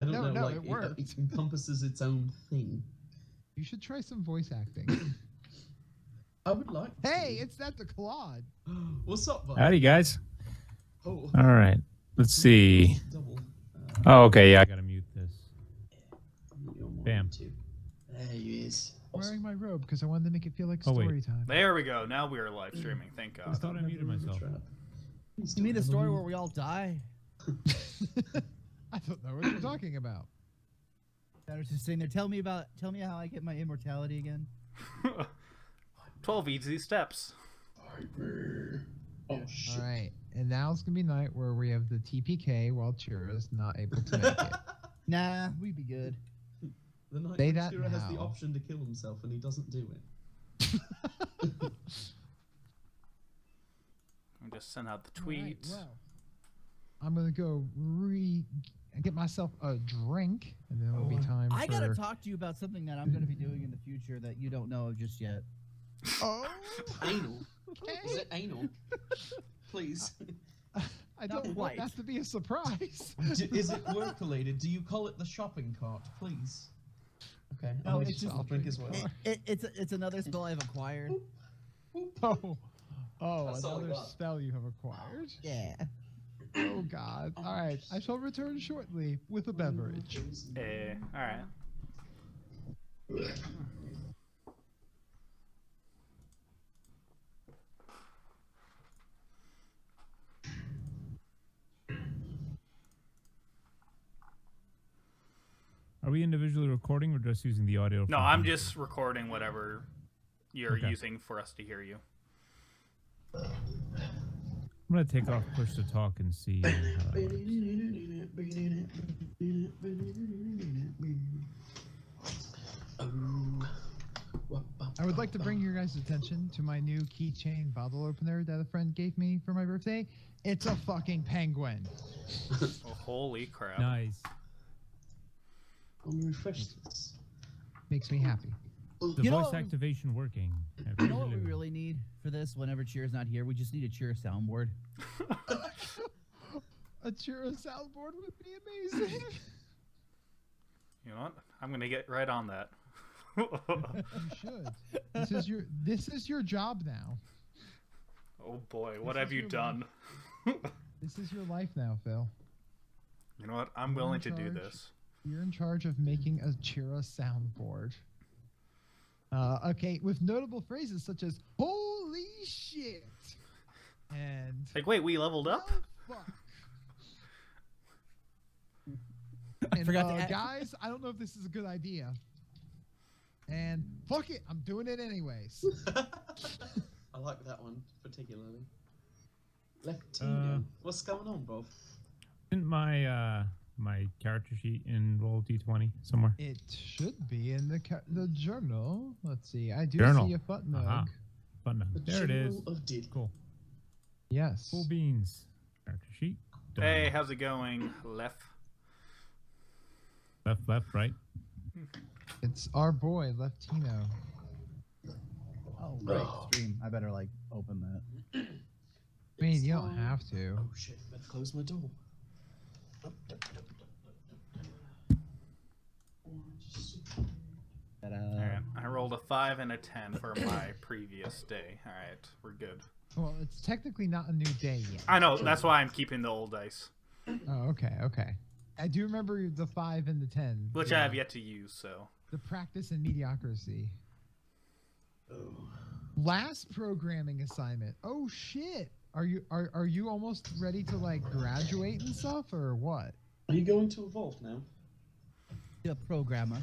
I don't know, no, like it worked. it encompasses its own thing. You should try some voice acting. I would like to. Hey, it's that the Claude. What's up, bud? Howdy, guys. Oh, All right. Let's see. double. Oh, okay. Yeah, I gotta mute this. Bam. There he is. Wearing my robe because I wanted to make it feel like Oh, wait. story time. There we go. Now we are live streaming. Thank I God. thought I muted myself. You mean the story where we all die? I don't know what you're talking about. I was just sitting there. Tell me how I get my immortality again. 12 easy steps. Oh shit. All right, and now it's gonna be night where we have the TPK while Chira's not able to make it. Nah, we'd be good. The night Say when that Shira has the now. option to kill himself and he doesn't do it. I'm just send out the All right, tweet. well, I'm gonna go get myself a drink, and then it'll be time I for. gotta talk to you about something that I'm gonna be doing in the future that you don't know of just yet. Oh, Anal. okay. Is it anal? Please. I don't want quite. that to be a surprise. Is it work related? Do you call it the shopping cart, please? Okay. No, I'll it's just just- I'll drink as well. It's another spell I've acquired. Oh, That's all I another got. spell you have acquired. Yeah. Oh God! All right, I shall return shortly with a beverage. All right. Are we individually recording or just using the audio? No, from I'm the- just recording whatever you're Okay. using for us to hear you. I'm gonna take off push to talk and see. How that works. I would like to bring your guys' attention to my new keychain bottle opener that a friend gave me for my birthday. It's a fucking penguin. Oh, holy crap. Nice. Let me refresh this. Makes me happy. The You know voice what we- activation working. You know what we really need for this? Whenever Cheer's not here, we just need a Cheer soundboard. A Chira soundboard would be amazing. You know what? I'm going to get right on that. You should. This is your job now. Oh boy, what This have is you your done? This is your life now, Phil. You know what? I'm You're in willing to do charge. this. You're in charge of making a Chira soundboard. Okay, with notable phrases such as "Holy shit" and Like, wait, we leveled up? "Oh, fuck." And, forgot to add- guys, I don't know if this is a good idea. And fuck it, I'm doing it anyways. I like that one particularly. Latino. What's going on, bro? Isn't my my character sheet in roll d20 somewhere? It should be in the journal. Let's see. I do Journal. see a footnote. Aha. Button. The There it is. Journal of Diddy. Cool. Yes. Full beans. Character sheet. Done. Hey, how's it going, Left? Left, right. It's our boy, Leftino. Oh, right. Stream. I better like open that. I mean, you don't have to. Oh shit, better close my door. Alright, I rolled a 5 and a 10 for my previous day. Alright, we're good. Well, it's technically not a new day yet. I know, that's why I'm keeping the old dice, Oh, okay. I do remember the 5 and the 10. which I have yet to use, so. The practice in mediocrity. Oh. Last programming assignment. Oh shit. Are you almost ready to like graduate and stuff or what? Are you going to evolve now? The programmer.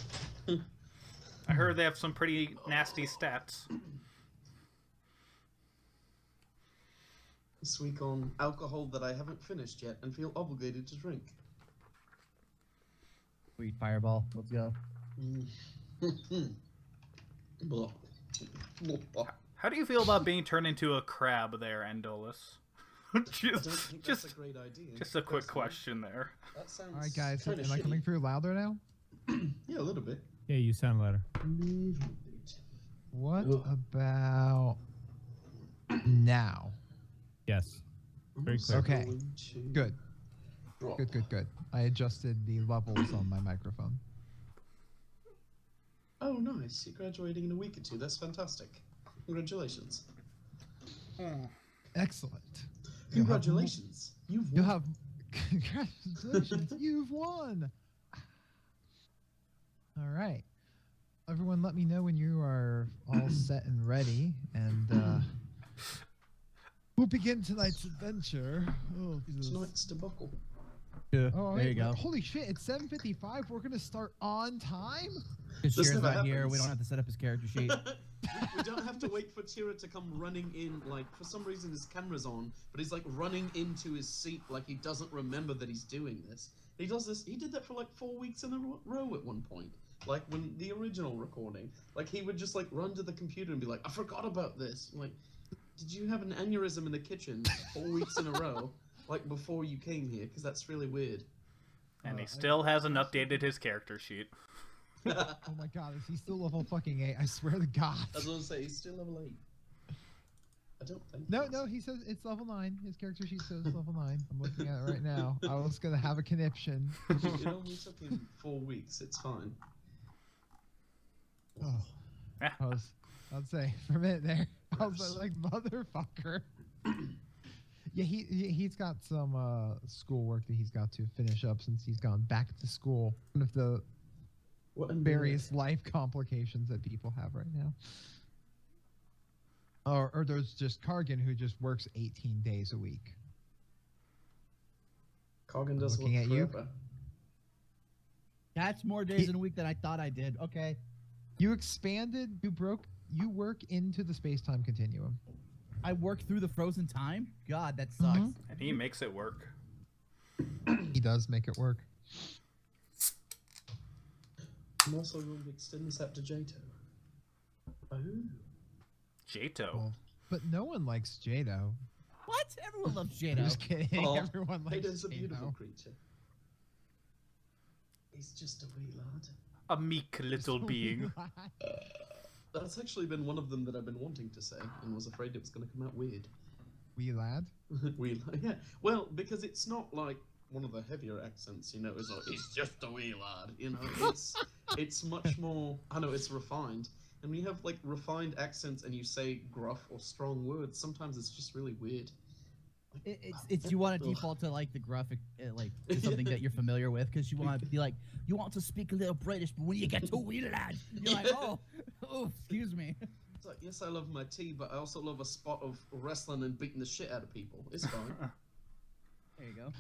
I heard they have some pretty nasty stats. This week on alcohol that I haven't finished yet and feel obligated to drink. Sweet fireball. Let's go. Blah. Blah. How do you feel about being turned into a crab there, Endolus? I don't think that's just a great idea. a quick personally. question there. That sounds All right, guys. kinda Am I coming shitty. through louder now? Yeah, a little bit. Yeah, you sound louder. Little bit. What Ugh. about now? Yes. I'm Very also clear. Okay, going to Good. Good. I adjusted the levels on my microphone. Oh, nice. You're graduating in a week or two. That's fantastic. Congratulations. Excellent. Congratulations. You've You'll won. have congratulations. You've won. All right. Everyone, let me know when you are all set and ready, and we'll begin tonight's adventure. Oh, Jesus. Tonight's debacle. Yeah, Oh, there you wait, go. Holy shit! It's 7:55. We're gonna start on time. Because This Shira's never not here. happens. We don't have to set up his character sheet. We don't have to wait for Tira to come running in. Like, for some reason his camera's on, but he's like running into his seat like he doesn't remember that he's doing this. He does this. He did that for like 4 weeks in a row at one point. Like when the original recording, like he would just like run to the computer and be like, "I forgot about this." I'm like, did you have an aneurysm in the kitchen 4 weeks in a row, like before you came here? Because that's really weird. And he still hasn't updated his character sheet. Oh my god, is he still level fucking 8? I swear to God. I was gonna say he's still level 8. I don't think. No, he says it's level 9. His character sheet says level 9. I'm looking at it right now. I was gonna have a conniption. It only took him 4 weeks. It's fine. Oh, I'd say for a minute there, I was like, motherfucker. Yeah, he's got some schoolwork that he's got to finish up since he's gone back to school. One of the What in various life complications that people have right now. Or there's just Kargan, who just works 18 days a week. Kargan does Looking work at you. forever. That's more days in a week than I thought I did. Okay. You expanded, you work into the space-time continuum. I work through the frozen time? God, that sucks. Mhm. And he makes it work. He does make it work. I'm also going to extend this out to Jato. Oh. Jato. Well, but no one likes Jado. What? Everyone loves I'm Jado. just kidding. Oh, Everyone likes Jato's a beautiful Jado. creature. He's just a wee lad. A meek little being. That's actually been one of them that I've been wanting to say and was afraid it was going to come out weird. Wee lad. Wee lad, yeah. Well, because it's not like one of the heavier accents, you know, it's like, it's just a wee lad, you know, it's much more, I know, it's refined. And when you have, like, refined accents and you say gruff or strong words, sometimes it's just really weird. It's you want to default to like the graphic, like to something that you're familiar with, because you want to be like, you want to speak a little British, but when you get to wee lad, you're like, oh, excuse me. It's like, yes, I love my tea, but I also love a spot of wrestling and beating the shit out of people. It's fine. There you go.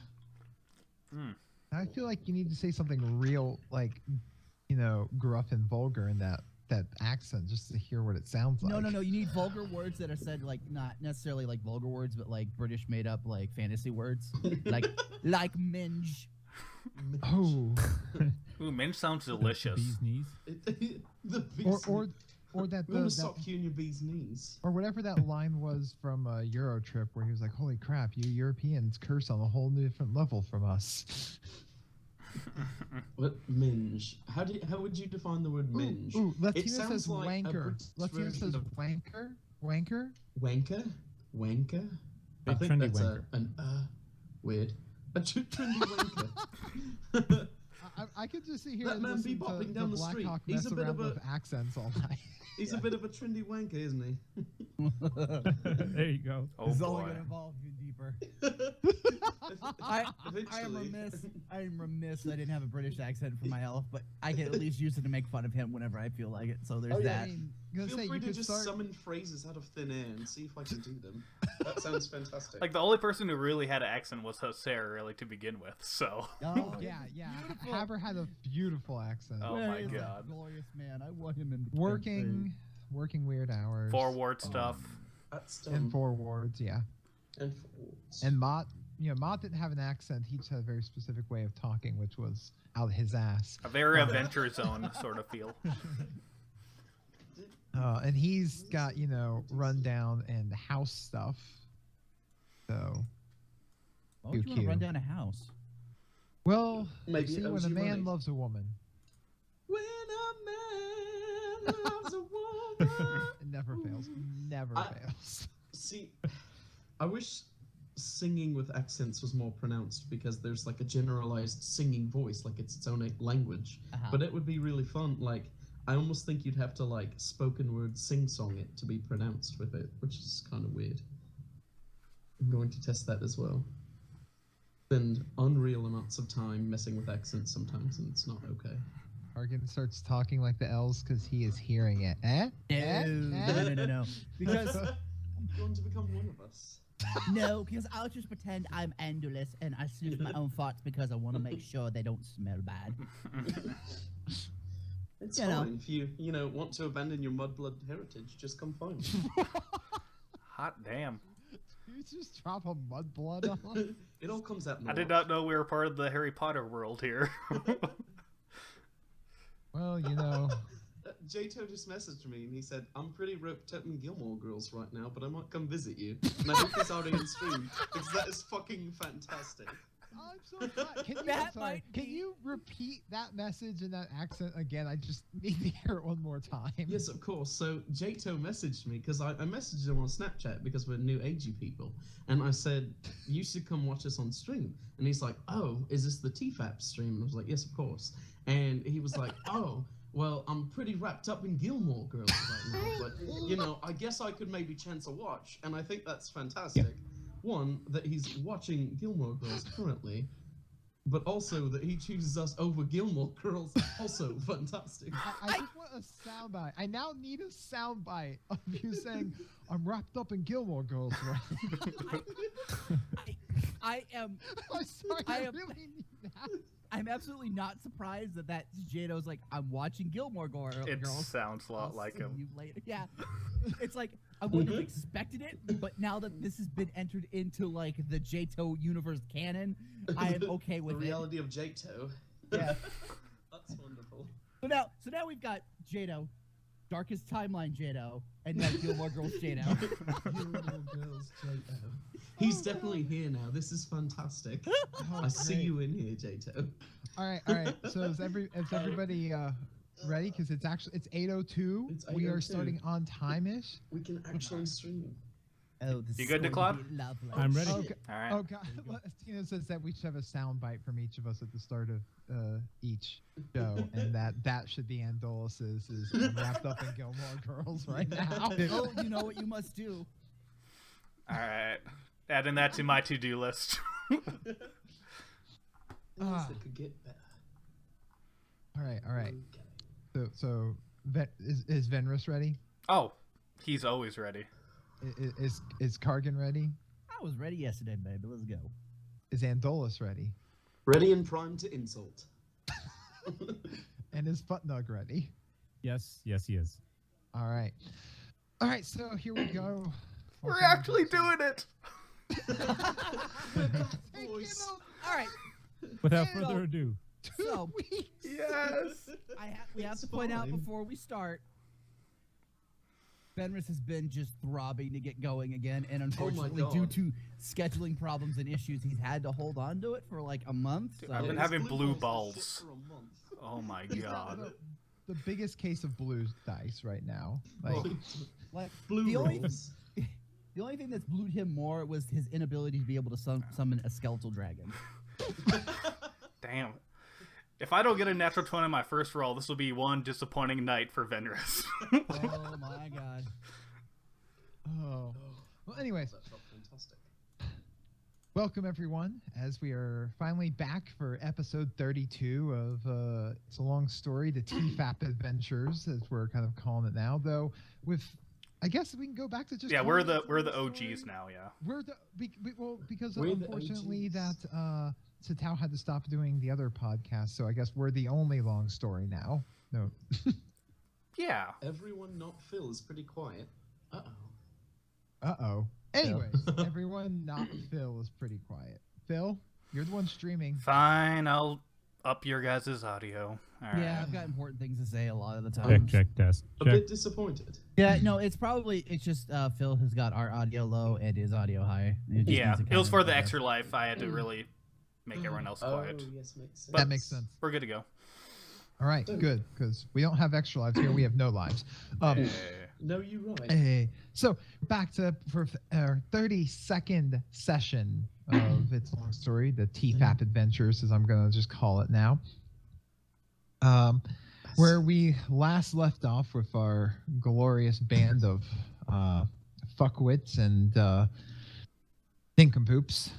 I feel like you need to say something real, like, you know, gruff and vulgar in that accent, just to hear what it sounds like. No. You need vulgar words that are said like not necessarily like vulgar words, but like British made up like fantasy words, like minge. Oh. Ooh, minge sounds delicious. Bee's knees. The bee's or that we want to that sock you in your bee's knees. or whatever that line was from Euro Trip, where he was like, "Holy crap, you Europeans curse on a whole different level from us." What minge? How would you define the word minge? Ooh, It Latina sounds says like a wanker. British Latina version says of- wanker. Wanker. Wanker. I Big think trendy that's wanker. an weird. A trendy wanker. I could just sit here That and man listen to bopping down the Black street. Hawk He's mess a bit around of a- with accents all night. He's a bit of a trendy wanker, isn't he? There you go. Oh This is boy. only gonna evolve you deeper. I am Eventually. remiss. I am remiss. I didn't have a British accent for my elf, but I can at least use it to make fun of him whenever I feel like it. So there's Oh, yeah, that. I mean, I'm gonna Feel say free you to could just start. summon phrases out of thin air and see if I can do them. That sounds fantastic. Like the only person who really had an accent was Jose, really, to begin with. So. Oh, Yeah. beautiful. Haber had a beautiful accent. Oh Where my is that God. glorious man! I want him in the working weird hours. Forward stuff. That's and four wards, yeah. And forwards. And Mott, Mott didn't have an accent. He just had a very specific way of talking, which was out his ass. A very Adventure Zone sort of feel. And he's got, rundown and house stuff. So, Why would you want to Cute. run down a house? well, Maybe see, it when owes a you man money. loves a woman, When a man loves a woman. it never fails. Never I- fails. See, I wish singing with accents was more pronounced because there's like a generalized singing voice, like it's its own language. But it would be really fun. Like, I almost think you'd have to like spoken word sing-song it to be pronounced with it, which is kind of weird. I'm going to test that as well. Spend unreal amounts of time messing with accents sometimes, and it's not okay. Argan starts talking like the elves because he is hearing it. No. Because I'm going to become one of us. no, because I'll just pretend I'm Endless and I sniff my own farts because I want to make sure they don't smell bad. It's You fine know. if you want to abandon your mudblood heritage. Just come find me. Hot damn. You just drop a mudblood on. It all comes out. I did not know we were part of the Harry Potter world here. Well, you know. Jato just messaged me and he said, I'm pretty roped up in Gilmore Girls right now, but I might come visit you. And I hope he's already on stream, because that is fucking fantastic. I'm so glad. Can you, That I'm sorry, might can be- you repeat that message in that accent again? I just need to hear it one more time. Yes, of course. So Jato messaged me, because I messaged him on Snapchat because we're new agey people. And I said, you should come watch us on stream. And he's like, oh, is this the TFAP stream? And I was like, yes, of course. And he was like, oh, well, I'm pretty wrapped up in Gilmore Girls right now, but, I guess I could maybe chance a watch, and I think that's fantastic. One, that he's watching Gilmore Girls currently, but also that he chooses us over Gilmore Girls, also fantastic. I just want a soundbite. I now need a soundbite of you saying, I'm wrapped up in Gilmore Girls right I am. I'm sorry, I I am- really need that. I'm absolutely not surprised that Jato's like, I'm watching Gilmore Girls. It sounds a I'll lot like see him. you later. Yeah, it's like I wouldn't have expected it, but now that this has been entered into like the Jato universe canon, I am okay The with it. reality of Jato. Yeah. That's wonderful. So now we've got Jato, Darkest Timeline Jato, and now Gilmore Girls Jato. Gilmore Girls Jato. He's definitely here now. This is fantastic. Oh, I see great. you in here, Jato. All right. So is everybody ready? Because it's 8:02. It's We are 8:02. starting on time-ish. We can actually stream. Oh, this You is good, going to Nicolai? be lovely. I'm ready. Okay. All right. Oh God! Tina says that we should have a sound bite from each of us at the start of each show, and that should be Andolus's. Is I'm wrapped up in Gilmore Girls right now. Oh, you know what you must do. All right. Adding that to my to-do list. Ah. Things that could get better. All right. Okay. So is Venrus ready? Oh, he's always ready. Is Kargan ready? I was ready yesterday, baby. Let's go. Is Andolus ready? Ready and primed to insult. And is Futnug ready? Yes, he is. All right. So here we go. We're actually doing it. Voice. All right. Without Yeah. further ado, So Yes. we have It's to point out fine. before we start, Fenris has been just throbbing to get going again, and unfortunately, due God. to scheduling problems and issues, he's had to hold on to it for like a month. Dude, So I've been Yeah, having his blue balls balls. for a month. Oh my He's god. got the biggest case of blue dice right now. Like, like, Blue the only rolls. the only thing that's blued him more was his inability to be able to summon a skeletal dragon. Damn. If I don't get a natural 20 on my first roll, this will be one disappointing night for Venris. Oh my god. oh. Well, anyways, That felt fantastic. welcome everyone, as we are finally back for episode 32 of It's a Long Story, the TFAP Adventures, as we're kind of calling it now. Though, with I guess we can go back to just Yeah, calling we're it the It's a Long OGs Story. now, yeah. We're the because We're the unfortunately OGs. that Satao had to stop doing the other podcast, so I guess we're the only long story now. No. Yeah. Everyone not Phil is pretty quiet. Uh-oh. Uh-oh. Anyways, everyone not Phil is pretty quiet. Phil, you're the one streaming. Fine, I'll up your guys' audio. All right. Yeah, I've got important things to say a lot of the time. check, test, A check. bit disappointed. Yeah, no, it's just Phil has got our audio low and his audio high. It just Yeah, needs to it kind was of for the go extra life. I had to really make everyone else quiet. Oh, yes, makes sense. That makes sense. We're good to go. All right, good, because we don't have extra lives here. We have no lives. Yeah. No, you're right. Hey, so back to for our 32nd session of It's a Long Story, the TFAP Adventures, as I'm gonna just call it now. Where we last left off with our glorious band of fuckwits and nincompoops.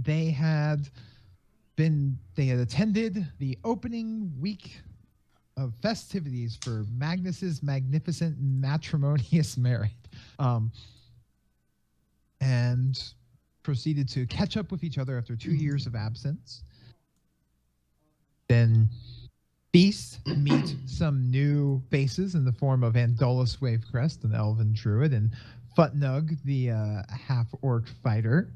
They had attended the opening week of festivities for Magnus's magnificent matrimonious marriage, and proceeded to catch up with each other after 2 years of absence. Then Feast meet some new faces in the form of Andolus Wavecrest, an elven druid, and Futnug, the half-orc fighter.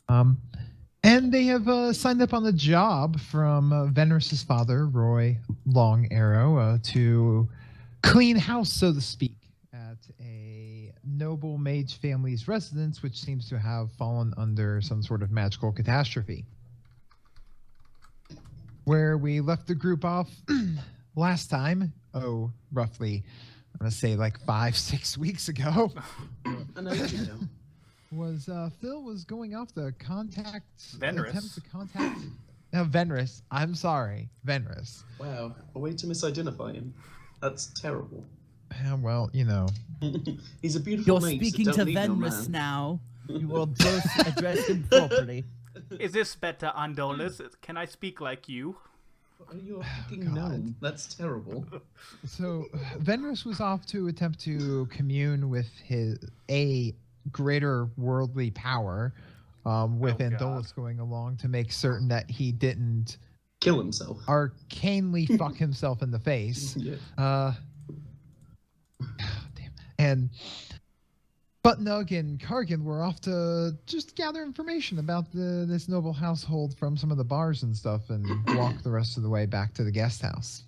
And they have signed up on the job from Venrus's father, Roy Long Arrow, to clean house, so to speak, at a noble mage family's residence, which seems to have fallen under some sort of magical catastrophe. Where we left the group off last time, roughly, I'm going to say like 5-6 weeks ago. I know you know. Was Phil was going off to contact Venrus. attempt to contact Venrus. I'm sorry, Venrus. Wow, a way to misidentify him. That's terrible. Well, you know. He's a beautiful You're mate, so speaking don't to leave no Venrus man. now. You will both address him properly. Is this better, Andolus? Can I speak like you? You're a fucking gnome. That's terrible. So Venrus was off to attempt to commune with a greater worldly power, with Oh, Andolus going along to make certain that he didn't Kill himself. arcanely fuck himself in the face. Yeah. Damn. And Butnug and Kargan were off to just gather information about this noble household from some of the bars and stuff, and walk the rest of the way back to the guest house.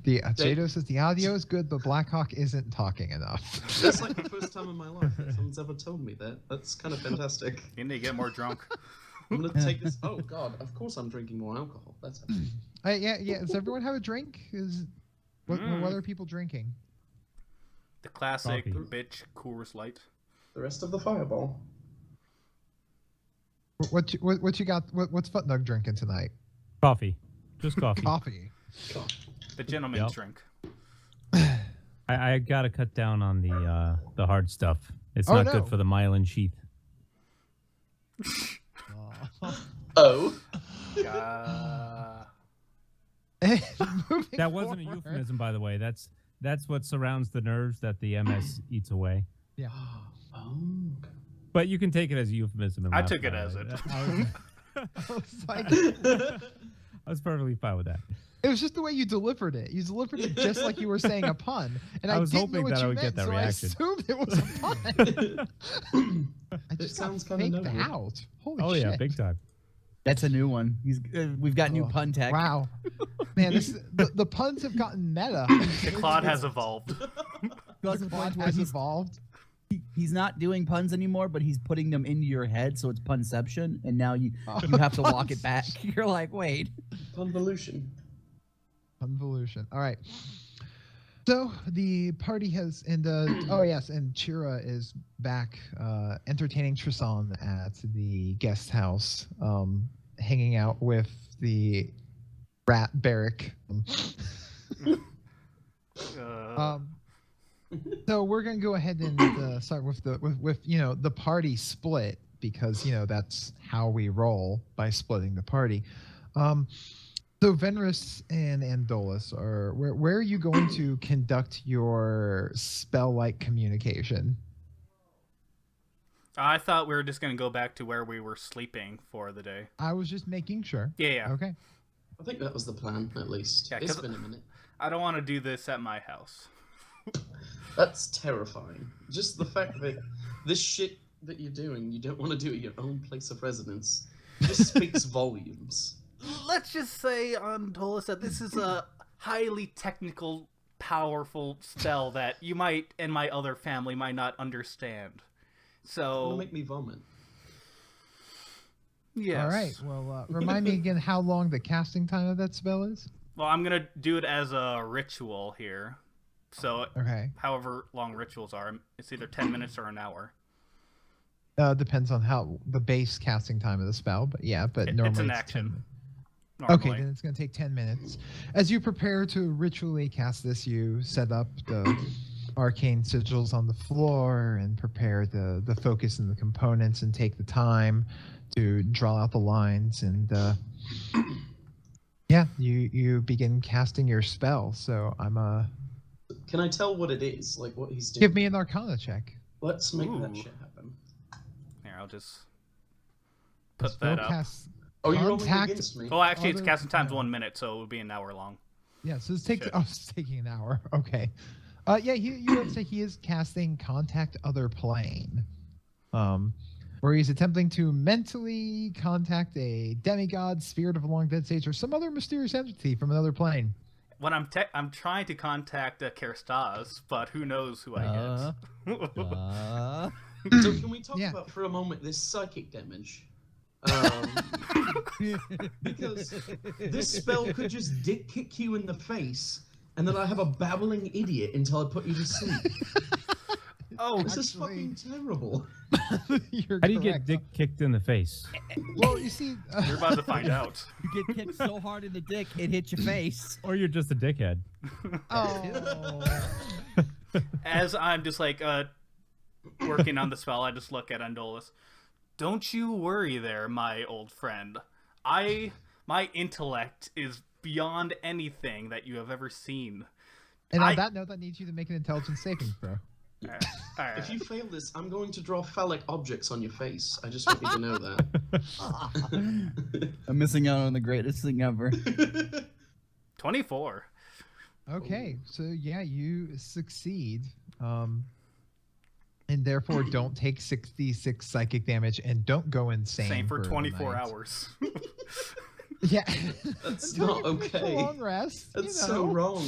Jado says the audio is good, but Blackhawk isn't talking enough. That's like the first time in my life that someone's ever told me that. That's kind of fantastic. You need to get more drunk. I'm gonna take this. Oh God! Of course I'm drinking more alcohol. That's Yeah. Does everyone have a drink? What are people drinking? The classic Coffee. bitch Coors Light. the rest of the fireball. What you got? What's Futnug drinking tonight? Coffee. Just coffee. Coffee. God. The gentleman's Yep. drink. I gotta cut down on the hard stuff. It's Oh, not no. good for the myelin sheath. Oh. Moving That wasn't a forward. euphemism, by the way. That's what surrounds the nerves that the MS eats away. Yeah. Oh. But you can take it as a euphemism. And I laugh took it about as it. I was like, I was perfectly fine with that. it was just the way you delivered it. You delivered it just like you were saying a pun, and I was didn't know hoping what that you I would meant, get that so reaction. I assumed it was a pun. I It just sounds got kinda faked noble. out. Holy Oh shit! yeah, big time. That's a new one. We've got new Oh, pun tech. Wow, man, the puns have gotten meta. The Claude has evolved. Plus The the plot point where has evolved. he's not doing puns anymore, but he's putting them into your head, so it's punception, and now you have to walk it back. You're like, wait. Convolution. Convolution. All right. So the party has, and oh yes, and Chira is back entertaining Tristan at the guest house, hanging out with the rat Barrack. So we're gonna go ahead and start with with the party split, because that's how we roll, by splitting the party. So Venrus and Andolus where are you going to conduct your spell-like communication? I thought we were just going to go back to where we were sleeping for the day. I was just making sure. Yeah. Okay. I think that was the plan, at least. Yeah, It's 'cause- been a minute. I don't want to do this at my house. That's terrifying. Just the fact that this shit that you're doing, you don't want to do at your own place of residence, just speaks volumes. Let's just say, Andolus, that this is a highly technical, powerful spell that you might, and my other family might not understand. It's gonna So, make me vomit. yes. All right. Well, remind me again how long the casting time of that spell is. Well, I'm gonna do it as a ritual here. So, Okay. however long rituals are, it's either 10 minutes or an hour. Depends on how the base casting time of the spell, but yeah, but normally It's an 10 action. Okay, Normally. then it's going to take 10 minutes. As you prepare to ritually cast this, you set up the arcane sigils on the floor and prepare the focus and the components and take the time to draw out the lines. And yeah, you begin casting your spell. So Can I tell what it is? Like what he's doing? give me an Arcana check. Let's make that Ooh. shit happen. Here, I'll just The put spell that up. casts Oh, you're rolling Contact- against me. Oh, actually, it's other- casting time's yeah. 1 minute, so it would be an hour long. Yeah, so it's Shit. it's taking an hour. Okay. Yeah, you would say he is casting Contact Other Plane. Where he's attempting to mentally contact a demigod, spirit of a long dead sage, or some other mysterious entity from another plane. When I'm trying to contact Kerstas, but who knows who I get. So can we talk Yeah. about for a moment this psychic damage? Because this spell could just dick kick you in the face, and then I have a babbling idiot until I put you to sleep. Oh, This is Actually- fucking terrible. You're How do you get correct. dick kicked in the face? Well, you see, you're about to find out. You get kicked so hard in the dick, it hits your face. Or you're just a dickhead? oh, As I'm just like working on the spell, I just look at Andolus. Don't you worry there, my old friend. My intellect is beyond anything that you have ever seen. and on I- that note, that needs you to make an intelligence saving throw. Alright. If you fail this, I'm going to draw phallic objects on your face. I just want you to know that. I'm missing out on the greatest thing ever. 24. Okay, so yeah, you succeed, and therefore don't take 66 psychic damage and don't go insane. Same for the 24 night. hours. Yeah, That's Until not you take a okay. Long rest. That's you so know. wrong.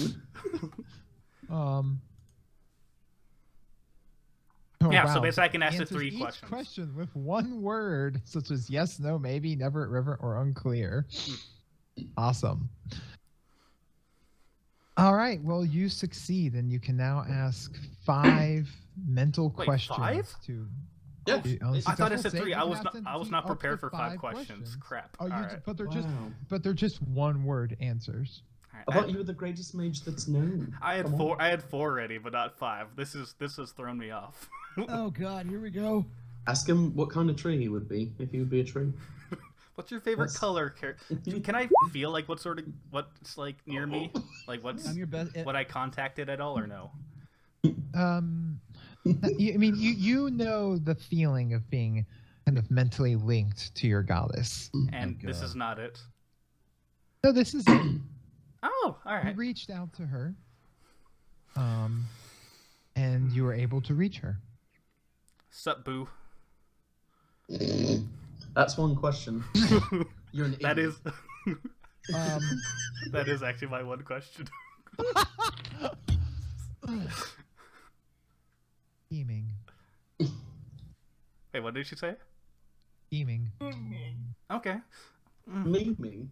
Oh, Yeah, so wow. basically I can ask the Answers 3 each questions. question with one word, such as yes, no, maybe, never, river, or unclear. Awesome. All right. Well, you succeed, and you can now ask 5 mental Wait, questions 5? to. Yeah. on a I thought it successful said save, 3. you I can was ask not. them I was to not up prepared to for 5 questions. Crap. Oh, Alright. but they're just one word answers. I Alright. thought you were the greatest mage that's known. I had Come on. 4. I had 4 ready, but not 5. This has thrown me off. Oh god, here we go. Ask him what kind of tree he would be if he would be a tree. What's your favorite What's- color? Can I feel like what's like near me? Like what's I'm your best. what I contacted at all or no? I mean, you know the feeling of being kind of mentally linked to your goddess. And this is not it. No, this is it. Oh, all You right. reached out to her, and you were able to reach her. Sup, boo? That's one question. You're an That idiot. is Um, that is actually my one question. scheming, Wait, what did she say? scheming, Okay. Memeing.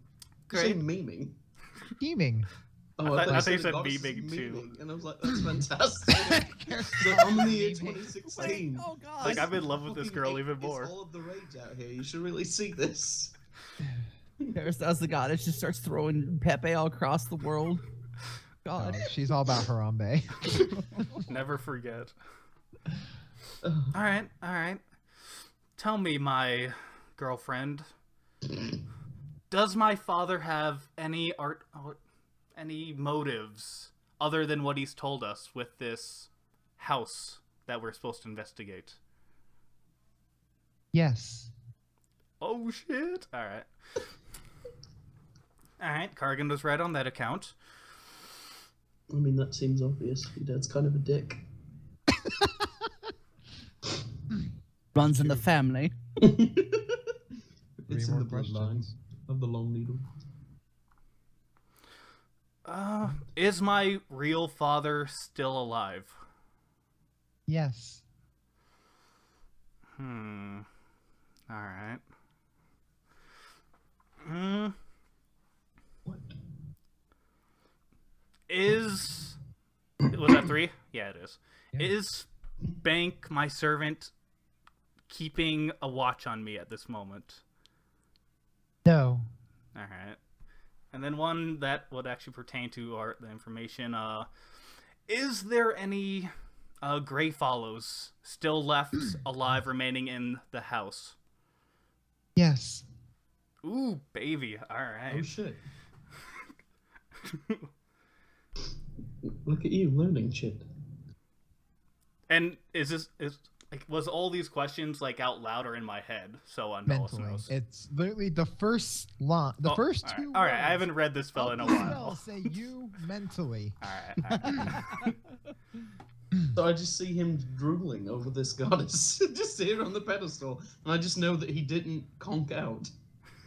You say Great. memeing. scheming. Oh, I thought you the said goddess is memeing too. And I was like, that's fantastic. So I'm in the year Memeing. 2016. Oh god. Like I'm in love with this Fucking girl it- even more. It's all of the rage out here. You should really see this. Kerstas the goddess just starts throwing Pepe all across the world. God. She's all about Harambe. Never forget. All right. Tell me, my girlfriend, does my father have any any motives other than what he's told us with this house that we're supposed to investigate? Yes. Oh shit! All right. Cargan was right on that account. I mean, that seems obvious. Your dad's kind of a dick. Runs in the family. Three It's in more the bloodline questions. of the long needle. Is my real father still alive? Yes. All right. What? Was that 3? Yeah, it is. Yeah. Is Bank, my servant, keeping a watch on me at this moment? No. All right. And then one that would actually pertain to the information. Is there any Grey Follows still left alive remaining in the house? Yes. Ooh, baby. All right. Oh shit. Look at you learning shit. And was all these questions like out loud or in my head? So Andolus Mentally. knows. It's literally the first line. The first all right. two. All right, I words haven't read this spell in a of the while. spell say you mentally. All right. So I just see him drooling over this goddess, just here on the pedestal, and I just know that he didn't conk out.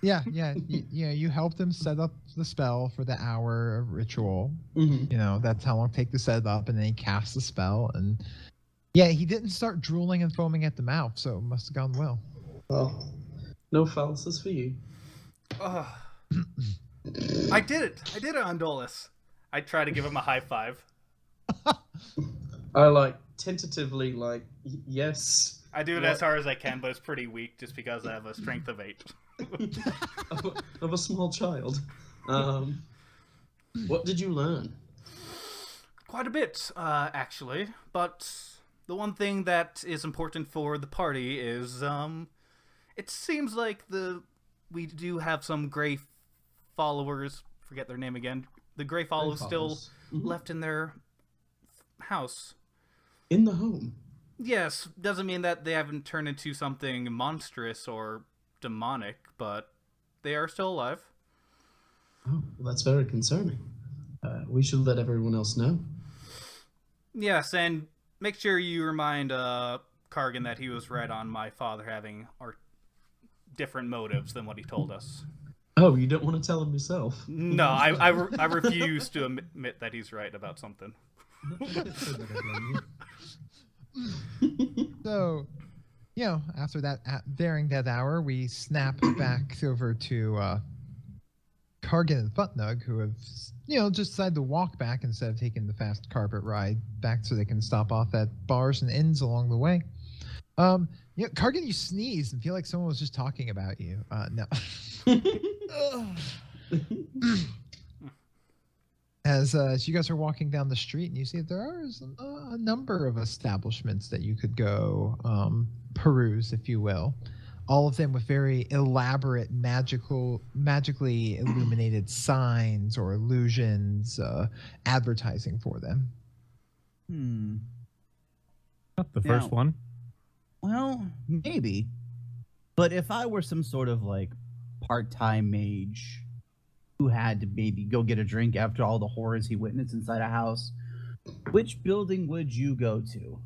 Yeah. You helped him set up the spell for the hour of ritual. Mm-hmm. You know, that's how long it take to set it up, and then he casts the spell, and yeah, he didn't start drooling and foaming at the mouth, so it must have gone well. Well, no fallacies for you. I did it, Andolus. I try to give him a high five. I like tentatively yes. I do it What? as hard as I can, but it's pretty weak just because I have a strength of 8. of a small child. What did you learn? Quite a bit, actually. But the one thing that is important for the party is, it seems like we do have some Grey followers. Forget their name again. The Grey followers still left in their house. In the home. Yes, doesn't mean that they haven't turned into something monstrous or demonic, but they are still alive. Oh, well, that's very concerning. We should let everyone else know. Yes, and make sure you remind Kargan that he was right on my father having different motives than what he told us. Oh, you don't want to tell him yourself? No, I refuse to admit that he's right about something. So, you know, after that, during that hour, we snap back over to Kargan and Futnug, who have, you know, just decided to walk back instead of taking the fast carpet ride back so they can stop off at bars and inns along the way. You know, Kargan, you sneezed and feel like someone was just talking about you. No. As you guys are walking down the street, and you see that there are a number of establishments that you could go peruse, if you will. All of them with very elaborate, magically illuminated signs or illusions, advertising for them. Not the first one. Well, maybe. But if I were some sort of like part-time mage who had to maybe go get a drink after all the horrors he witnessed inside a house, which building would you go to?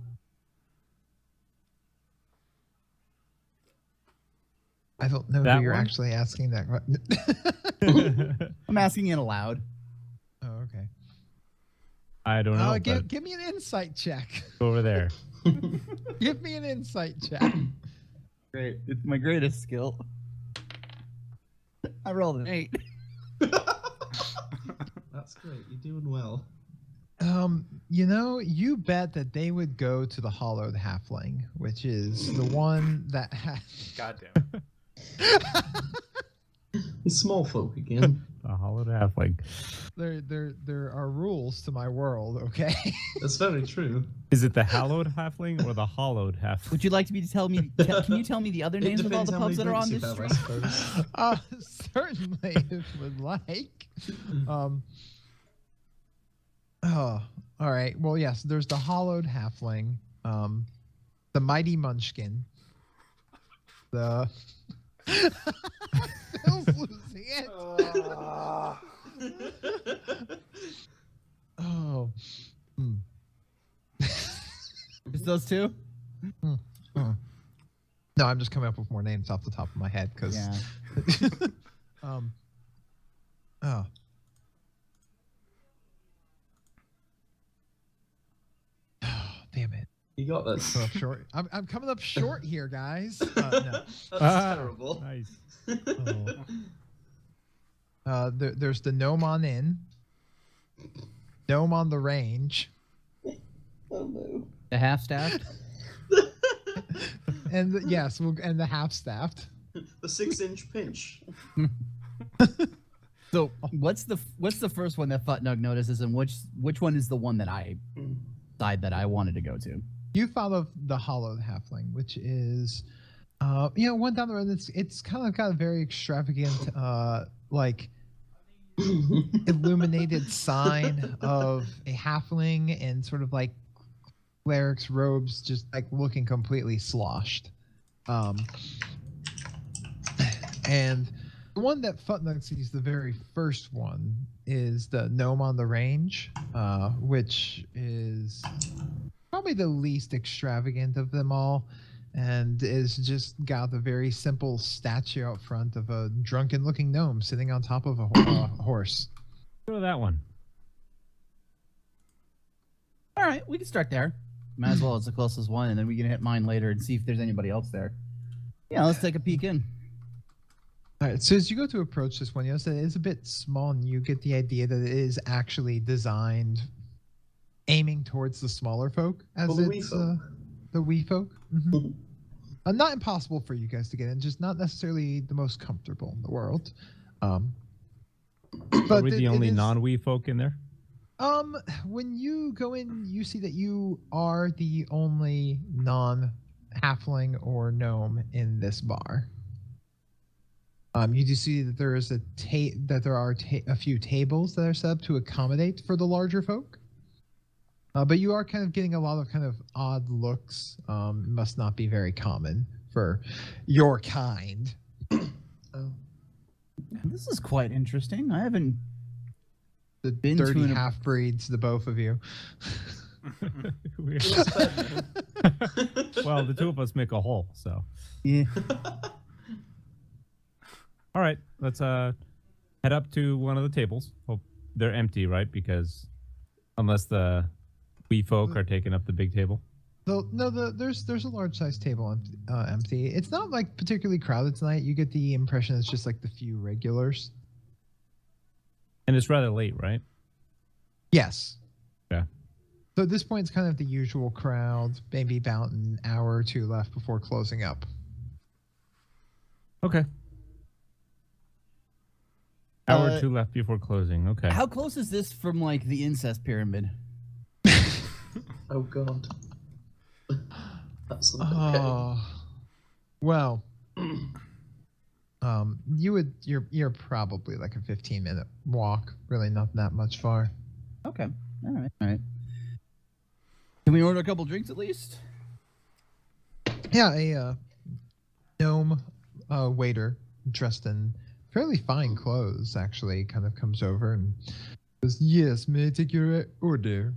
I don't know That who you're one? actually asking that. I'm asking it aloud. Oh, okay. I don't know. but Give me an insight check. go over there. Give me an insight check. Great. It's my greatest skill. I rolled an 8. That's great. You're doing well. You know, you bet that they would go to the Hollowed Halfling, which is the one that has. Goddamn. He's small folk again. A hollowed halfling. There are rules to my world, okay? That's very true. Is it the hallowed halfling or the hollowed halfling? Would you like me to tell me? Can you tell me the other It names of all depends the how many pubs that are on drinks this you've street? had, I suppose. Certainly, if you would like. Oh, all right. Well, yes, there's the Hollowed Halfling, the Mighty Munchkin, the. Phil's losing it. Oh. Just those two? No, I'm just coming up with more names off the top of my head because. Yeah. Oh. Damn it. You got this. Coming up short. I'm coming up short here, guys. No. That's terrible. Nice. There's the Gnomon Inn. gnome on the range, Oh no. The half-staffed. and and the half-staffed. The 6-inch pinch. So what's the first one that Futnug notices, and which one is the one that I decide that I wanted to go to? You follow the hollowed halfling, which is, one down the road. It's kind of got a very extravagant, like illuminated sign of a halfling and sort of like cleric's robes, just like looking completely sloshed. And the one that Futnug sees, the very first one, is the gnome on the range, which is probably the least extravagant of them all, and is just got a very simple statue out front of a drunken-looking gnome sitting on top of a horse. Go to that one. All right, we can start there. Might as well. It's the closest one, and then we can hit mine later and see if there's anybody else there. Yeah, let's take a peek in. All right, so as you go to approach this one, you notice that it is a bit small, and you get the idea that it is actually designed aiming towards the smaller folk, as Well, the it's wee folk. the wee folk. Mhm. Not impossible for you guys to get in, just not necessarily the most comfortable in the world. Are But we the it only is- non-wee folk in there? When you go in, you see that you are the only non-halfling or gnome in this bar. You do see that there is there are a few tables that are set up to accommodate for the larger folk. But you are kind of getting a lot of kind of odd looks. Must not be very common for your kind. Oh. This is quite interesting. I haven't The Been to dirty an- half breeds, the both of you. We- well, the two of us make a whole, so. Yeah. All right, let's head up to one of the tables. Hope they're empty, right? Because unless the wee folk are taking up the big table. There's a large size table empty. It's not like particularly crowded tonight. You get the impression it's just like the few regulars. And it's rather late, right? Yes. Yeah. So at this point, it's kind of the usual crowd. Maybe about an hour or two left before closing up. Okay. Hour Uh, or two left before closing. Okay. How close is this from like the incest pyramid? Oh god. That's not okay. Well, you're probably like a 15-minute walk. Really not that much far. Okay. All right. All right. Can we order a couple drinks at least? Yeah, a gnome waiter dressed in fairly fine clothes actually kind of comes over and says, "Yes, may I take your order?"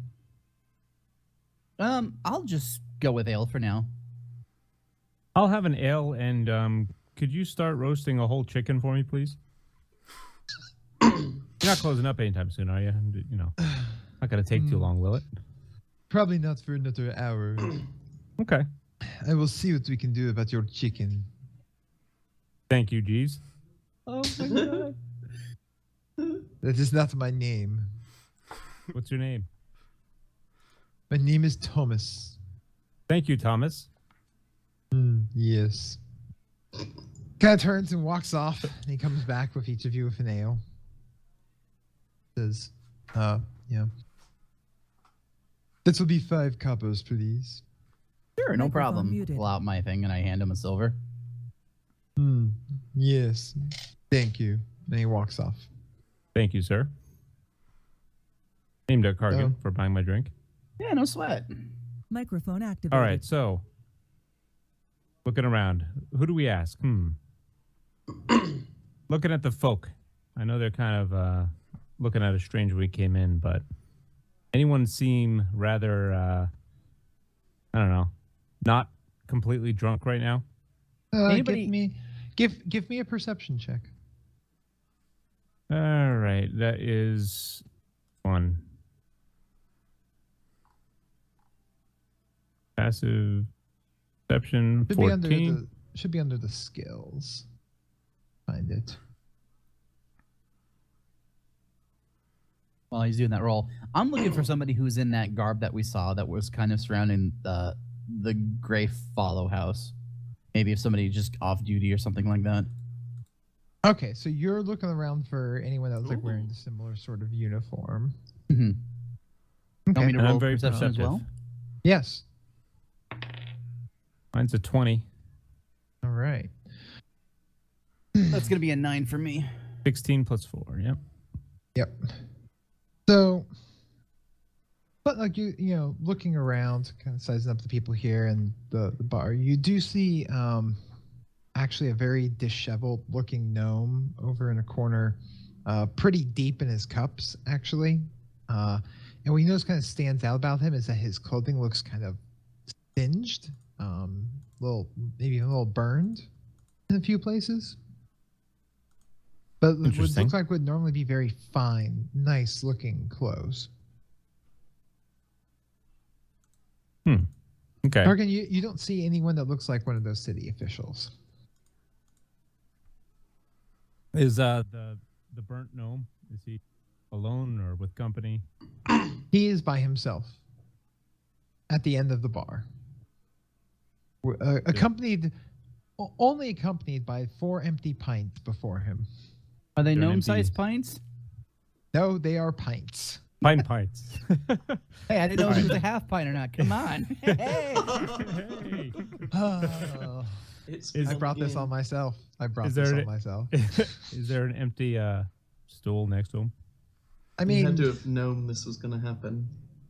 I'll just go with ale for now. I'll have an ale, and could you start roasting a whole chicken for me, please? You're not closing up anytime soon, are you? You know, not gonna take too long, will it? Probably not for another hour. Okay. I will see what we can do about your chicken. Thank you, Jeeves. Oh my god. That is not my name. What's your name? My name is Thomas. Thank you, Thomas. Yes. Kind of turns and walks off, and he comes back with each of you with an ale. Says, yeah. This will be 5 coppers, please. Sure, no Microphone problem. muted. Pull out my thing and I hand him a silver. Yes. Thank you. And he walks off. Thank you, sir. Named at Cargan Oh. for buying my drink. Yeah, no sweat. Microphone activated. All right, so looking around, who do we ask? Looking at the folk. I know they're kind of looking at us strange when we came in, but anyone seem rather, I don't know, not completely drunk right now? Anybody- Give me a perception check. All right, that is 1. Passive perception, Should 14. be under the skills. Find it. while he's doing that role, I'm looking for somebody who's in that garb that we saw that was kind of surrounding the Gray Follow house. Maybe if somebody just off duty or something like that. Okay, so you're looking around for anyone that was like wearing a similar sort of uniform. Mm-hmm. Okay. Want me to And roll I'm very perception as perceptive. well? Yes. Mine's a 20. All right. That's gonna be a 9 for me. 16 plus 4. Yep. Yep. So, but like you know, looking around, kind of sizing up the people here and the bar, you do see actually a very disheveled looking gnome over in a corner, pretty deep in his cups actually. And what you notice kind of stands out about him is that his clothing looks kind of singed, maybe a little burned in a few places. But what Interesting. looks like would normally be very fine, nice looking clothes. Okay. Targan, you don't see anyone that looks like one of those city officials. Is the burnt gnome, is he alone or with company? He is by himself at the end of the bar. Only accompanied by 4 empty pints before him. Are they They're an gnome-sized empty- pints? No, they are pints. Pine pints. Hey, I didn't know if it was a half pint or not. Come on. Hey. Hey. Oh, It's Is- I brought this in. on myself. Is there- myself. Is there an empty stool next to him? I You mean, had to have known this was going to happen.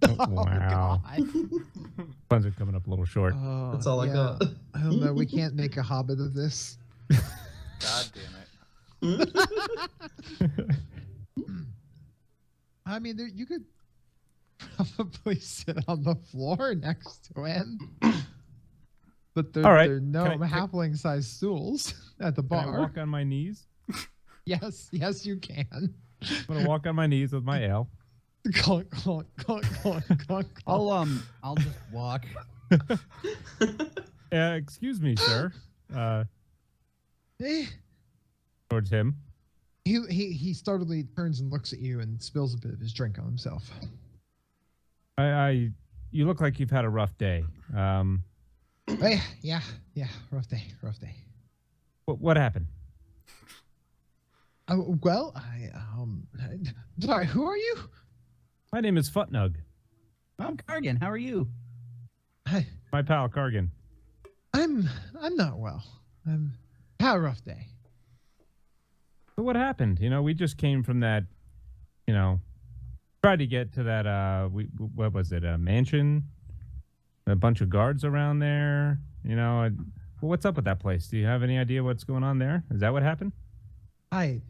Wow. God. Funds are coming up a little short. Oh, That's all I yeah. got. I don't know. We can't make a hobbit of this. God damn it. I mean, you could probably sit on the floor next to him. But All right. they're no Can I- halfling-sized stools at the Can bar. I walk on my knees? Yes, you can. I'm gonna walk on my knees with my ale. Clunk, clunk, clunk, clunk, clunk. I'll just walk. Excuse me, sir. Eh. Towards him. He startledly turns and looks at you and spills a bit of his drink on himself. You look like you've had a rough day. Yeah, rough day. What happened? Well, sorry, who are you? My name is Futnug. I'm Kargan. How are you? My pal Kargan. I'm not well. I'm had a rough day. So what happened? You know, we just came from that. You know, tried to get to that. What was it? A mansion. A bunch of guards around there. You know, well, what's up with that place? Do you have any idea what's going on there? Is that what happened? I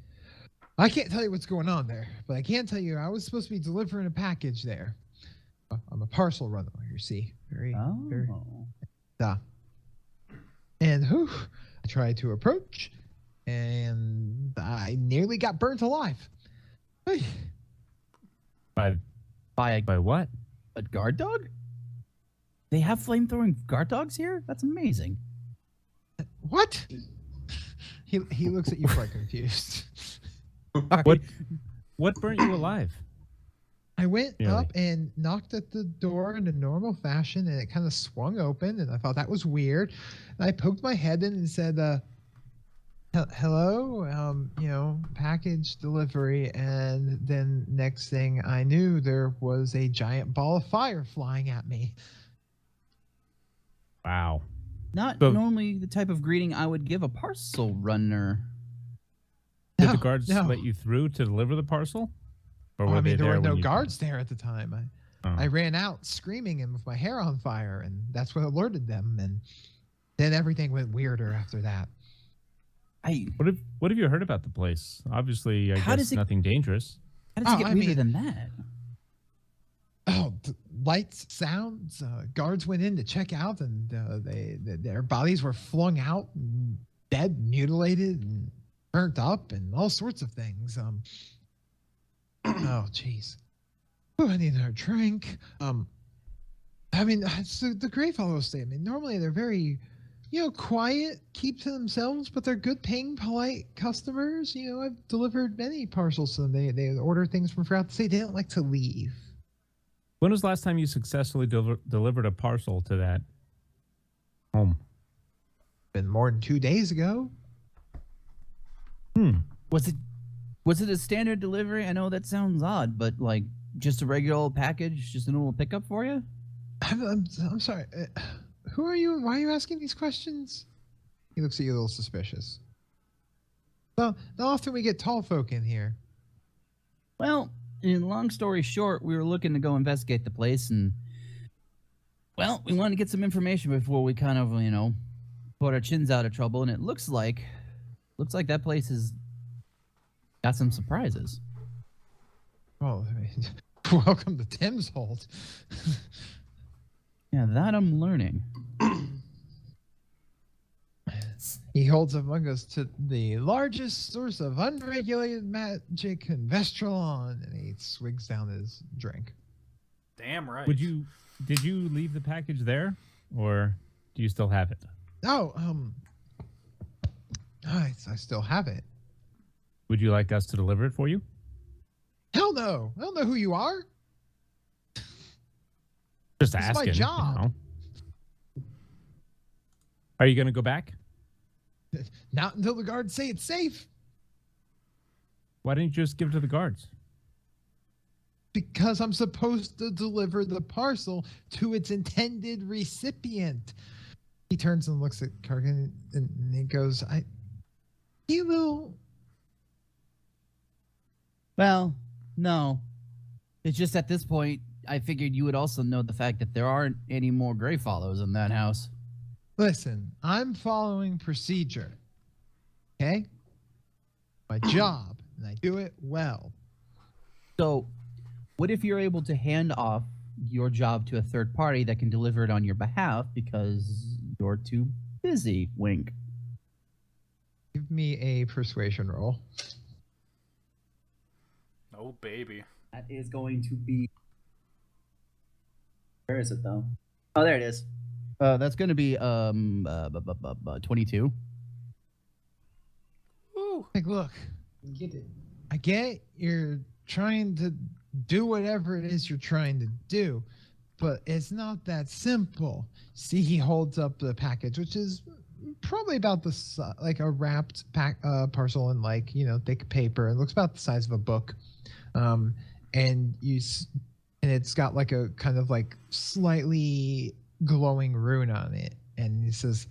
can't tell you what's going on there, but I can tell you I was supposed to be delivering a package there. I'm a parcel runner, you see. Very. And I tried to approach, and I nearly got burnt alive. Hey, By what? A guard dog? They have flamethrowing guard dogs here? That's amazing. what? He looks at you quite confused. What burnt you alive? I went Really? up and knocked at the door in a normal fashion, and it kind of swung open, and I thought that was weird. And I poked my head in and said, hello, package delivery. And then next thing I knew, there was a giant ball of fire flying at me. Wow. Not So- normally the type of greeting I would give a parcel runner. Did the No, guards no. let you through to deliver the parcel? Or Oh, were I they mean, there were when no you- guards there at the time. Oh. I ran out screaming and with my hair on fire, and that's what alerted them. And then everything went weirder after that. What have you heard about the place? Obviously, I How guess does it- nothing dangerous. How does it Oh, get I weirder mean- than that? Oh, lights, sounds. Guards went in to check out, and their bodies were flung out, and dead, mutilated, and burnt up, and all sorts of things. Oh, jeez. Oh, I need another drink. I mean, it's the Greyfellow State. I mean, normally they're very quiet, keep to themselves, but they're good paying, polite customers. I've delivered many parcels to them. They order things from throughout the state. They don't like to leave. When was the last time you successfully delivered a parcel to that home? Been more than 2 days ago. Was it a standard delivery? I know that sounds odd, but like just a regular old package, just a normal pickup for you? I'm sorry. Who are you and why are you asking these questions? He looks at you a little suspicious. Well, not often we get tall folk in here. Well, in long story short, we were looking to go investigate the place, and well, we wanted to get some information before we kind of, put our chins out of trouble. And it looks like that place has got some surprises. Oh, welcome to Tim's Hold. Yeah, that I'm learning. He holds up and goes to the largest source of unregulated magic in Vestralon, and he swigs down his drink. Damn right. Did you leave the package there, or do you still have it? Oh, I still have it. Would you like us to deliver it for you? Hell no! I don't know who you are. Just It's my asking. job. Are you going to go back? Not until the guards say it's safe. Why didn't you just give it to the guards? Because I'm supposed to deliver the parcel to its intended recipient. He turns and looks at Kargan and he goes, you little... Well, no. It's just at this point, I figured you would also know the fact that there aren't any more Greyfollows in that house. Listen, I'm following procedure. Okay? My job, and I do it well. So, what if you're able to hand off your job to a third party that can deliver it on your behalf because you're too busy? Wink. Give me a persuasion roll. Oh, baby. That is going to be... Where is it, though? Oh, there it is. That's going to be 22. Woo. Like, look, Get it. I get you're trying to do whatever it is you're trying to do, but it's not that simple. See, he holds up the package, which is probably about the like a wrapped parcel in thick paper. It looks about the size of a book, and it's got like a kind of like slightly glowing rune on it, and he says,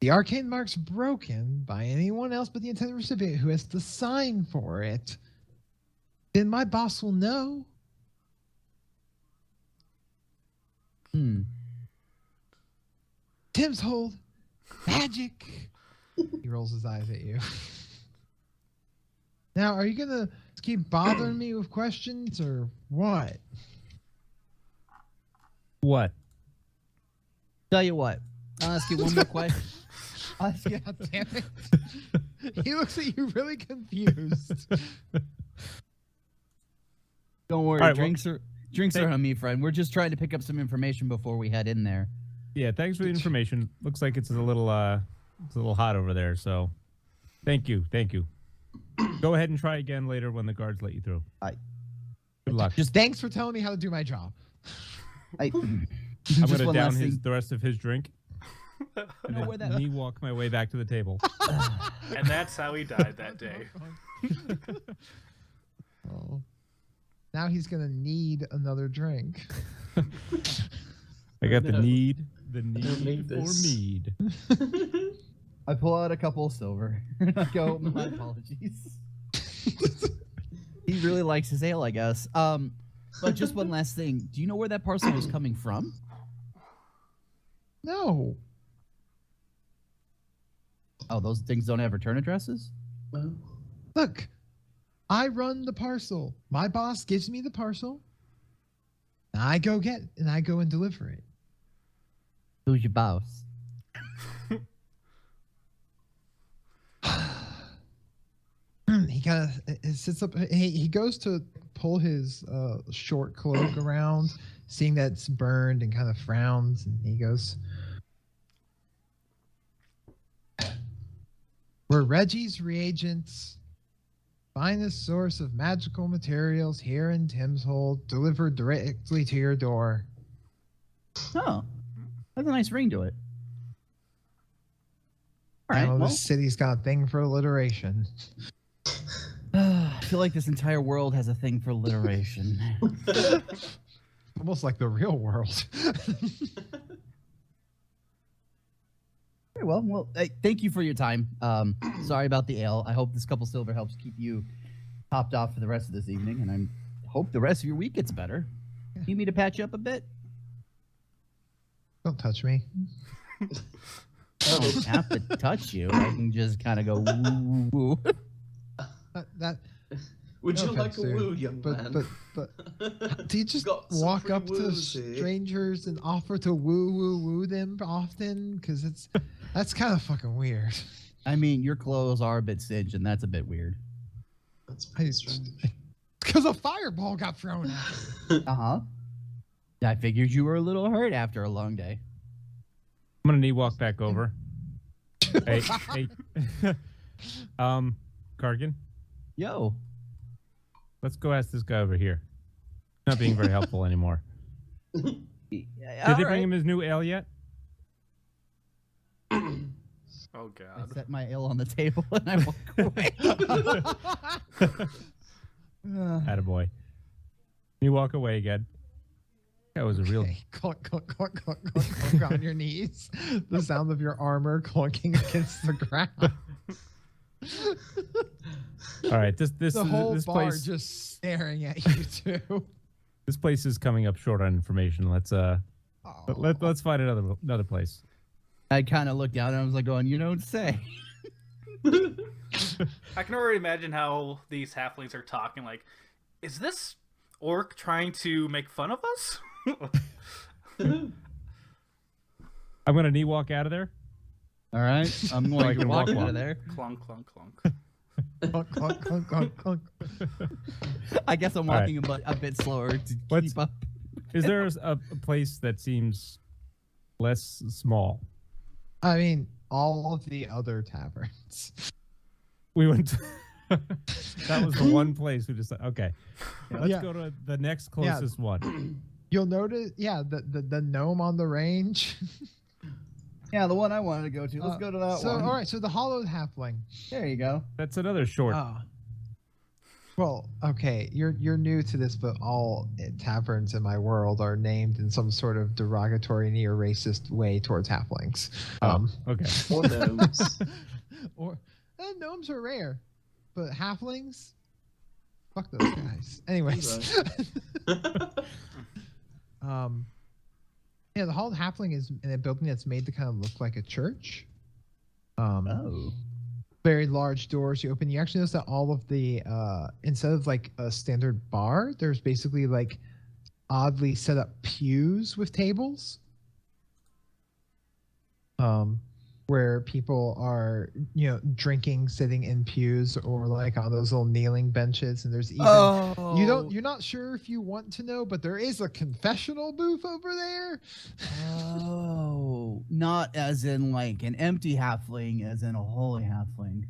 "The arcane mark's broken by anyone else but the intended recipient who has to sign for it. Then my boss will know." Tim's Hold. Magic. He rolls his eyes at you. Now, are you gonna keep bothering me with questions or what? What? Tell you what. I'll ask you one more question. God damn it. He looks at you really confused. Don't worry. All right, drinks are on me, friend. We're just trying to pick up some information before we head in there. Yeah, thanks for the information. Looks like it's a little hot over there, so thank you. Go ahead and try again later when the guards let you through. Good luck. Just thanks for telling me how to do my job. I'm going to down the rest of his drink. And know where then that- me walk my way back to the table. And that's how he died that day. Oh. Now he's gonna need another drink. I got the No. need need for this. mead. I pull out a couple of silver. And I go, my apologies. He really likes his ale, I guess. But just one last thing. Do you know where that parcel was coming from? No. Oh, those things don't have return addresses? Well, Look, I run the parcel. My boss gives me the parcel. And I go and deliver it. Who's your boss? He kind of sits up. He goes to pull his short cloak around, seeing that it's burned, and kind of frowns. And he goes, We're Reggie's Reagents, finest source of magical materials here in Timshold, delivered directly to your door. Oh, that's a nice ring to it. All I right. know Well, this city's got a thing for alliteration. I feel like this entire world has a thing for alliteration. Almost like the real world. Very well. Well, hey, thank you for your time. Sorry about the ale. I hope this couple silver helps keep you topped off for the rest of this evening, and I hope the rest of your week gets better. Need me to patch you up a bit? Don't touch me. I don't have to touch you. I can just kind of go woo, woo, woo. That Would no you like offense, a dude, woo, young man? but do you just Got some walk free up to woos here. strangers and offer to woo them often? Because that's kind of fucking weird. I mean, your clothes are a bit singed, and that's a bit weird. That's pretty strange. Because a fireball got thrown at. Uh-huh. I figured you were a little hurt after a long day. I'm gonna need walk back over. Hey, Kargan, Yo. let's go ask this guy over here. Not being very helpful anymore. Did they bring him his new ale yet? Oh I God. set my ale on the table and I walk away. Attaboy. You walk away again. That was a real. Okay. Clunk, clunk, clunk, clunk, clunk, clunk on your knees. The sound of your armor clunking against the ground. All right, this The whole this bar place just staring at you too. this place is coming up short on information. Let's let's find another place. I kind of looked down and I was like going, you don't say. I can already imagine how these halflings are talking. Like, is this orc trying to make fun of us? I'm gonna knee walk out of there. All right. I'm I going to can walk walk out one. of there. Clunk, clunk, clunk. Clunk, clunk, clunk, clunk, clunk. I guess I'm All right. walking a bit slower to What's- keep up. Is there a place that seems less small? I mean, all of the other taverns. We went. To that was the one place we decided. Okay, let's Yeah. go to the next closest one. You'll notice, the gnome on the range. Yeah, the one I wanted to go to. Let's go to that so, one. all right, so the hollowed halfling. There you go. That's another short. Well, okay, you're new to this, but all taverns in my world are named in some sort of derogatory, near racist way towards halflings. Okay. Or gnomes. Or gnomes are rare, but halflings, fuck those guys. Anyways, yeah, the Hallowed Halfling is in a building that's made to kind of look like a church. Oh. Very large doors you open. You actually notice that all of the instead of like a standard bar, there's basically like oddly set up pews with tables. Where people are, drinking, sitting in pews or like on those little kneeling benches. And there's even you're not sure if you want to know, but there is a confessional booth over there. Oh, not as in like an empty halfling, as in a holy halfling.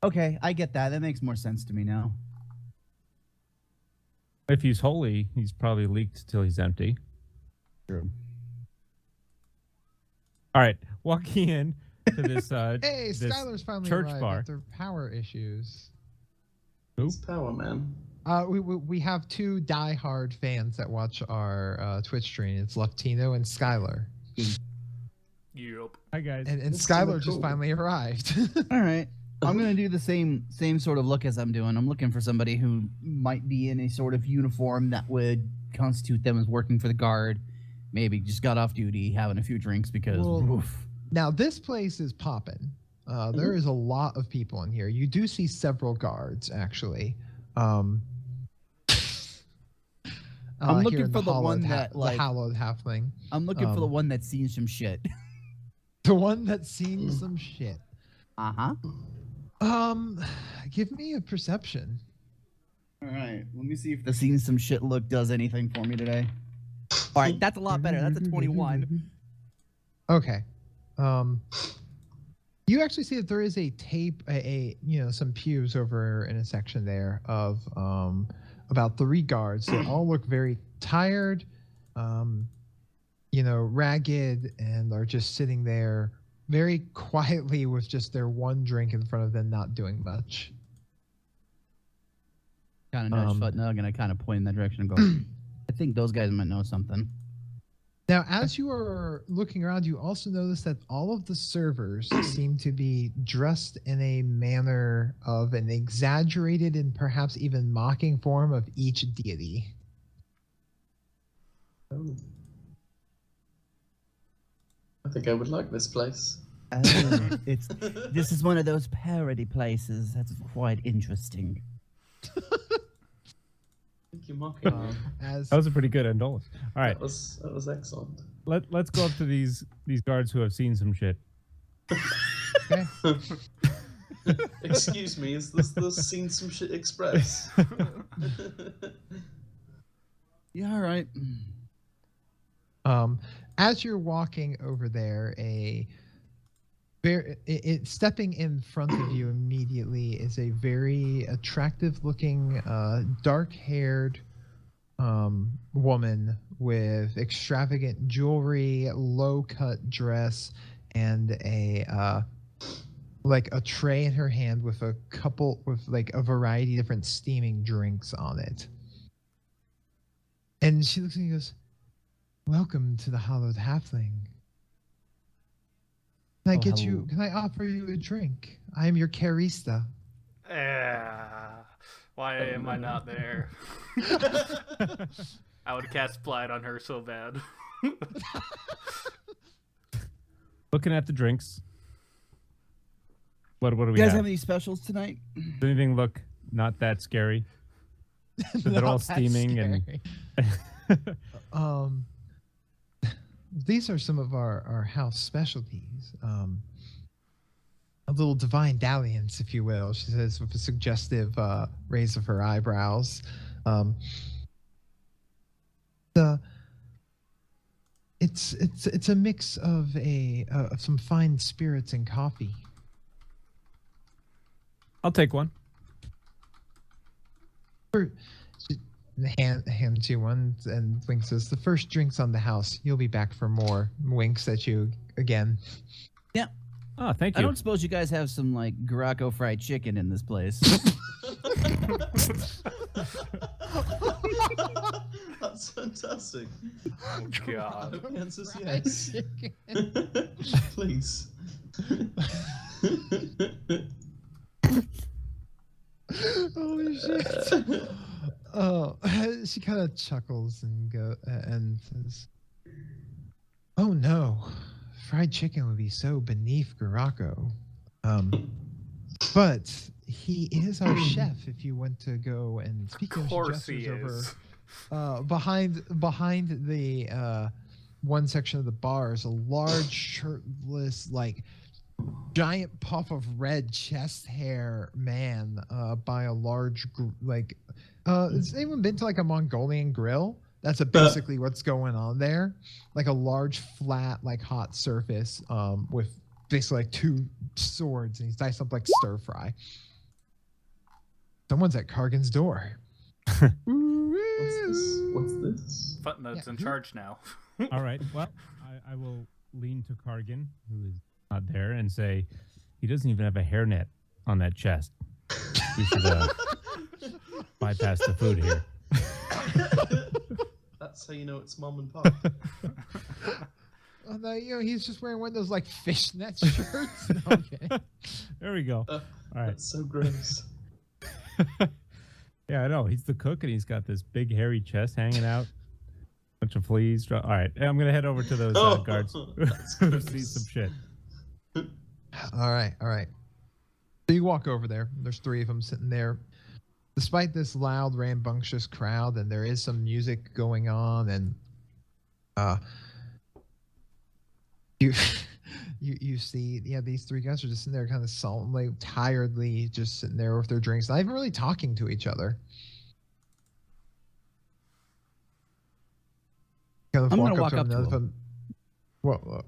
Okay, I get that. That makes more sense to me now. If he's holy, he's probably leaked till he's empty. True. All right, walking in to this Hey, this Skylar's finally church arrived bar. after power issues. It's power, man. We have two diehard fans that watch our Twitch stream. It's Luftino and Skylar. Yup. Hi guys. And That's Skylar kinda just cool. finally arrived. All right. I'm gonna do the same sort of look as I'm doing. I'm looking for somebody who might be in a sort of uniform that would constitute them as working for the guard. Maybe just got off duty, having a few drinks because. Well, oof. Now, this place is popping. There is a lot of people in here. You do see several guards, actually. I'm here looking in for the one that, the like- hallowed halfling. I'm looking for the one that's seen some shit. The one that's seen some shit. Uh huh. Give me a perception. All right. Let me see if the seen some shit look does anything for me today. All right, that's a lot better. That's a 21. Okay. You actually see that there is a tape, some pews over in a section there of about 3 guards. They all look very tired, ragged, and are just sitting there very quietly with just their one drink in front of them, not doing much. Kind of nudge Futnug, and I kind of point in that direction and go, I think those guys might know something. Now, as you are looking around, you also notice that all of the servers seem to be dressed in a manner of an exaggerated and perhaps even mocking form of each deity. Oh. I think I would like this place. This is one of those parody places that's quite interesting. Thank you, mocking me. That was a pretty good Indolus. All right, That was excellent. let's go up to these guards who have seen some shit. Okay. Excuse me, is this the Seen Some Shit Express? Yeah, all right. As you're walking over there, stepping in front of you immediately is a very attractive-looking, dark-haired woman with extravagant jewelry, low-cut dress, and a tray in her hand with a variety of different steaming drinks on it. And she looks at me and goes, "Welcome to the Hollowed Halfling. Can I offer you a drink? I am your carista." Why am I not there? I would cast Blight on her so bad. Looking at the drinks. What do we You guys have? have any specials tonight? Does anything look not that scary? They're all Not that steaming scary. These are some of our house specialties. A little divine dalliance, if you will, she says with a suggestive raise of her eyebrows. It's a mix of some fine spirits and coffee. I'll take one. Hands you one, and Wink says, "The first drink's on the house. You'll be back for more." Winks at you again. Yeah. Oh, thank I you. don't suppose you guys have some like Garacco fried chicken in this place. That's fantastic. Oh, God. The answer is yes. Please. Holy shit. Oh, she kind of chuckles and says, "Oh no, fried chicken would be so beneath Garacco. But he is our chef. If you want to go and speak Of of course he gestures is. over behind the one section of the bar is a large shirtless giant puff of red chest hair man by a large has anyone been to a Mongolian grill? That's basically what's going on there. Like a large flat hot surface with basically 2 swords, and he's diced up like stir fry. Someone's at Kargan's door. What's this? Futnug's in charge now. All right. Well, I will lean to Kargan, who is not there, and say, he doesn't even have a hairnet on that chest. You should bypass the food here. That's how you know it's mom and pop. Oh, no, he's just wearing one of those fishnet shirts. Okay. There we go. All right. That's so gross. Yeah, I know. He's the cook, and he's got this big hairy chest hanging out. Bunch of fleas. All right. I'm going to head over to those guards who see some shit. All right. So you walk over there. There's 3 of them sitting there. Despite this loud, rambunctious crowd, and there is some music going on, and you see, these 3 guys are just sitting there kind of sullenly, tiredly, just sitting there with their drinks, not even really talking to each other. Kind of I'm gonna walk up to another them. Well,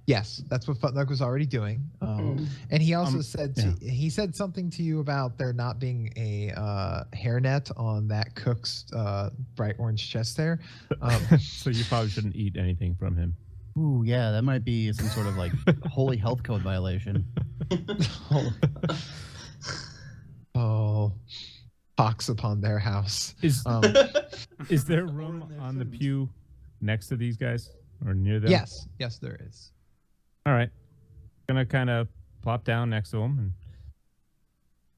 yes, that's what Futnug was already doing. And he also said he said something to you about there not being a hairnet on that cook's bright orange chest there. So you probably shouldn't eat anything from him. Ooh, yeah, that might be some sort of like holy health code violation. Oh, pox upon their house. Is there room on the pew next to these guys or near them? Yes, there is. All right. Gonna kind of plop down next to them and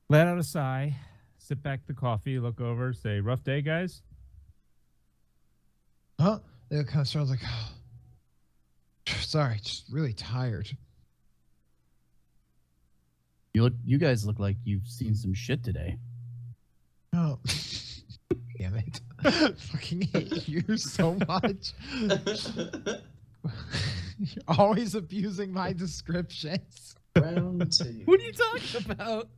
let out a sigh, sip back the coffee, look over, say, "Rough day, guys." Huh? It kind of sounds like, sorry, just really tired. You guys look like you've seen some shit today. Oh, damn it! Fucking hate you so much. You're always abusing my descriptions. Round 2. What are you talking about?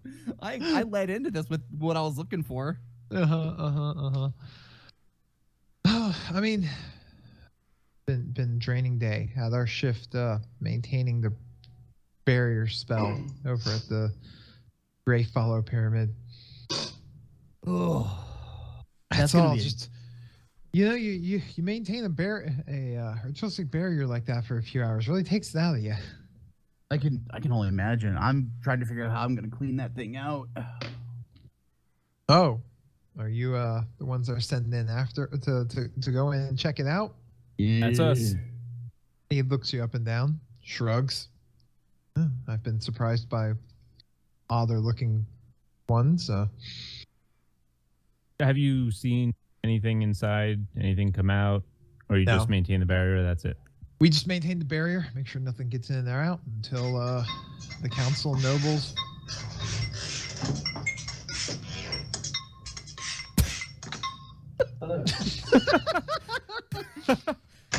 I led into this with what I was looking for. I mean, been draining day. Had our shift maintaining the barrier spell over at the Grey Follow Pyramid. Oh, That's all. Just you maintain a ritualistic barrier like that for a few hours. Really takes it out of you. I can only imagine. I'm trying to figure out how I'm gonna clean that thing out. Oh, are you the ones that are sending in after to go in and check it out? Yeah. That's us. He looks you up and down, shrugs. "Oh, I've been surprised by odder looking ones. Have you seen anything inside? Anything come out? Or you No. just maintain the barrier? That's it. We just maintain the barrier, make sure nothing gets in or out until the council nobles. Hello.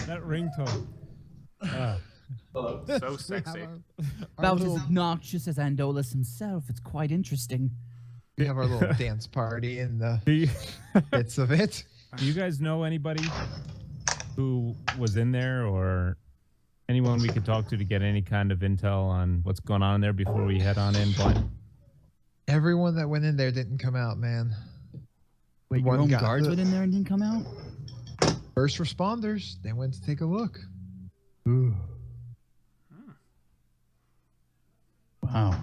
That ringtone. Hello. So sexy. About as obnoxious as Andolus himself. It's quite interesting. We have our little dance party in the Do you, bits of it. do you guys know anybody who was in there or anyone we could talk to get any kind of intel on what's going on in there before we head on in blind? Everyone that went in there didn't come out, man. Wait, your One own guy- guards went in there and didn't come out? First responders, they went to take a look. Wow.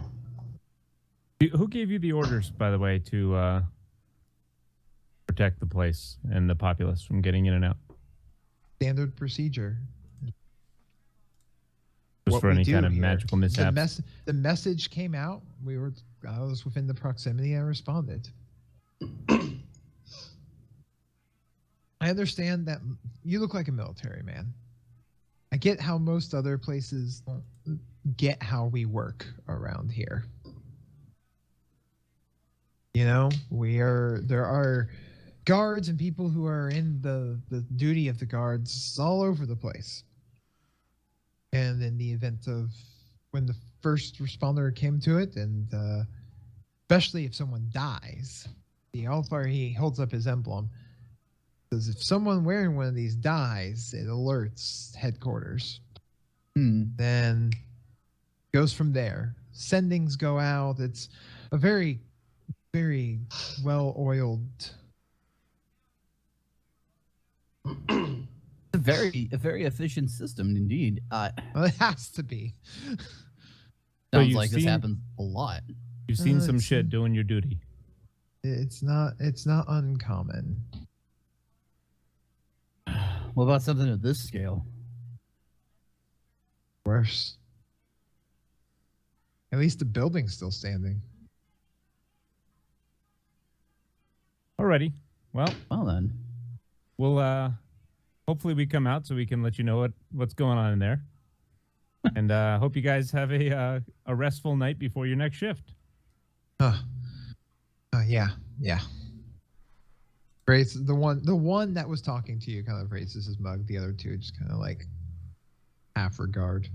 Who gave you the orders, by the way, to protect the place and the populace from getting in and out? Standard procedure. Just What for we any do kind of here. magical mishaps? The message came out. I was within the proximity and responded. I understand that you look like a military man. I get how most other places don't get how we work around here. You know, there are guards and people who are in the duty of the guards all over the place. And in the event of when the first responder came to it, and especially if someone dies, the Alfar, he holds up his emblem. Says if someone wearing one of these dies, it alerts headquarters. Then goes from there. Sendings go out. It's a very, very well-oiled. A very efficient system indeed. Well, it has to be. Sounds you've like this seen- happens a lot. You've seen some it's- shit doing your duty. It's not uncommon. What about something at this scale? Worse. At least the building's still standing. Alrighty. Well, Well then. we'll hopefully we come out so we can let you know what's going on in there. And hope you guys have a restful night before your next shift. Yeah. Raise the one that was talking to you kind of raises his mug. The other two just kind of like half regard.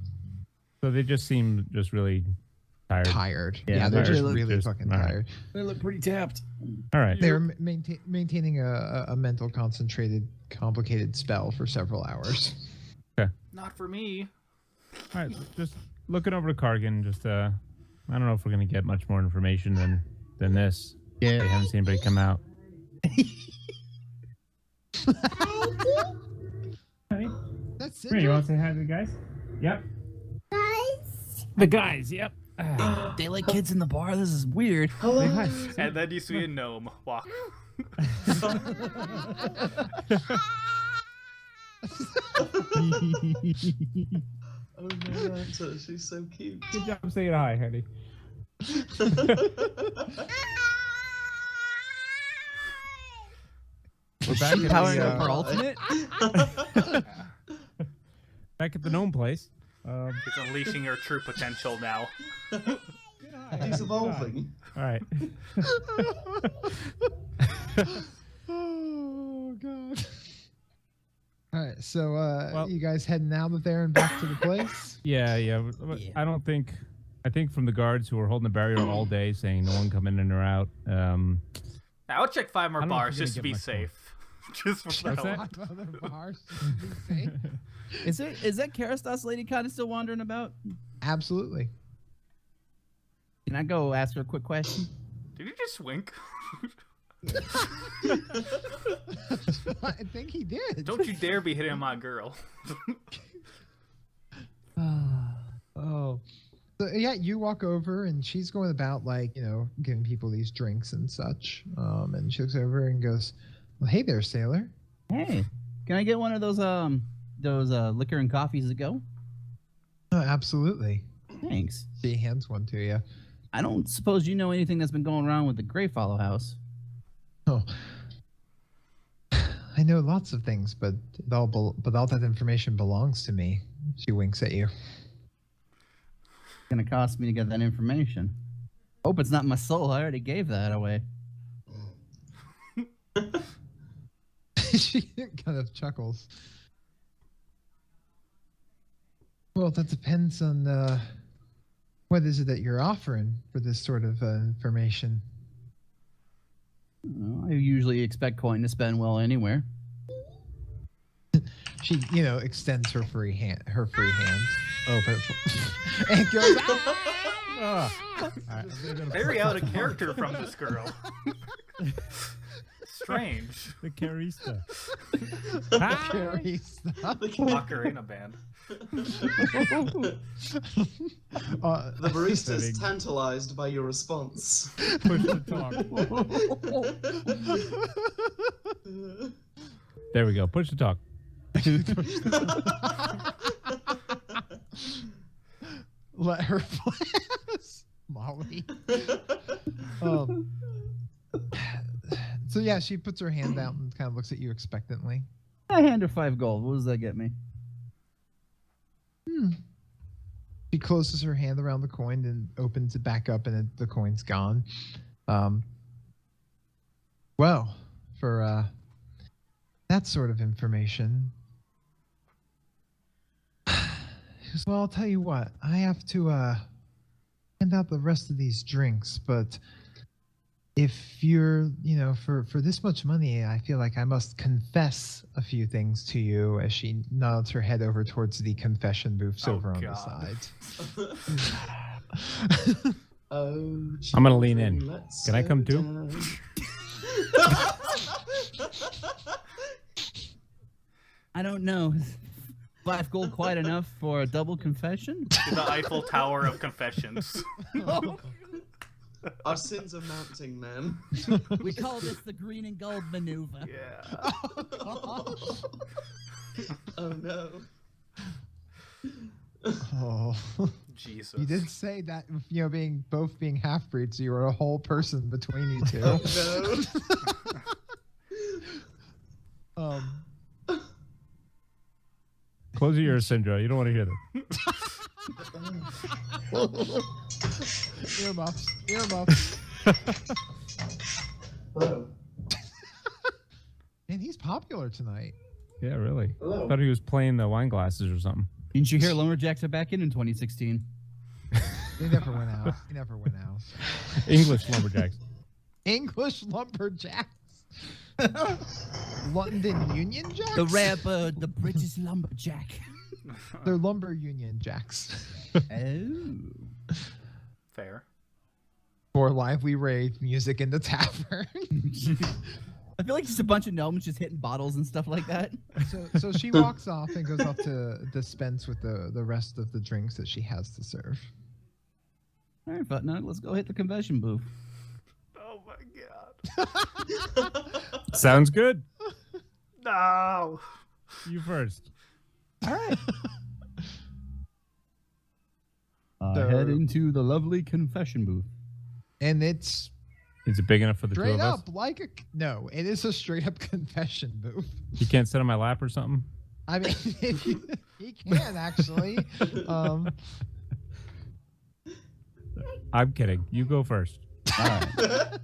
So they just seem just really tired. Tired. Yeah, Yeah, they're they're just really really just- fucking all right. tired. They look pretty tapped. All right. They're maintaining a mental concentrated complicated spell for several hours. Not for me. All right, just looking over to Kargan. Just I don't know if we're gonna get much more information than this. Yeah. I haven't seen anybody come out. That's it. You want to say hi to the guys? Yep. The guys. Yep. They like kids in the bar. This is weird. Hello. And then you see a gnome walk. Oh no, Anta, she's so cute. Good job saying hi, honey. We're back at Powering the, up her ultimate. back at the gnome place. She's unleashing her true potential now. He's evolving. All right. Oh god. All right, so Well- you guys heading out of there and back to the place? Yeah. Yeah. I don't think. I think from the guards who were holding the barrier all day, saying no one come in and or out. I'll check 5 more I don't know if bars you're just to gonna be get much more. safe. Just for the What's hell that? of it. Other bars to be safe? Is that Karastas lady kind of still wandering about? Absolutely. Can I go ask her a quick question? Did you just wink? I think he did. Don't you dare be hitting on my girl. Oh. So, yeah, you walk over and she's going about like, giving people these drinks and such. And she looks over and goes, "Well, hey there, sailor." Hey, can I get one of those liquor and coffees to go? Oh, absolutely. Thanks. She hands one to you. I don't suppose you know anything that's been going around with the Greyfollow house. Oh. I know lots of things, but all that information belongs to me. She winks at you. It's gonna cost me to get that information. Hope it's not my soul. I already gave that away. She kind of chuckles. Well, that depends on what is it that you're offering for this sort of information. I usually expect coin to spend well anywhere. She, extends her free hand over, and goes. Ah. Very out of character from this girl. Strange. The Carista. Carry stuff. Macarena band. The barista's Setting. tantalized by your response. Push the talk. There we go. Push the talk. Let her pass, Molly. So yeah, she puts her hand out and kind of looks at you expectantly. I hand her 5 gold. What does that get me? She closes her hand around the coin and opens it back up, and the coin's gone. Well, for that sort of information, she goes, "Well, I'll tell you what. I have to hand out the rest of these drinks, but if you're, for this much money, I feel like I must confess a few things to you," as she nods her head over towards the confession booths Oh, over on God. the side. Oh, I'm gonna lean in. children, let's Can I come slow too? down. I don't know. 5 gold quite enough for a double confession? The Eiffel Tower of confessions. Our sins are mounting, man. We call this the green and gold maneuver. Yeah. Oh no. Oh, Jesus. you did say that, both being half breeds, you were a whole person between you two. Oh no. Close your ears, Syndra. You don't want to hear them. Earmuffs. Hello. Man, he's popular tonight. Yeah, really. Hello. Thought he was playing the wine glasses or something. Didn't you hear Lumberjacks are back in 2016? They never went out. He never went out. English lumberjacks. English lumberjacks. London Union Jacks. The rare bird, the British lumberjack. They're lumber union jacks. Oh. Fair. For lively rave music in the tavern. I feel like just a bunch of gnomes just hitting bottles and stuff like that. So she walks off and goes off to dispense with the rest of the drinks that she has to serve. All right, Futnut, let's go hit the confession booth. Oh my god. Sounds good. No. You first. All right. So- Head into the lovely confession booth. And it's Is it big enough for the two straight of us? up like a no. It is a straight up confession booth. You can't sit on my lap or something? I mean, if he can actually. I'm kidding. You go first. All right.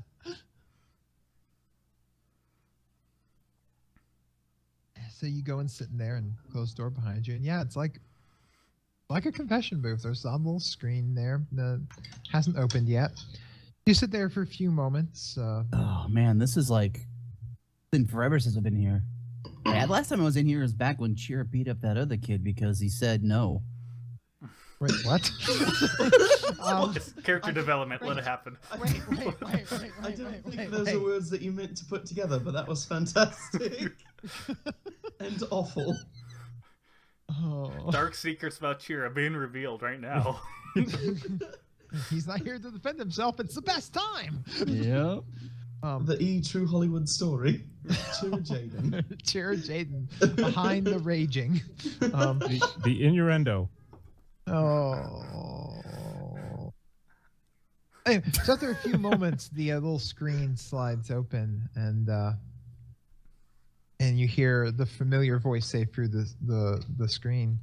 So you go and sit in there and close the door behind you, and yeah, it's like a confession booth. There's a little screen there that hasn't opened yet. You sit there for a few moments. Oh man, this is like been forever since I've been here. Yeah, last time I was in here was back when Chira beat up that other kid because he said no. Wait, what? It's character development. Let it happen. Wait. I don't think those are words that you meant to put together, but that was fantastic. And awful. Oh. Dark secrets about Chira being revealed right now. He's not here to defend himself. It's the best time. Yep. The true Hollywood story. Chira Jaden. Chira Jaden behind the raging. The innuendo. Oh. Anyway, so after a few moments, the little screen slides open, and you hear the familiar voice say through the screen,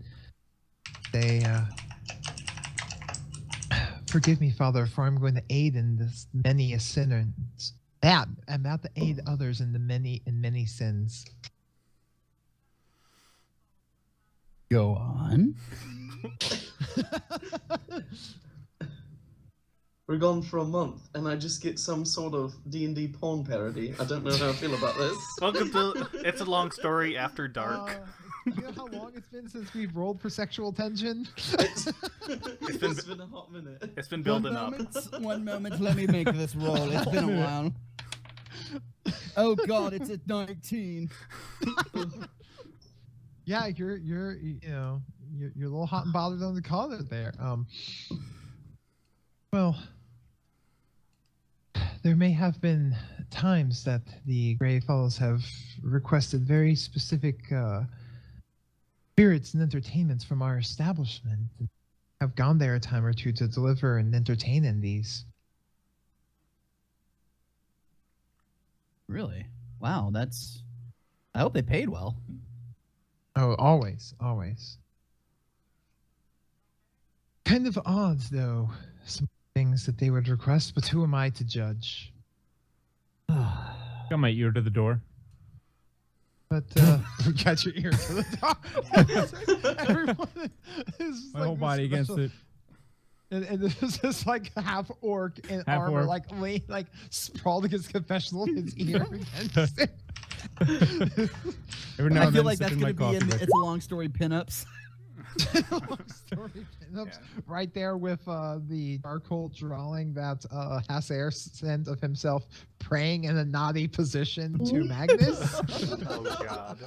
"They forgive me, Father, for I'm going to aid in this many a sinner. I'm about to aid others in many sins." Go on. We're gone for a month, and I just get some sort of D&D porn parody. I don't know how I feel about this. Welcome to It's a Long Story After Dark. You know how long it's been since we've rolled for sexual tension? It's been a hot minute. It's been building up. One moment, let me make this roll. It's been a while. Oh God, it's at 19. Yeah, you're a little hot and bothered on the collar there. Well, there may have been times that the Grey Fellows have requested very specific spirits and entertainments from our establishment. I've gone there a time or two to deliver and entertain in these. Really? Wow, that's. I hope they paid well. Oh, always. Kind of odd, though, some things that they would request, but who am I to judge? Got my ear to the door. But got your ear to the door. Everyone is My like whole body against special- it. And there's this like half orc in Half armor, orc. like sprawled against confessional, his ear against it. Every now I and feel then like that's sipping my gonna be in coffee. It's a Long Story pinups. Long story pinups, right there with the charcoal drawing that Hasair sent of himself praying in a naughty position to Magnus. Oh God.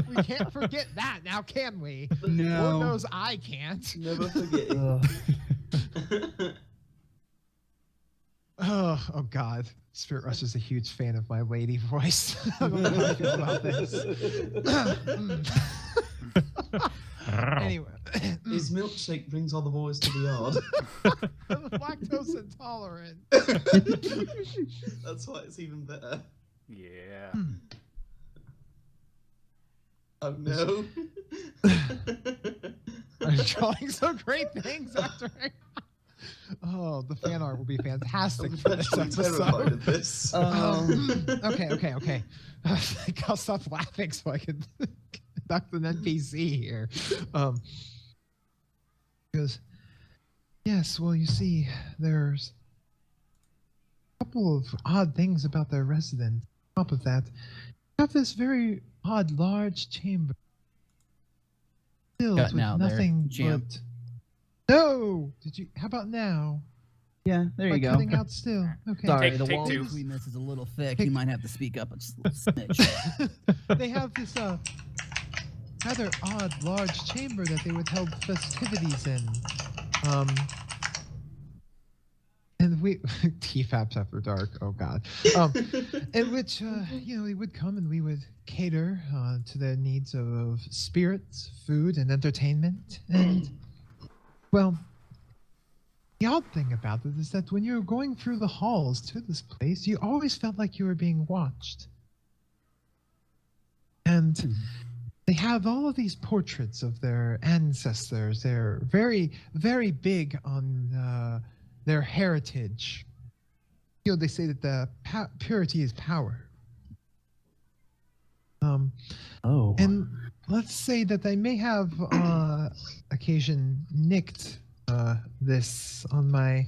We can't forget that now, can we? No. Lord knows I can't. Never forget. Oh God. Spirit Rush is a huge fan of my lady voice. I don't know how I feel about this. Anyway. His milkshake brings all the boys to the yard. I'm lactose intolerant. That's why it's even better. Yeah. Oh no. I'm drawing some great things after. Oh, the fan art will be fantastic I'm for this actually terrified episode. of this. Okay. I think I'll stop laughing so I can conduct an NPC here. Because, yes, well, you see, there's a couple of odd things about their residence. On top of that, they have this very odd, large chamber. filled Cutting with out there, nothing champ. but. No! Did you? How about now? Yeah, there Am I you go. cutting out still? Okay. Sorry, Take- the take wall two. between this is a little thick. Take- You might have to speak up just a little snitch. They have this rather odd large chamber that they would hold festivities in. And we TFAPs after dark. Oh God. In which we would come and we would cater to their needs of spirits, food, and entertainment. And well, the odd thing about it is that when you were going through the halls to this place, you always felt like you were being watched. And they have all of these portraits of their ancestors. They're very, very big on their heritage. You know, they say that the purity is power. Oh. And let's say that I may have occasion nicked this on one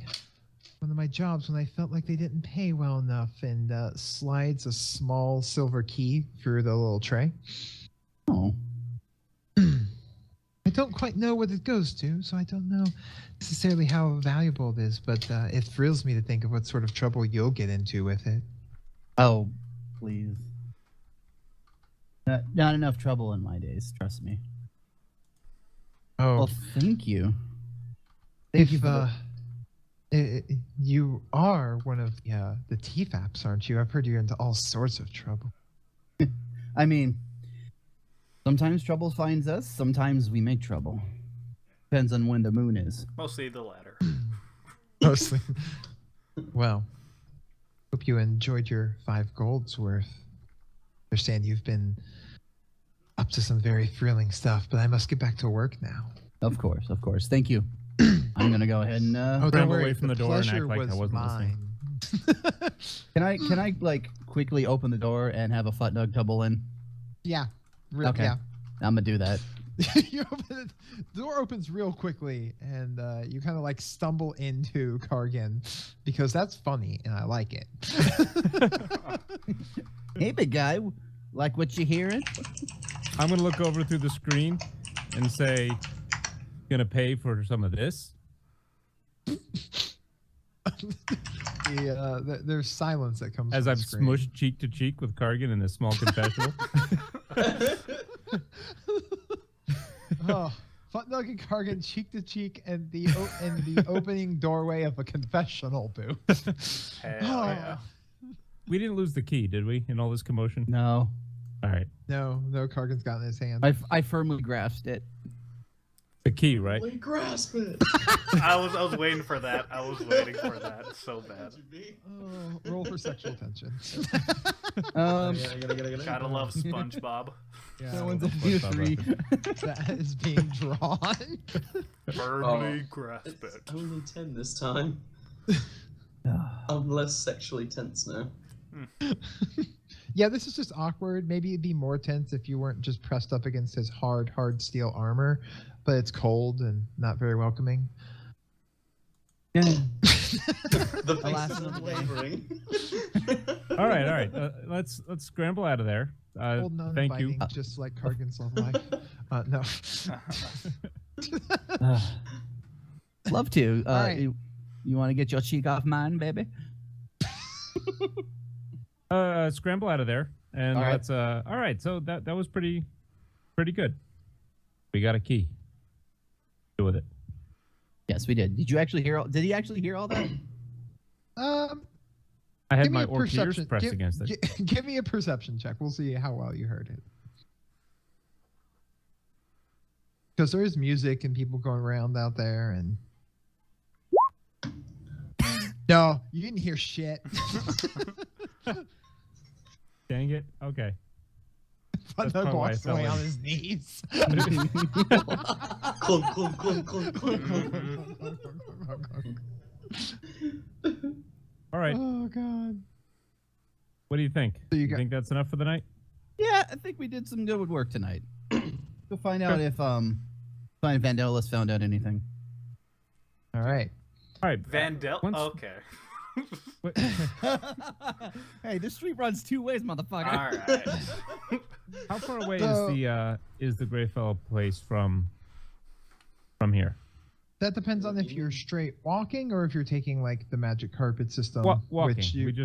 of my jobs when I felt like they didn't pay well enough, and slides a small silver key through the little tray. Oh. I don't quite know what it goes to, so I don't know necessarily how valuable it is, but it thrills me to think of what sort of trouble you'll get into with it. Oh, please. Not enough trouble in my days, trust me. Oh, Well, thank you. Thank you if for you are one of the TFAPs, aren't you? I've heard you're into all sorts of trouble. I mean, sometimes trouble finds us, sometimes we make trouble. Depends on when the moon is. Mostly the latter. Mostly. Well, hope you enjoyed your 5 golds worth. Understand you've been up to some very thrilling stuff, but I must get back to work now. Of course. Thank you. I'm gonna go ahead and Don't Scramble worry, away from the door and act pleasure like I was wasn't listening. mine. can I like quickly open the door and have a fut nug tumble in? Yeah. Okay. Yeah. I'm gonna do that. You open it, the door opens real quickly, and you kind of like stumble into Kargan because that's funny and I like it. Hey, big guy, like what you hearing? I'm gonna look over through the screen and say, "Gonna pay for some of this?" There's silence that comes As from I've the screen. smushed cheek to cheek with Kargan in a small confessional. Oh, Futnug and Kargan cheek to cheek in the opening doorway of a confessional booth. Hell Oh, yeah. We didn't lose the key, did we? In all this commotion. No, All right, no, Kargan's got it in his hand. I firmly grasped it. the key, right? Really grasp it. I was waiting for that. I was waiting for that so bad. Oh, roll for sexual tension. Gotta love SpongeBob. That one's a What's up, 3. That is being drawn. Firmly grasp It's it. only 10 this time. I'm less sexually tense now. Yeah, this is just awkward. Maybe it'd be more tense if you weren't just pressed up against his hard steel armor, but it's cold and not very welcoming. Yeah. The Alas, faces are another day. wavering. All right. Let's scramble out of there. Cold, Thank you. non-biting, just like Kargan's love life. No. Love to. All right. You want to get your cheek off mine, baby? Scramble out of there, and All right. let's. All right. So that was pretty good. We got a key. Deal with it. Yes, we did. Did you actually hear? Did he actually hear all that? I had Give me my a orc ears perception. pressed against it. Give me a perception check. We'll see how well you heard it. Because there is music and people going around out there, and no, you didn't hear shit. Dang it. Okay. But probably why I walks fell away in. on his knees. Clunk, clunk, clunk, clunk, clunk. All right. Oh God. What do you think? So you you got- think that's enough for the night? Yeah, I think we did some good work tonight. Go find out if Vandellis found out anything. All right. All right. Vandel. Once- Okay. Wait, Hey, this street runs 2 ways, motherfucker. All right. how far away So- is the Greyfellow place from from here? That depends on What do if you you're mean? straight walking or if you're taking like the magic carpet system, Walking.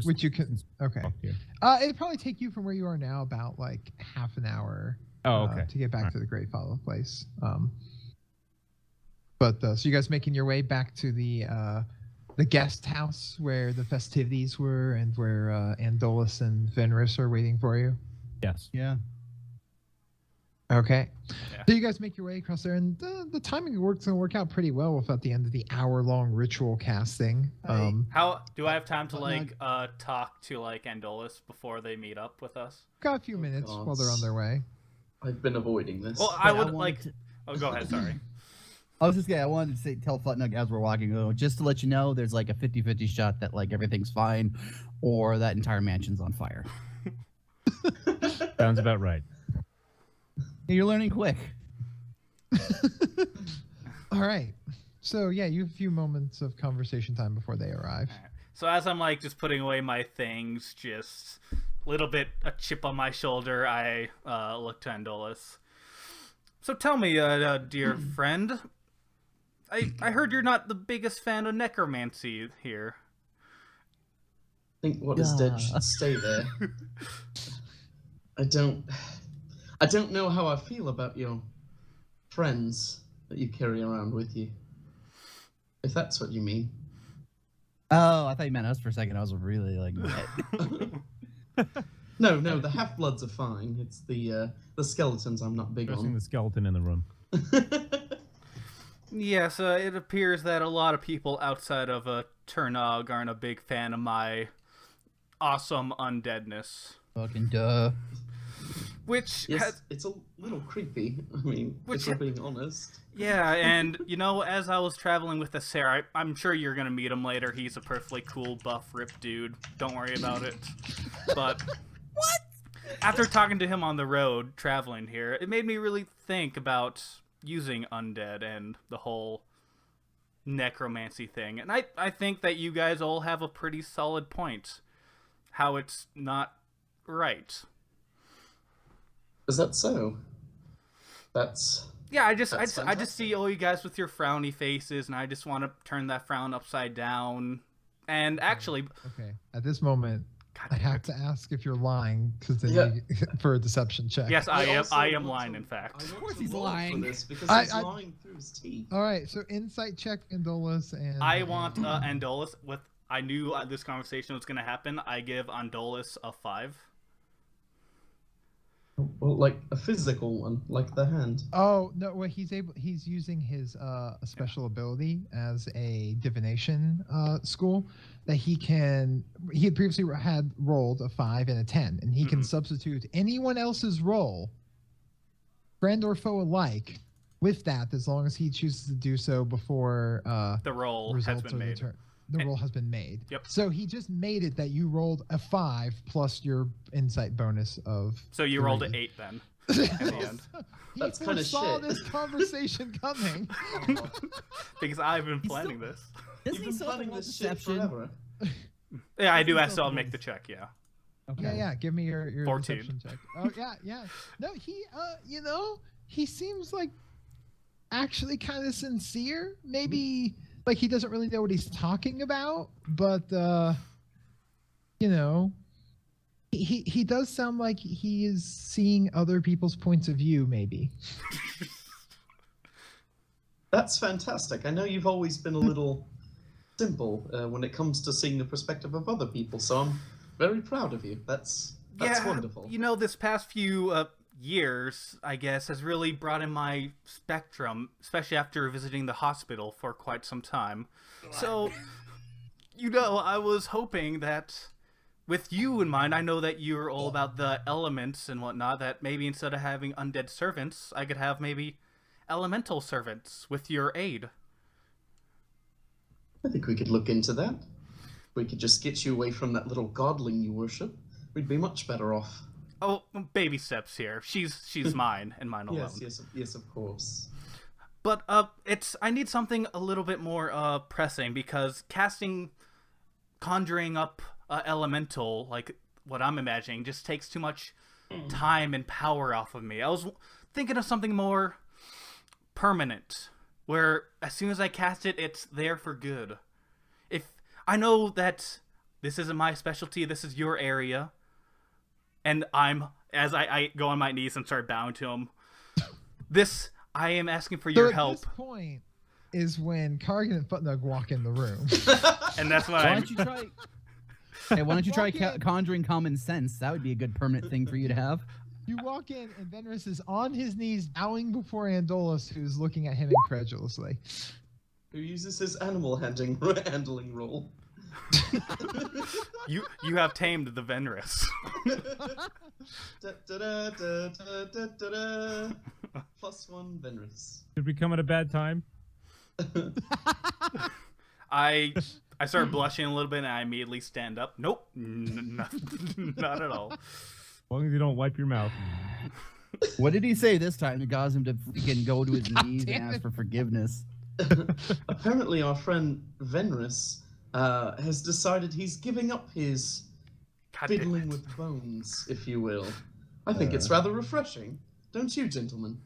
which you can. Okay. Walk here. It'd probably take you from where you are now about like half an hour. Oh, okay. To get back Alright. to the Great Follow place. So you guys making your way back to the guest house where the festivities were and where Andolus and Fenris are waiting for you. Yes. Yeah. Okay. Yeah. So you guys make your way across there, and the timing works gonna work out pretty well with at the end of the hour-long ritual casting. How do I have time to But talk to like Andolus before they meet up with us? Got a few minutes while they're on their way. I've been avoiding this. Well, I Wait, would wanted like. to- Oh, go ahead. Sorry. I was just I wanted to tell Futnug as we're walking, just to let you know, there's like a 50-50 shot that like everything's fine, or that entire mansion's on fire. Sounds about right. You're learning quick. All right. So yeah, you have a few moments of conversation time before they arrive. So as I'm like just putting away my things, just a little bit a chip on my shoulder, I look to Andolus. So tell me, dear friend, I heard you're not the biggest fan of necromancy here. I think what is dead should stay there. I don't know how I feel about your friends that you carry around with you. If that's what you mean. Oh, I thought you meant us for a second. I was really like, No, the half-bloods are fine. It's the skeletons I'm not big Dressing on. the skeleton in the room. Yes, it appears that a lot of people outside of Turnog aren't a big fan of my awesome undeadness. fucking duh. Which Yes, has, it's a little creepy. I mean, Which if we're being honest. yeah, and you know, as I was traveling with Sarah, I'm sure you're gonna meet him later. He's a perfectly cool, buff, ripped dude. Don't worry about it. But after talking to him on the road, traveling here, it made me really think about using undead and the whole necromancy thing. And I think that you guys all have a pretty solid point. How it's not right. Is that so? That's Yeah, I just That's see all you guys with your frowny faces, and I just want to turn that frown upside down. And actually, Okay. At this moment, God I damn have it. to ask if you're lying because then Yeah. for a deception check. Yes, I also am want lying. to- In fact, I want course to he's roll lying. For this because I- he's I- lying through his teeth. All right. So insight check, Andolus, and I want Andolus with. I knew this conversation was going to happen. I give Andolus a 5. Well, like a physical one, like the hand. Oh no! Well, he's using his special ability as a divination school that he had previously had rolled a 5 and a 10, and he can Mhm. substitute anyone else's roll, friend or foe alike, with that as long as he chooses to do so before The roll has results been are made. the roll has been made. Yep. So he just made it that you rolled a 5 plus your insight bonus of. So you rolled an 3. 8 then. At the end. He That's kinda foresaw shit. this conversation coming. Because I've been He's planning still- this. Doesn't You've he been still have to planning roll this shit deception? forever. Yeah, I do. I Doesn't he still still make roll- the check. Yeah. Okay. Yeah. Give me your 14. deception check. Oh yeah. No, he he seems like actually kind of sincere. Maybe like he doesn't really know what he's talking about, but he does sound like he is seeing other people's points of view. Maybe. That's fantastic. I know you've always been a little simple when it comes to seeing the perspective of other people, so I'm very proud of you. That's wonderful. You know, this past few years, I guess, has really broadened my spectrum, especially after visiting the hospital for quite some time. So, I was hoping that with you in mind, I know that you're all about the elements and whatnot, that maybe instead of having undead servants, I could have maybe elemental servants with your aid. I think we could look into that. We could just get you away from that little godling you worship. We'd be much better off. Oh, baby steps here. She's mine and mine alone. Yes, of course. But I need something a little bit more pressing, because conjuring up elemental, like what I'm imagining, just takes too much time and power off of me. I was thinking of something more permanent, where as soon as I cast it, it's there for good. If I know that this isn't my specialty, this is your area, and as I go on my knees and start bowing to him, I am asking for your help. At this point is when Kargan and Footnug walk in the room. And that's when Why don't you try? Hey, why don't you try Walk in. conjuring common sense? That would be a good permanent thing for you to have. You walk in, and Venrus is on his knees, bowing before Andolus, who's looking at him incredulously. Who uses his animal handling role. You have tamed the Venrus. +1 Venrus. Did we come at a bad time? I start blushing a little bit and I immediately stand up. Nope, not at all. As long as you don't wipe your mouth. What did he say this time to cause him to freaking go to his knees and damn ask it. for forgiveness? Apparently, our friend Venrus has decided he's giving up his God damn fiddling it. with bones, if you will. I think it's rather refreshing, don't you, gentlemen?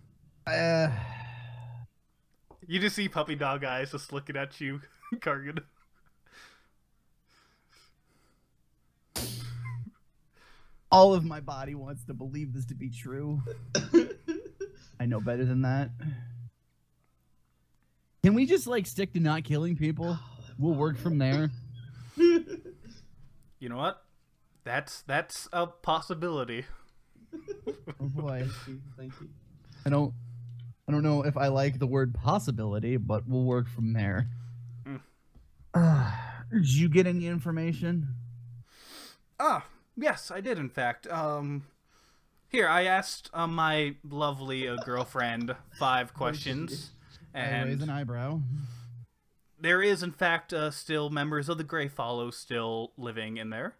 You just see puppy dog eyes just looking at you, Kargan. All of my body wants to believe this to be true. I know better than that. Can we just like stick to not killing people? We'll work from there. You know what? That's a possibility. Oh boy. Thank you. I don't know if I like the word possibility, but we'll work from there. Did you get any information? Ah, yes, I did in fact. Here, I asked my lovely girlfriend 5 questions, I raise an and eyebrow. there is in fact still members of the Grey Follow still living in there.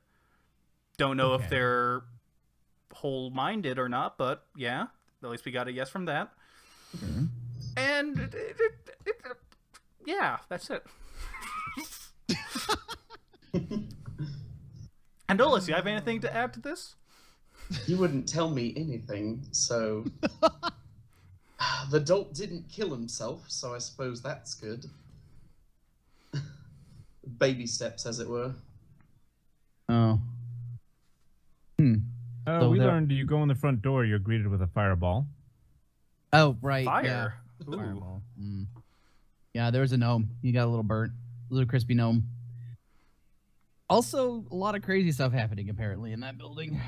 Don't know if Okay. they're whole-minded or not, but yeah, at least we got a yes from that. Okay. And yeah, that's it. Andolus, you have anything to add to this? You wouldn't tell me anything, so... The dolt didn't kill himself, so I suppose that's good. Baby steps, as it were. Oh. So We there- learned you go in the front door, you're greeted with a fireball. Oh, right. Fire. Yeah. Ooh. Fireball. Yeah, there was a gnome. He got a little burnt. A little crispy gnome. Also, a lot of crazy stuff happening apparently in that building.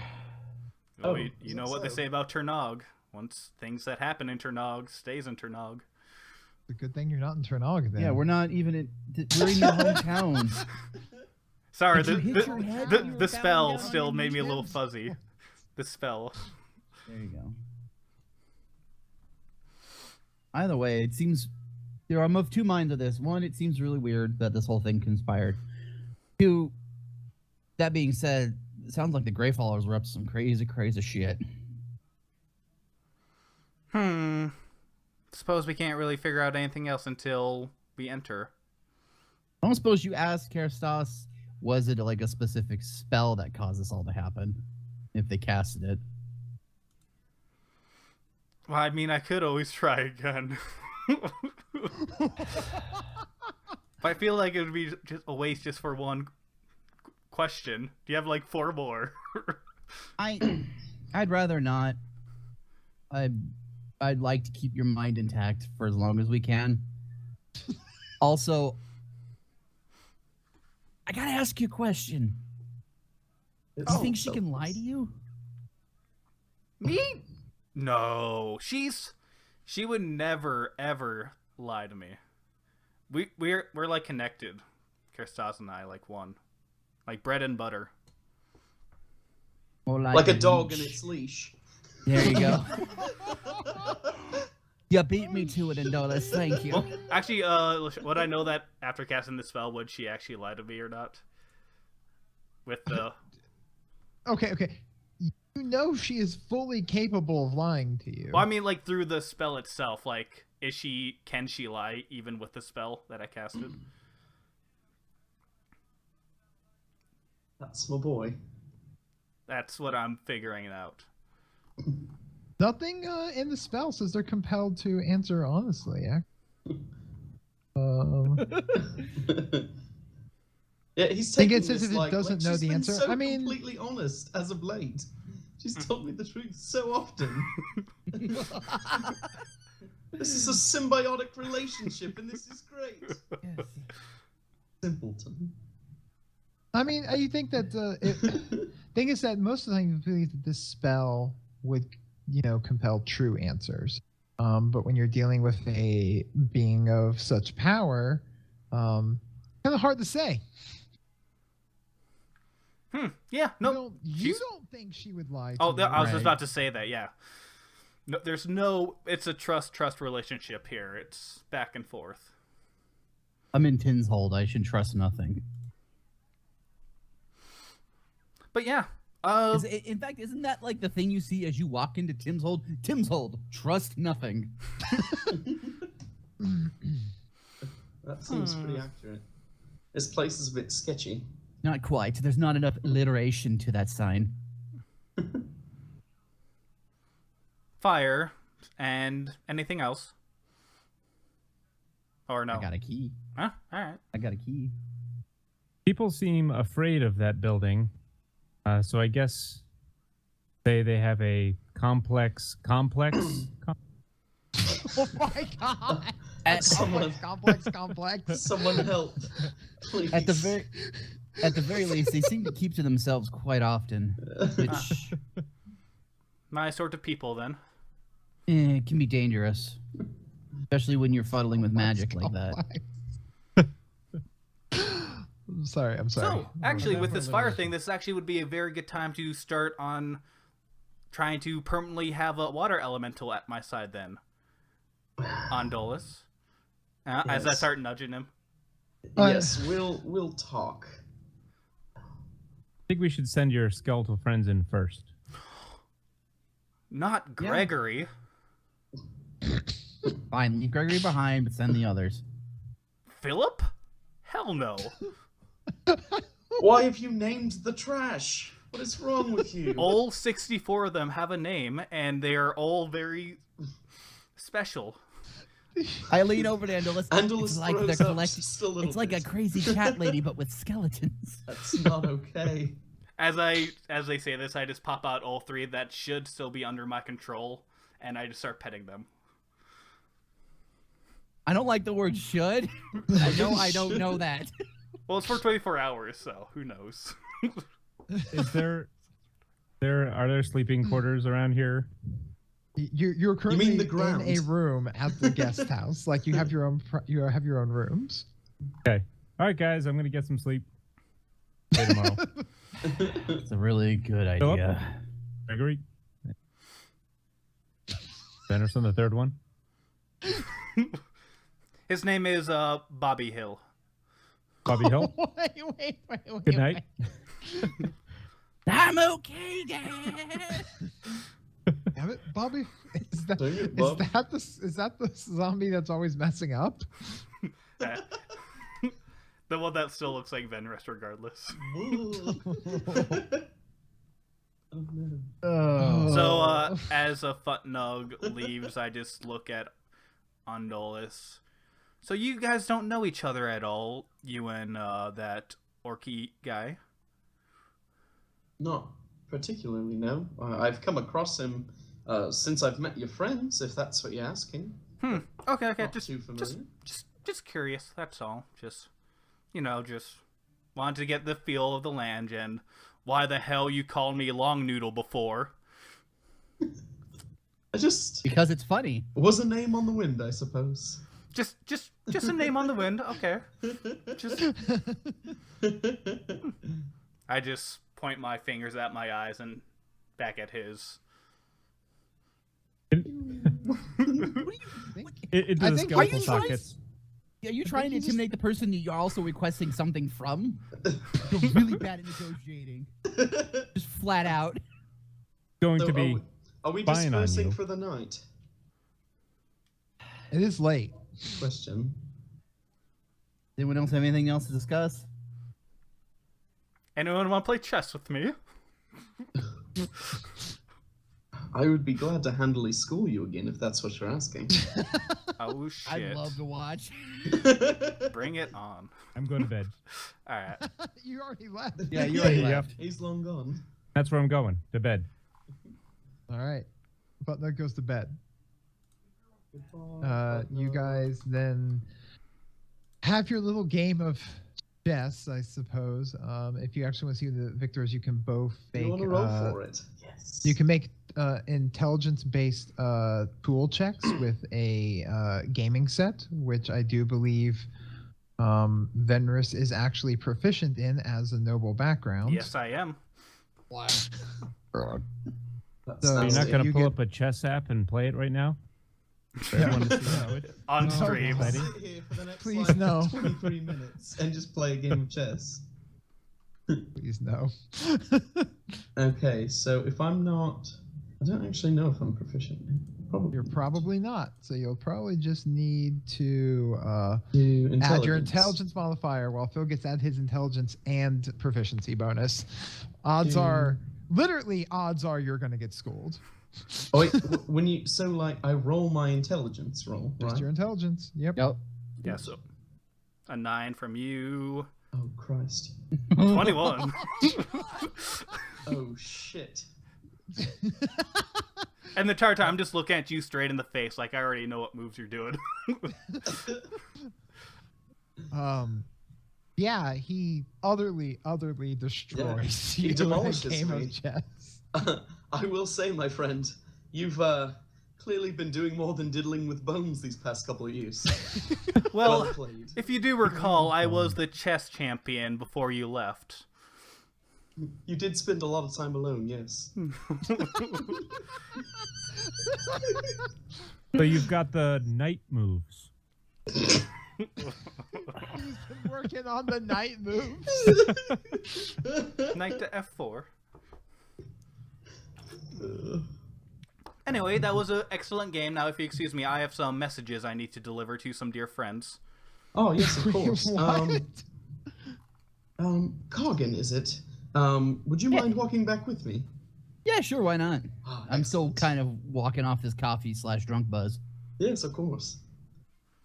Oh, Oh, you is know that what they so? say about Ternog. Once things that happen in Ternog stays in Ternog. It's a good thing you're not in Ternog then. Yeah, we're not even in. We're in your hometown. Sorry, Did you hit your head when you were the bowing spell down on still your made me a little knees? fuzzy. The spell. There you go. Either way, it seems I'm of two minds of this. One, it seems really weird that this whole thing conspired. Two, that being said, it sounds like the Grey Followers were up to some crazy, crazy shit. Suppose we can't really figure out anything else until we enter. I don't suppose you asked Kerstas, was it like a specific spell that caused this all to happen? If they casted it. Well, I mean, I could always try again. But I feel like it would be just a waste just for one question. Do you have like 4 more? I'd rather not. I'd like to keep your mind intact for as long as we can. Also, I gotta ask you a question. Do you think she can lie to you? Me? No, she would never ever lie to me. We're like connected, Kerstas and I, like one, like bread and butter. Or Like a dog in its leash. There you go. You beat me to it, Indolus. Thank you. Well, actually, would I know that after casting the spell, would she actually lie to me or not? With the Okay. You know she is fully capable of lying to you. well, I mean, like through the spell itself, like can she lie even with the spell that I casted? That's my boy. That's what I'm figuring out. Nothing in the spell says they're compelled to answer honestly. Yeah, he's Think taking it says this if it like doesn't know she's the been answer? So I mean- completely honest as of late. She's told me the truth so often. This is a symbiotic relationship, and this is great. Simpleton. I mean, I think that thing is that most of the time you believe that this spell would, compel true answers. But when you're dealing with a being of such power, kind of hard to say. Yeah. No. You don't think she would lie to Oh, you, I was just right? about to say that. Yeah. No, there's no. It's a trust relationship here. It's back and forth. I'm in Tin's hold. I should trust nothing. But yeah. In fact, isn't that like the thing you see as you walk into Tim's hold? Tim's hold. Trust nothing. That seems pretty accurate. This place is a bit sketchy. Not quite. There's not enough alliteration to that sign. Fire and anything else? Or no? I got a key. Huh? All right. I got a key. People seem afraid of that building, so I guess they have a complex. Oh my god! Someone- Complex. Someone help, please. At the very least, they seem to keep to themselves quite often, which My sort of people, then. it can be dangerous, especially when you're fuddling with magic like that. I'm sorry. So, actually, with this fire thing, this actually would be a very good time to start on trying to permanently have a water elemental at my side, then. Andolus. As I Yes. start nudging him. Yes, we'll talk. I think we should send your skeletal friends in first. Not Gregory. Fine, leave Gregory behind, but send the others. Philip? Hell no. Why have you named the trash? What is wrong with you? All 64 of them have a name, and they are all very special. I lean over to Andalus. Andalus It's like throws they're up collecting. just a little It's like a bit. crazy cat lady, but with skeletons. That's not okay. As they say this, I just pop out all three that should still be under my control, and I just start petting them. I don't like the word "should." I don't know that. Well, it's for 24 hours, so who knows? Is are there sleeping quarters around here? You're currently mean the in ground? a room at the guest house. Like you have your own rooms. Okay. All right, guys. I'm gonna get some sleep. See you tomorrow. It's a really good Philip? idea. Gregory. Anderson, the third one. His name is Bobby Hill. Bobby Hill. wait. Good night. I'm okay, Dad. Damn it, Bobby. Is that, Dang it, is Bob. that the zombie that's always messing up? The one that still looks like Venrest regardless. Oh no. Oh. So, as a Futnug leaves, I just look at Andolus. So you guys don't know each other at all, you and that Orky guy? Not particularly, no. I've come across him since I've met your friends, if that's what you're asking. Okay, Not just too familiar. just curious, that's all. Just wanted to get the feel of the land and why the hell you called me Long Noodle before. I just Because it's funny. was a name on the wind, I suppose. Just a name on the wind, okay. I just point my fingers at my eyes and back at his. Into I the think- are you skeletal trying- sockets. Are you trying to intimidate the person you're also requesting something from? You're really bad at negotiating. Just flat out. Going So to be. are we spying on dispersing you. for the night? It is late. Question. Anyone else have anything else to discuss? Anyone want to play chess with me? I would be glad to handily school you again if that's what you're asking. Oh shit! I'd love to watch. Bring it on. I'm going to bed. All right. You already left. Yeah, you already Yep. left. He's long gone. That's where I'm going, to bed. All right. Butler goes to bed. Goodbye, You Butler. guys then have your little game of chess, I suppose. If you actually want to see who the victors, you can both make. You want to roll for it? Yes. You can make intelligence-based pool checks with a gaming set, which I do believe Venrus is actually proficient in as a noble background. Yes, I am. That So Are you sounds not if going to you pull get- up a chess app and play it right now? Yeah. Want to see how it? On No. stream. I'll Ready? sit here for the next Please, like, no. 23 minutes and just play a game of chess. Please no. Okay, so if I'm not, I don't actually know if I'm proficient. Probably. You're probably not. So you'll probably just need to Do add your intelligence modifier while Phil gets add his intelligence and proficiency bonus. Odds are, literally, odds are you're going to get schooled. Oh wait, when you I roll my intelligence roll, Just right? your intelligence. Yep. Yep. Yeah. So a 9 from you. Oh Christ. 21. Oh shit. And the entire time I'm just looking at you straight in the face, like I already know what moves you're doing. Yeah, he utterly destroys he you in a demolishes game me. of chess. I will say, my friend, you've clearly been doing more than diddling with bones these past couple of years. Well, played. if you do recall, I was the chess champion before you left. You did spend a lot of time alone, yes. So you've got the knight moves. He's been working on the night moves. Knight to F4. Anyway, that was an excellent game. Now, if you excuse me, I have some messages I need to deliver to some dear friends. Oh yes, of course. What? Cargan, is it? Would you Yeah. mind walking back with me? Yeah, sure. Why not? Ah, I'm still excellent. kind of walking off this coffee/drunk buzz. Yes, of course.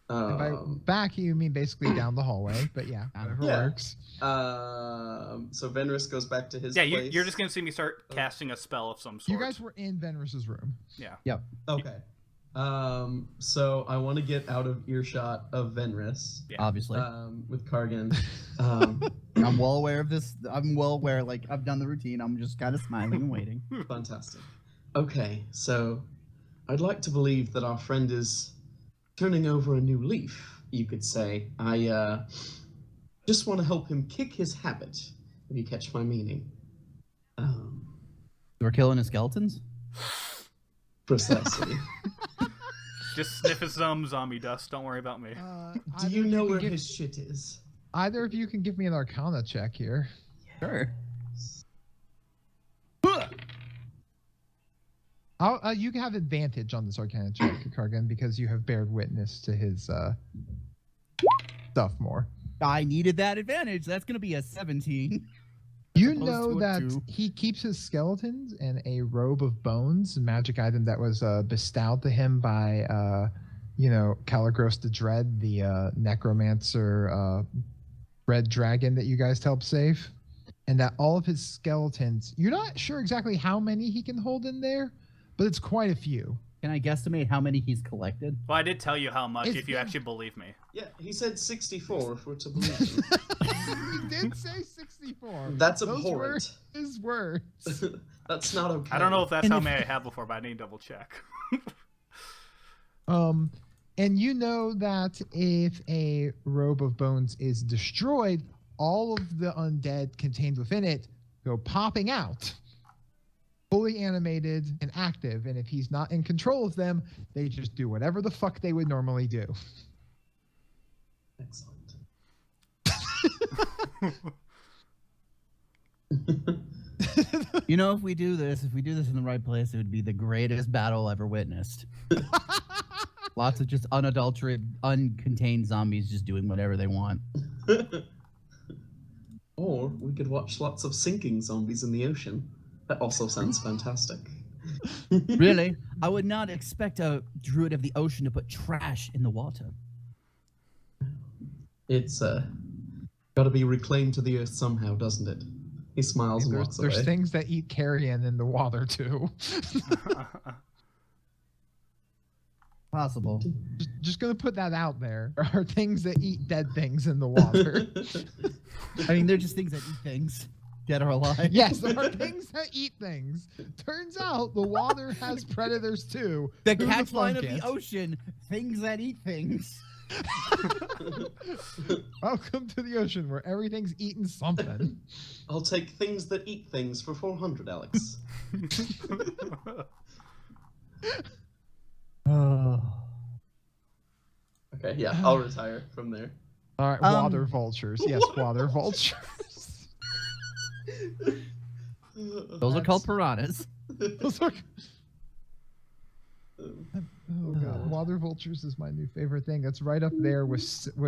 And by back, you mean basically down the hallway, but yeah, whatever Yeah. works. So Venrus goes back to his Yeah, place. you're just going to see me start casting a spell of some sort. You guys were in Venrus's room. Yeah. Okay. So I want to get out of earshot of Venrus. Yeah. Obviously, With Cargan. I'm well aware of this. I'm well aware. Like I've done the routine. I'm just kind of smiling and waiting. Fantastic. Okay, so I'd like to believe that our friend is turning over a new leaf, you could say. I just want to help him kick his habit, if you catch my meaning. We're killing his skeletons. Precisely. Just sniffing some zombie dust. Don't worry about me. Do you know where his shit is? Either of you can give me an Arcana check here. Sure. You can have advantage on this Arcana check, Cargan, because you have bared witness to his stuff more. I needed that advantage. That's gonna be a 17. You opposed know to a that 2. he keeps his skeletons in a robe of bones, a magic item that was bestowed to him by, Caligros the Dread, the necromancer red dragon that you guys helped save. And that all of his skeletons, you're not sure exactly how many he can hold in there, but it's quite a few. Can I guesstimate how many he's collected? Well, I did tell you how much It's if you been- actually believe me. Yeah, he said 64, if we're to believe him. He did say 64. That's Those were abhorrent. his words. That's not okay. I don't know if that's And how if- many I have before, but I need to double check. And you know that if a robe of bones is destroyed, all of the undead contained within it go popping out, fully animated and active. And if he's not in control of them, they just do whatever the fuck they would normally do. Excellent. You know, if we do this in the right place, it would be the greatest battle ever witnessed. Lots of just unadulterated, uncontained zombies just doing whatever they want. Or we could watch lots of sinking zombies in the ocean. That also sounds fantastic. Really? I would not expect a druid of the ocean to put trash in the water. It's got to be reclaimed to the earth somehow, doesn't it? He smiles and walks There's away. things that eat carrion in the water too. Possible. Just gonna put that out there. There are things that eat dead things in the water. I mean, they're just things that eat things, dead or alive. Yes, there are things that eat things. Turns out the water has predators too. The Who'da catchline of thunk the it? ocean: things that eat things. Welcome to the ocean where everything's eating something. I'll take things that eat things for 400, Alex. Oh. Okay, yeah, I'll retire from there. All right, water vultures. Yes, water vultures. Those are called piranhas. Those are- Oh god, water vultures is my new favorite thing. That's right up there with sand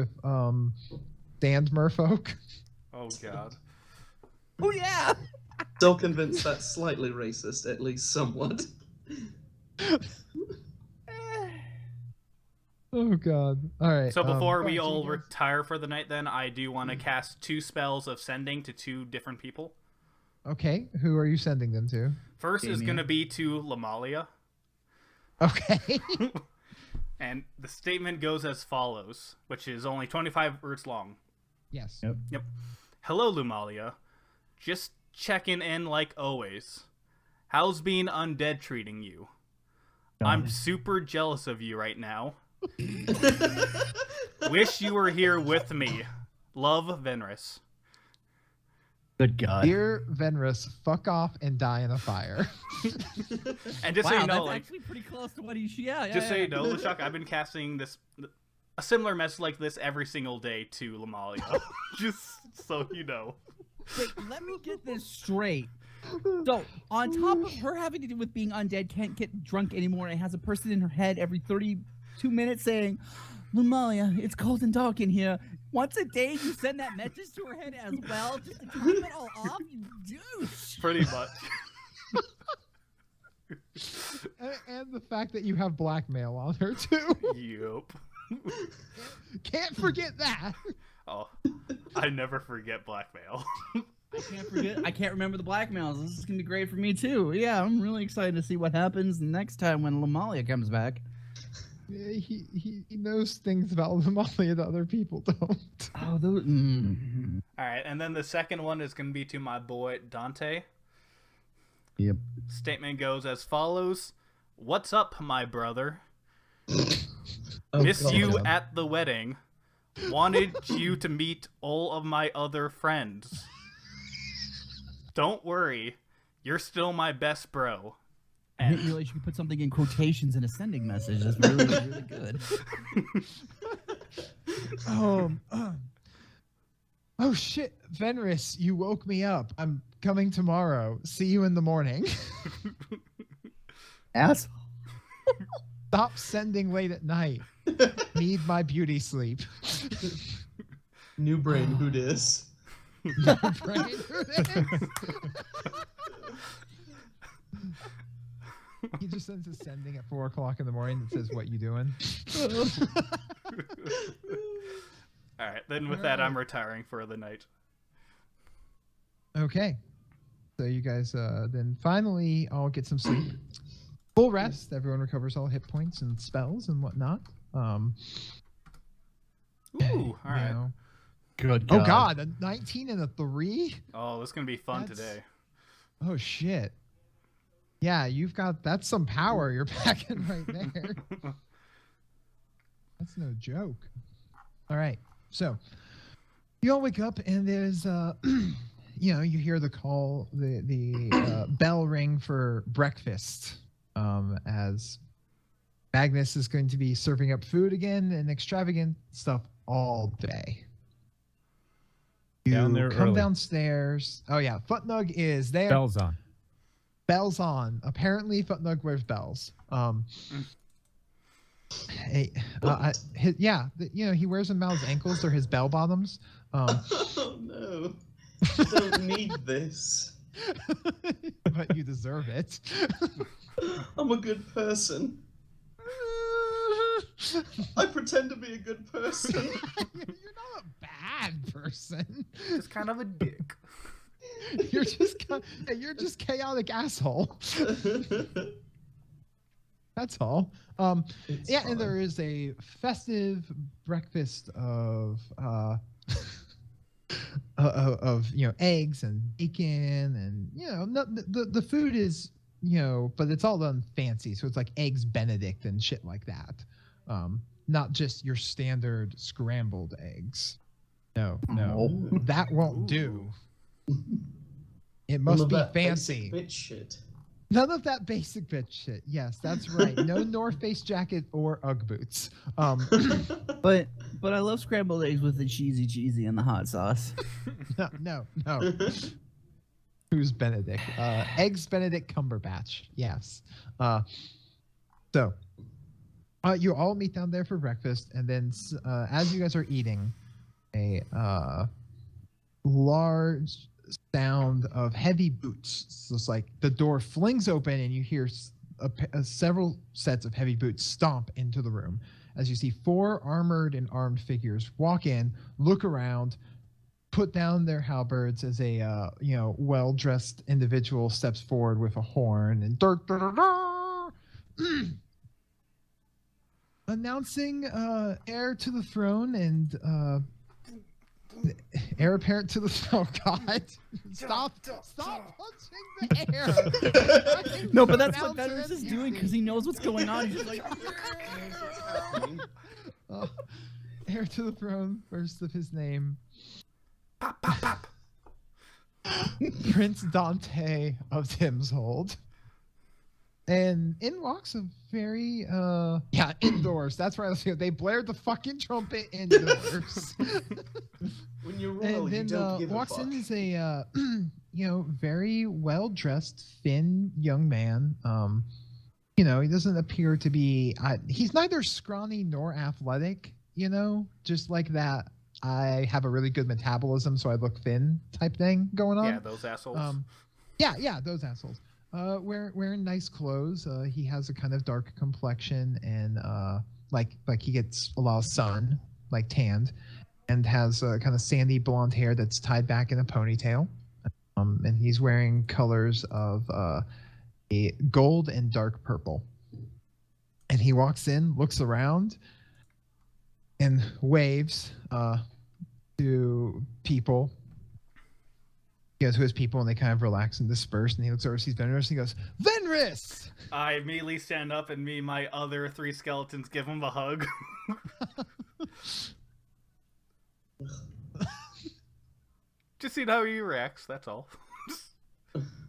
merfolk. Oh god. Oh yeah. Still convinced that's slightly racist, at least somewhat. Oh god. All right. So before we so you all guys- retire for the night, then I do want to cast 2 spells of sending to 2 different people. Okay, who are you sending them to? First is Damien. going to be to Lamalia, Okay. and the statement goes as follows, which is only 25 words long. Yes. Yep. Hello, Lumalia. Just checking in like always. How's being undead treating you? I'm super jealous of you right now. Wish you were here with me. Love, Venris. Good God. Dear Venris, fuck off and die in a fire. And just so Wow, you know, that's like, actually pretty close to what he. Yeah. just so you know, LeChuck, I've been casting a similar message like this every single day to Lamalia. Just so you know. Wait, let me get this straight. So, on top of her having to do with being undead, can't get drunk anymore, and has a person in her head every 32 minutes saying, Lumalia, it's cold and dark in here. Once a day, you send that message to her head as well, just to keep it all off, you douche. Pretty much. and the fact that you have blackmail on her too. Yup. Can't forget that. Oh, I never forget blackmail. I can't forget. I can't remember the blackmails. This is gonna be great for me too. Yeah, I'm really excited to see what happens next time when Lumalia comes back. Yeah, he knows things about Lumalia that other people don't. Oh, those. All right, and then the second one is going to be to my boy Dante. Yep. Statement goes as follows: What's up, my brother? Oh, Miss God. you at the wedding. Wanted you to meet all of my other friends. Don't worry, you're still my best bro. I didn't realize you could put something in quotations in a sending message. That's really, really good. Oh shit, Venris, you woke me up. I'm coming tomorrow. See you in the morning. Asshole. Stop sending late at night. Need my beauty sleep. New brain, who dis? Brain, who dis? He just sends a sending at 4 o'clock in the morning that says, "What you doing?" All right, then with that, I'm retiring for the night. Okay. So you guys then finally all get some sleep. Full rest. Everyone recovers all hit points and spells and whatnot. Ooh, all you right. know. Good Oh god, a 19 and a 3? Oh, this is gonna be fun That's- today. Oh shit. Yeah, that's some power you're packing right there. That's no joke. All right. So you all wake up and there's you hear the call, the bell ring for breakfast. As Magnus is going to be serving up food again and extravagant stuff all day. You Down there come early. downstairs. Oh yeah, Footnug is there. Bells on. Bells on. Apparently, Footnug wears bells. He wears them around his ankles. They're his bell bottoms. Oh no. I don't need this. But you deserve it. I'm a good person. I pretend to be a good person. You're not a bad person. Just kind of a dick. You're just chaotic asshole. That's all. It's Yeah, fine. and there is a festive breakfast of eggs and bacon, and the food is but it's all done fancy, so it's like eggs Benedict and shit like that. Not just your standard scrambled eggs. No, that won't do. It None must of be that fancy. basic bitch shit. None of that basic bitch shit. Yes, that's right. No North Face jacket or UGG boots. But I love scrambled eggs with the cheesy and the hot sauce. No. Who's Benedict? Eggs Benedict Cumberbatch. Yes. So you all meet down there for breakfast, and then as you guys are eating, a large sound of heavy boots. So it's like the door flings open, and you hear several sets of heavy boots stomp into the room as you see 4 armored and armed figures walk in, look around, put down their halberds as a well-dressed individual steps forward with a horn and announcing heir to the throne and heir apparent to the oh god. Stop punching the air. No, but that's what Announcer Veterans is and doing because he knows what's going on. He's just like, heir to the throne, first of his name. Pop, pop, pop. Prince Dante of Timshold. And in walks a very indoors. That's right. They blared the fucking trumpet indoors. When you're royal, And you then don't give walks a fuck. in is a very well dressed, thin young man. He doesn't appear to be. He's neither scrawny nor athletic. Just like that. I have a really good metabolism, so I look thin type thing going on. Yeah, those assholes. Yeah, those assholes. Wearing nice clothes. He has a kind of dark complexion and like he gets a lot of sun, like tanned, and has kind of sandy blonde hair that's tied back in a ponytail. And he's wearing colors of a gold and dark purple. And he walks in, looks around, and waves to people. He goes to his people, and they kind of relax and disperse. And he looks over, sees Venris, and he goes, "Venris!" I immediately stand up, and me and my other 3 skeletons give him a hug. Just see how he reacts, that's all.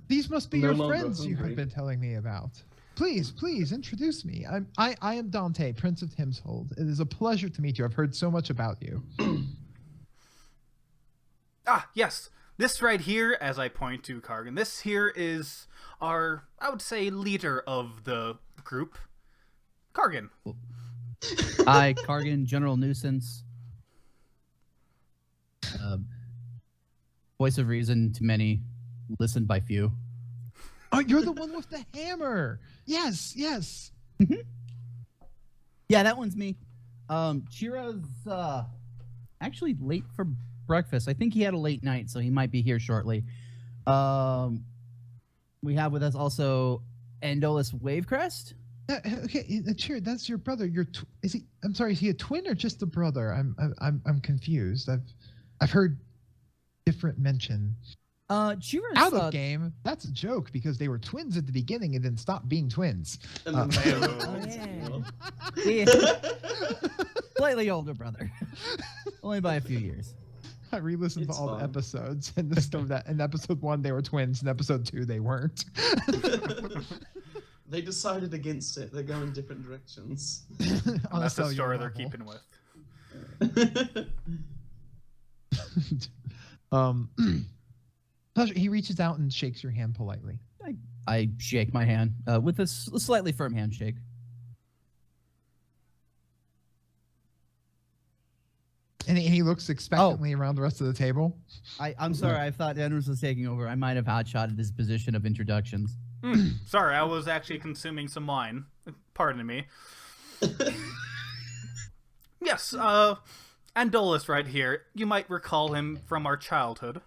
These must be No your longer friends you have hungry. been telling me about. Please introduce me. I am Dante, Prince of Timshold. It is a pleasure to meet you. I've heard so much about you. Yes. This right here, as I point to Kargan, this here is our, I would say, leader of the group. Kargan. I, Kargan, general nuisance. Voice of reason to many, listened by few. Oh, you're the one with the hammer. Yes. Yeah, that one's me. Chira's actually late for breakfast. I think he had a late night, so he might be here shortly. We have with us also Endolus Wavecrest. Okay, Chira, that's your brother. Is he? I'm sorry. Is he a twin or just a brother? I'm confused. I've heard different mention. Chira's Out of game. That's a joke because they were twins at the beginning and then stopped being twins. And then Oh, yeah. Slightly older brother, only by a few years. I re-listened to It's all the fine. episodes and discovered that in episode 1 they were twins, in episode 2 they weren't. They decided against it. They're going different directions. On a That's the cellular story they're level. keeping with. Pleasure. He reaches out and shakes your hand politely. I shake my hand with a slightly firm handshake. And he looks expectantly around the rest of the table. I'm sorry, I thought Anders was taking over. I might have hot-shotted his position of introductions. Sorry, I was actually consuming some wine. Pardon me. Yes, Andolus right here. You might recall him from our childhood.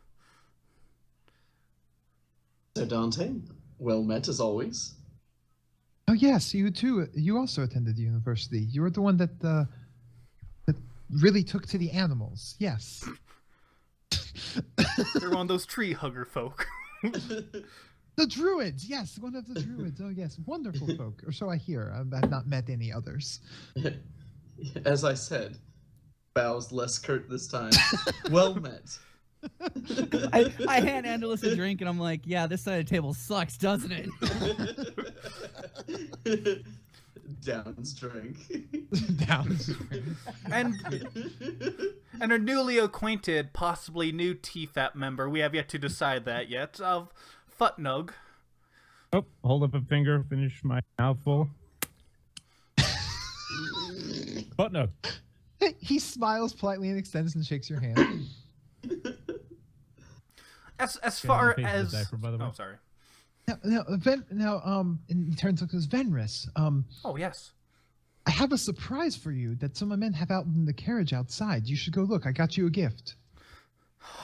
So Dante, well met as always. Oh yes, you too. You also attended the university. You were the one that really took to the animals. Yes. You're one of those tree hugger folk. The druids. Yes, one of the druids. Oh yes, wonderful folk. Or so I hear. I've not met any others. As I said, bows less curt this time. Well met. I hand Andalus a drink and I'm like, yeah, this side of the table sucks, doesn't it? Down's drink. Downstream. And a newly acquainted, possibly new TFAP member, we have yet to decide that yet, of Futnug. Oh, hold up a finger, finish my mouthful. But no. He smiles politely and extends and shakes your hand. As far face as... the diaper, by the way. Oh, sorry. And he turns to look at Venris. Oh, yes. I have a surprise for you that some of my men have out in the carriage outside. You should go look. I got you a gift.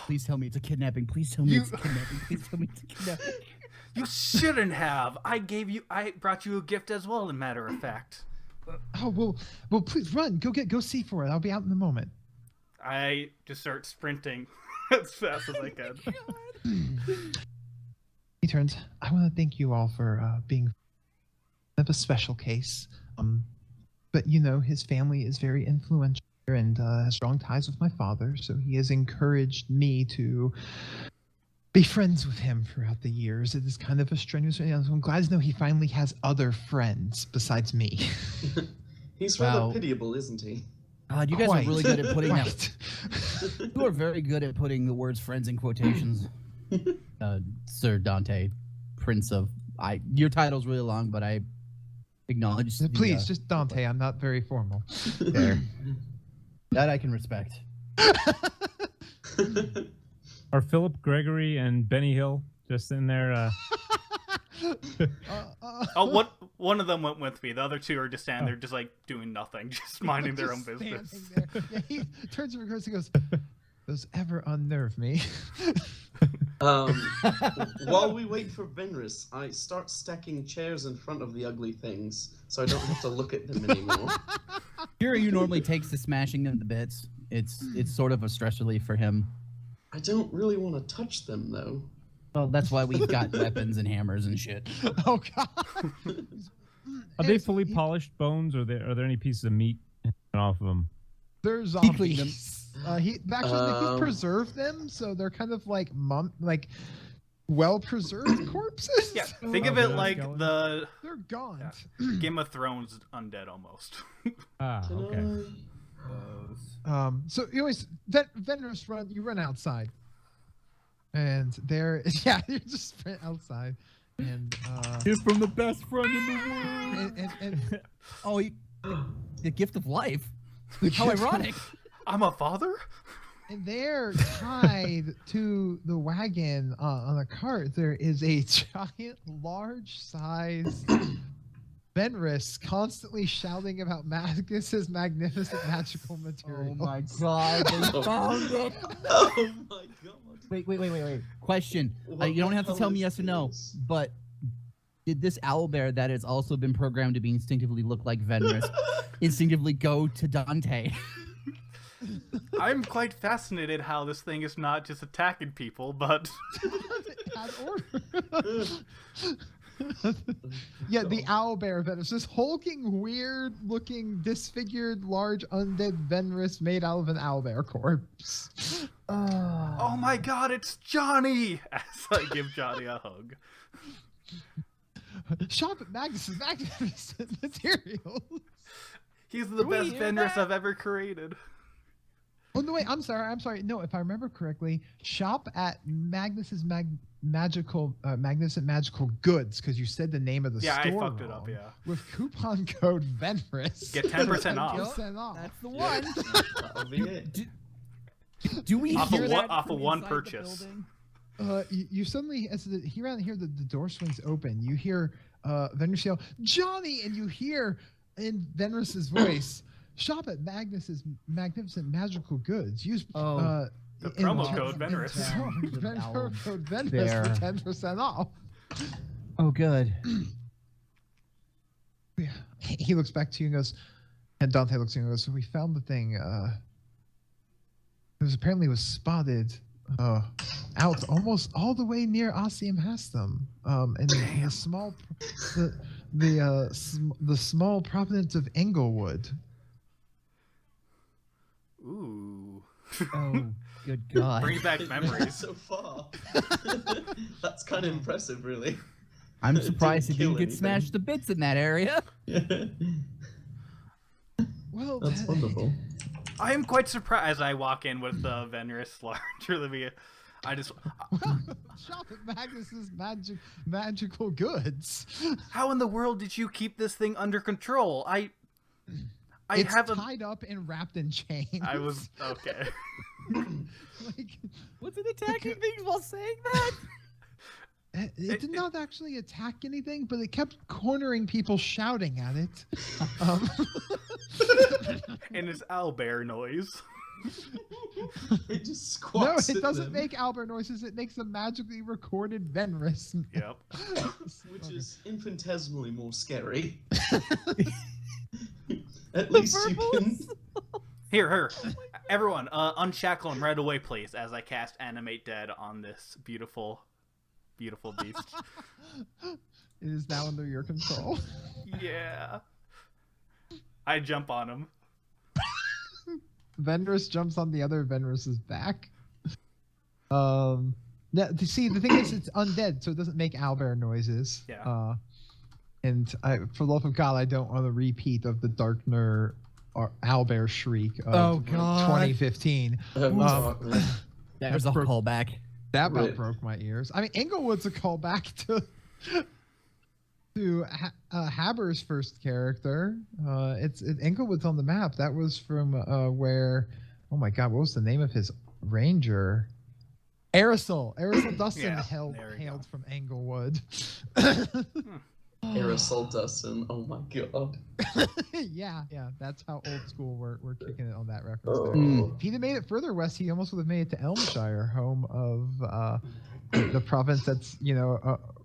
Please tell me it's a kidnapping. Please tell me it's a kidnapping. Please tell me it's a kidnapping. You shouldn't have. I brought you a gift as well, as a matter of fact. Oh well, please run. Go see for it. I'll be out in a moment. I just start sprinting as fast as I can. He turns. I want to thank you all for being of a special case. But you know, his family is very influential and has strong ties with my father, so he has encouraged me to be friends with him throughout the years. It is kind of a strenuous. I'm glad to know he finally has other friends besides me. He's rather Wow. pitiable, isn't he? God, you guys Quite. are really good at putting that. Quite. You are very good at putting the words "friends" in quotations, Sir Dante, Prince of. Your title's really long, but I acknowledge. the, Please, just Dante. I'm not very formal. there. That I can respect. Are Philip Gregory and Benny Hill just in there? Oh, one of them went with me. The other two are just standing there, just like doing nothing, just minding their own Just business. standing there. Yeah, he turns to Chris and goes, "Those ever unnerve me." While we wait for Venris, I start stacking chairs in front of the ugly things, so I don't have to look at them anymore. Kira, normally takes to smashing them to bits. It's sort of a stress relief for him. I don't really want to touch them, though. Well, that's why we've got weapons and hammers and shit. Oh God! Are they fully polished bones, or are there any pieces of meat off of them? They're He cleaned them. zombies. He actually preserved them, so they're kind of like well preserved corpses. Yeah, think of Oh, it the like skeleton? the They're gaunt. Game of Thrones undead almost. Ah, Can okay. So you always Venris run outside, and there you just sprint outside, and He's from the best friend in the world. and Oh, the gift of life. How ironic. I'm a father? And there, tied to the wagon on a cart, there is a giant, large-sized Venris constantly shouting about Magnus's magnificent magical material. Oh my god, they found it. Oh my god. Wait. Question. What You don't the have to hell tell me is yes or no, this? but did this owlbear that has also been programmed to be instinctively look like Venris instinctively go to Dante? I'm quite fascinated how this thing is not just attacking people, but Had order. Yeah, the owlbear Venris, this hulking, weird-looking, disfigured, large, undead Venris made out of an owlbear corpse. oh my god, it's Johnny! As I give Johnny a hug. Shop at Magnus's magnificent materials. He's the best hear Venris that? I've ever created. Oh no, wait! I'm sorry. No, if I remember correctly, shop at Magnus's magnificent magical goods, because you said the name of the Yeah, I store fucked it up, wrong, yeah. with coupon code Venris. Get 10% off. 10% off. That's the Yeah, one. that'll be it. Do we Off hear of that off from of one inside the purchase. building? you suddenly, as he around here, the door swings open. You hear Venrus yell, "Johnny!" and you hear in Venrus's voice, "Shop at Magnus's Magnificent Magical Goods. Use The promo code Venrus. Promo code Venrus There. for 10% off." Oh, good. Yeah. He looks back to you and goes, and Dante looks at you and goes, "So we found the thing. It was apparently spotted out almost all the way near Ossium Hastum. And the small province of Englewood." Ooh. Oh, good God. Brings back It made it memories. so far. That's kind of impressive, really. I'm It surprised it didn't didn't kill get smashed to bits in that area. Well, That's wonderful. I am quite surprised as I walk in with the Venrus larger than me. I just. shop at Magnus's magical goods. How in the world did you keep this thing under control? I It's have a. tied up and wrapped in chains. I was okay. like, Was it attacking things while saying that? it did not actually attack anything, but it kept cornering people shouting at it. And his owlbear noise. It just No, squats. it at doesn't them, make Albert noises. It makes a magically recorded Venrus. Yep. which is infinitesimally more scary. At least you can. Here. Everyone, unshackle him right away, please, as I cast Animate Dead on this beautiful beast. It is now under your control. Yeah. I jump on him. Venrus jumps on the other Venrus's back. See, the thing is, it's undead, so it doesn't make owlbear noises. Yeah. And for the love of God, I don't want a repeat of the Darkner or owlbear shriek of Oh, God. 2015. There's a callback. That about Rip. broke my ears. I mean, Englewood's a callback to Haber's first character. Englewood's on the map. That was from where? Oh my God, what was the name of his ranger? Aerosol Dustin Yeah, hailed there we hailed from Englewood. Aerosol Dustin. Oh my god. yeah, that's how old school we're kicking it on that reference there. Oh. If he'd have made it further west, he almost would have made it to Elmshire, home of the province that's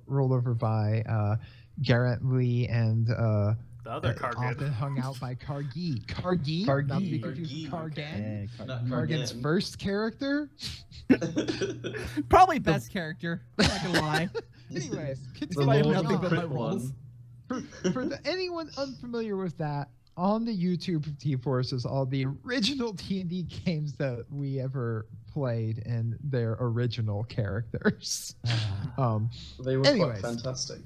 ruled over by Garrett Lee and The other often Kargan. hung out by Kargi. Kargi, not to be confused with Kargan. Not Kargan's Kargan. first character. Probably best character. I'm not gonna lie. Anyways, The continuing Lord of the on. Crit one. For anyone unfamiliar with that, on the YouTube of T-Force is all the original D&D games that we ever played and their original characters. They were Anyways. quite fantastic.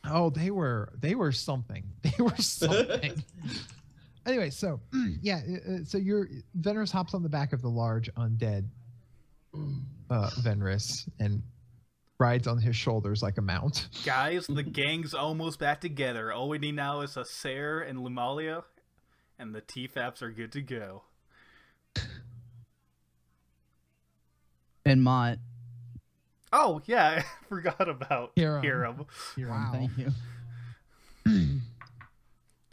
Oh, they were something. They were something. Anyway, so so your Venrus hops on the back of the large undead Venrus and rides on his shoulders like a mount. Guys, the gang's almost back together. All we need now is a Sayer and Lumalia, and the T-Faps are good to go. And Mott. Oh, yeah, I forgot about Hiram. Hiram. Wow. Thank you.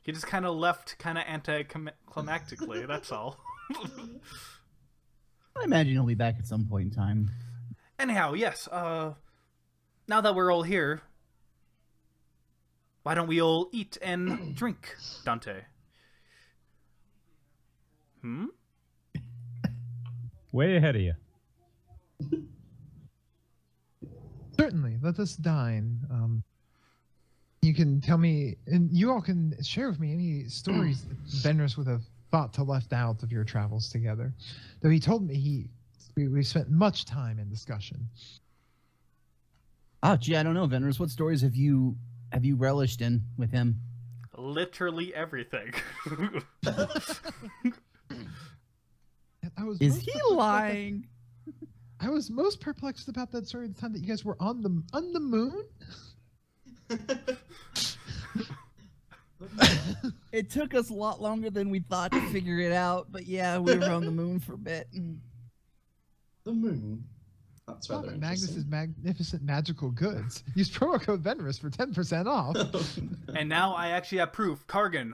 He just kind of left kind of anticlimactically, that's all. I imagine he'll be back at some point in time. Anyhow, yes, now that we're all here, why don't we all eat and drink, Dante? Way ahead of you. Certainly, let us dine. You can tell me, and you all can share with me any stories that Venrus would have thought to left out of your travels together. Though he told me we spent much time in discussion. Oh, gee, I don't know, Venrus. What stories have you relished in with him? Literally everything. I was Is most he perplexed about that- lying? I was most perplexed about that story at the time that you guys were on the moon. It took us a lot longer than we thought to figure it out, but yeah, we were on the moon for a bit. The moon. That's Shop rather at Magnus's interesting. Magnificent Magical Goods. Use promo code Venrus for 10% off. And now I actually have proof. Kargan,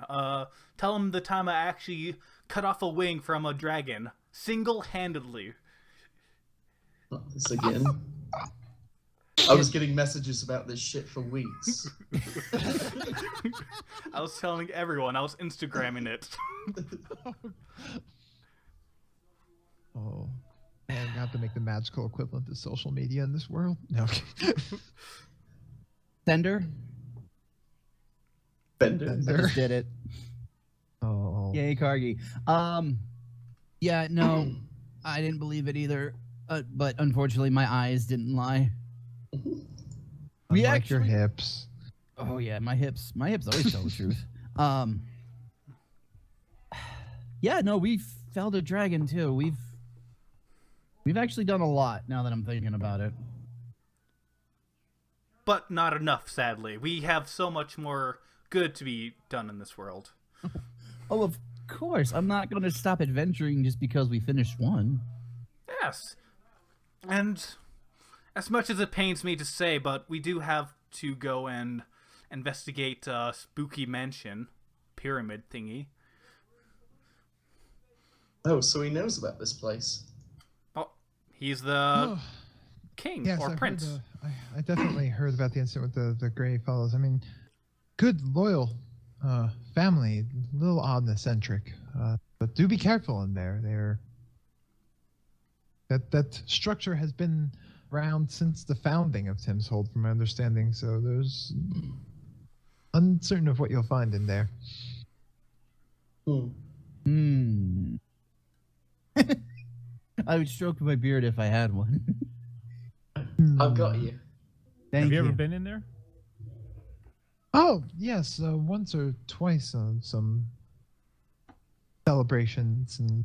tell him the time I actually cut off a wing from a dragon single-handedly. Not this again. I was getting messages about this shit for weeks. I was telling everyone. I was Instagramming it. Oh, man, we have to make the magical equivalent of social media in this world. No. Okay. Sender. Bender. I Bender. just did it. Oh. Yay, Kargi. Yeah, no, I didn't believe it either. But unfortunately, my eyes didn't lie. We Unlike your actually- hips. Oh yeah, my hips always tell the truth. Yeah, no, we felled a dragon too. We've actually done a lot now that I'm thinking about it. But not enough, sadly. We have so much more good to be done in this world. Oh, of course, I'm not going to stop adventuring just because we finished one. Yes. And as much as it pains me to say, but we do have to go and investigate Spooky Mansion pyramid thingy. Oh, so he knows about this place. Oh, he's the Oh, king yes, or I've prince. Heard I definitely heard about the incident with the Grey Fellows. I mean, good, loyal family. A little odd and eccentric. But do be careful in there. That structure has been around since the founding of Tim's Hold, from my understanding. So there's uncertain of what you'll find in there. Hmm. I would stroke my beard if I had one. I've got you. Thank Have you you. ever been in there? Oh, yes, once or twice on some celebrations and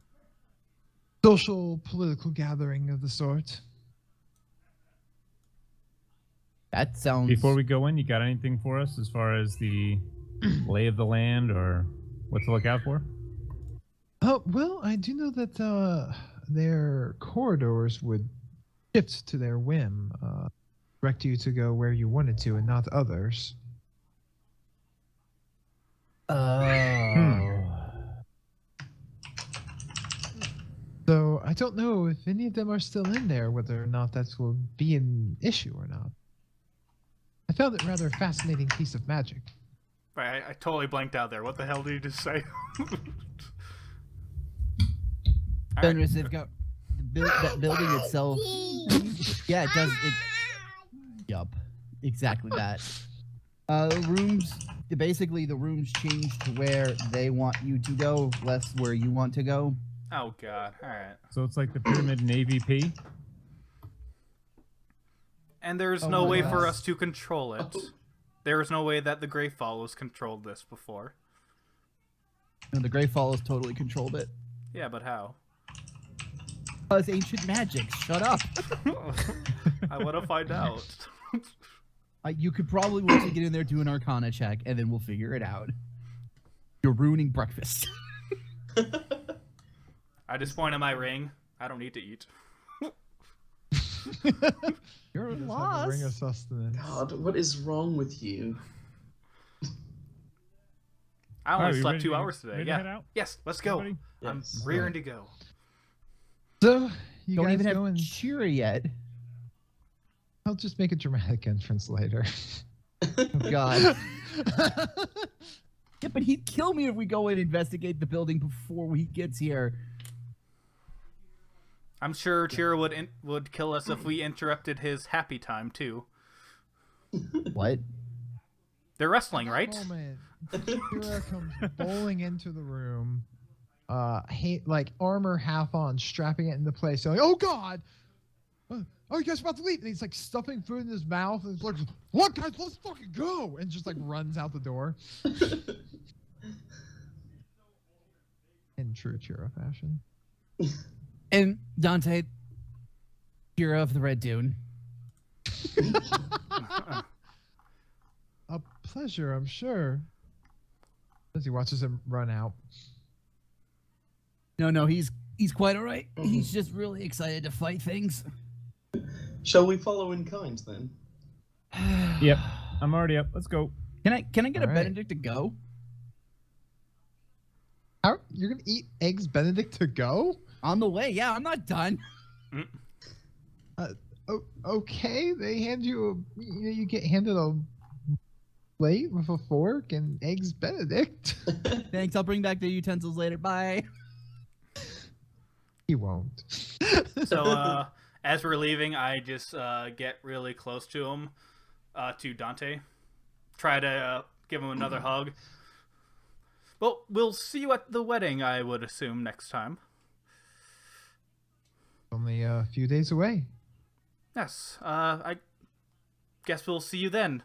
social political gathering of the sort. That sounds. Before we go in, you got anything for us as far as the lay of the land or what to look out for? Oh, well, I do know that their corridors would shift to their whim, direct you to go where you wanted to and not others. Oh. So I don't know if any of them are still in there, whether or not that will be an issue or not. I found it rather a fascinating piece of magic. Right, I totally blanked out there. What the hell did you just say? Fenris, they've got that building itself. Yeah, it does. Yup, exactly that. Rooms. Basically, the rooms change to where they want you to go, less where you want to go. Oh god, alright. So it's like the pyramid in AVP? And there's Oh no my way for gosh. us to control it. There is no way that the Grey Follows controlled this before. And the Grey Follows totally controlled it. Yeah, but how? Because ancient magic. Shut up. I want to find out. You could probably once you get in there do an Arcana check, and then we'll figure it out. You're ruining breakfast. I just point at my ring. I don't need to eat. You're You just have a ring of lost. sustenance. God, what is wrong with you? I Alright, only we slept ready 2 to- hours today. ready to Yeah. head out? Yes, let's go. Everybody? I'm Yes. rearing to go. So you Don't guys even go have and cheer yet. I'll just make a dramatic entrance later. Oh, God. Yeah, but he'd kill me if we go and investigate the building before he gets here. I'm sure Chira would kill us if we interrupted his happy time too. What? They're wrestling, right? Moment, Kira comes bowling into the room, like armor half on, strapping it into place. So like, oh God! Oh, you guys about to leave? And he's like stuffing food in his mouth, and he's like, "Look, guys, let's fucking go!" And just like runs out the door. In true Chira fashion. And Dante, Kira of the Red Dune. A pleasure, I'm sure. As he watches him run out. No, he's quite all right. He's just really excited to fight things. Shall we follow in kind then? Yep. I'm already up. Let's go. Can I get a All right. Benedict to go? You're gonna eat eggs Benedict to go? On the way, yeah, I'm not done. Okay, they hand you you get handed a plate with a fork and eggs Benedict. Thanks, I'll bring back the utensils later. Bye. He won't. So as we're leaving, I just get really close to him, to Dante. Try to give him another hug. Well, we'll see you at the wedding, I would assume, next time. Only a few days away. Yes, I guess we'll see you then.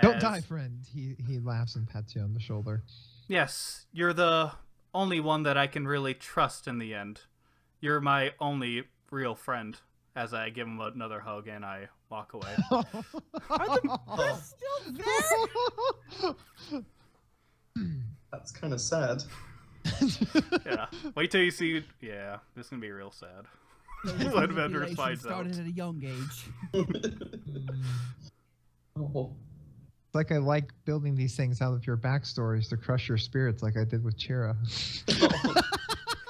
Don't As- die, friend. He laughs and pats you on the shoulder. Yes, you're the only one that I can really trust in the end. You're my only real friend. As I give him another hug and I walk away. That's kind of sad. Yeah. Wait till you see. Yeah, this is gonna be real sad. When Vendors finds out. Started at a young age. Oh. It's like I like building these things out of your backstories to crush your spirits, like I did with Chira.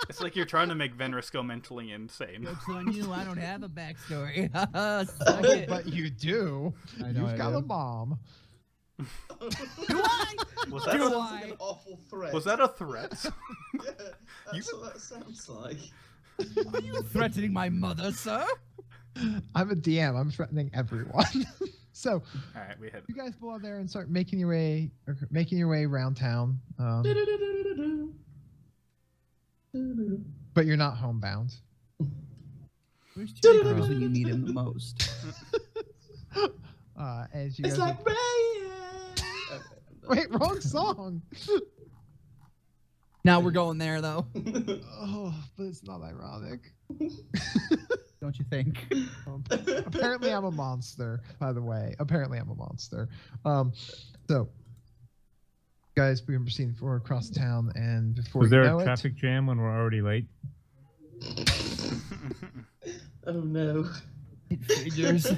It's like you're trying to make Venris go mentally insane. Joke's on you, I don't have a backstory. Suck it. But you do. I know You've I got do. a mom. Do I? Was That that sounds a, like an awful threat. was that a threat? Yeah, that's what that sounds like. Are you threatening my mother, sir? I'm a DM. I'm threatening everyone. So All right, we hit. you guys go out there and start making your way around town. But you're not homebound. Where's Terry Crews when you need him the most? As you It's guys like are- rain. wait, wrong song. Now we're going there, though. Oh, but it's not ironic. Don't you think? Apparently, I'm a monster. By the way, apparently I'm a monster. So, guys, we can proceed forward across town, and before Was you there know a it, traffic jam when we're already late? Oh no. It figures.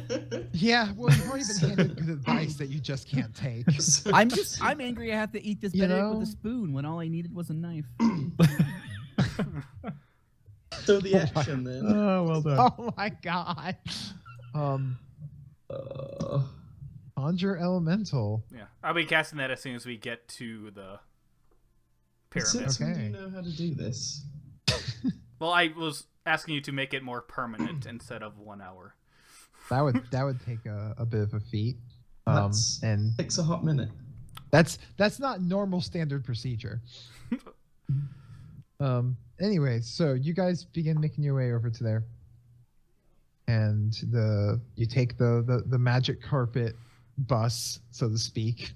yeah, well, you've already been handed good advice that you just can't take. I'm angry I have to eat this You Benedict know? with a spoon when all I needed was a knife. So the action then. Oh, well done. Oh my god. Uh, Conjure Elemental. Yeah, I'll be casting that as soon as we get to the pyramid. since when do Okay. you know how to do this? Well, I was asking you to make it more permanent instead of 1 hour. That would take a bit of a feat. That's- And Takes a hot minute. that's not normal standard procedure. Anyway, so you guys begin making your way over to there, and you take the magic carpet bus, so to speak,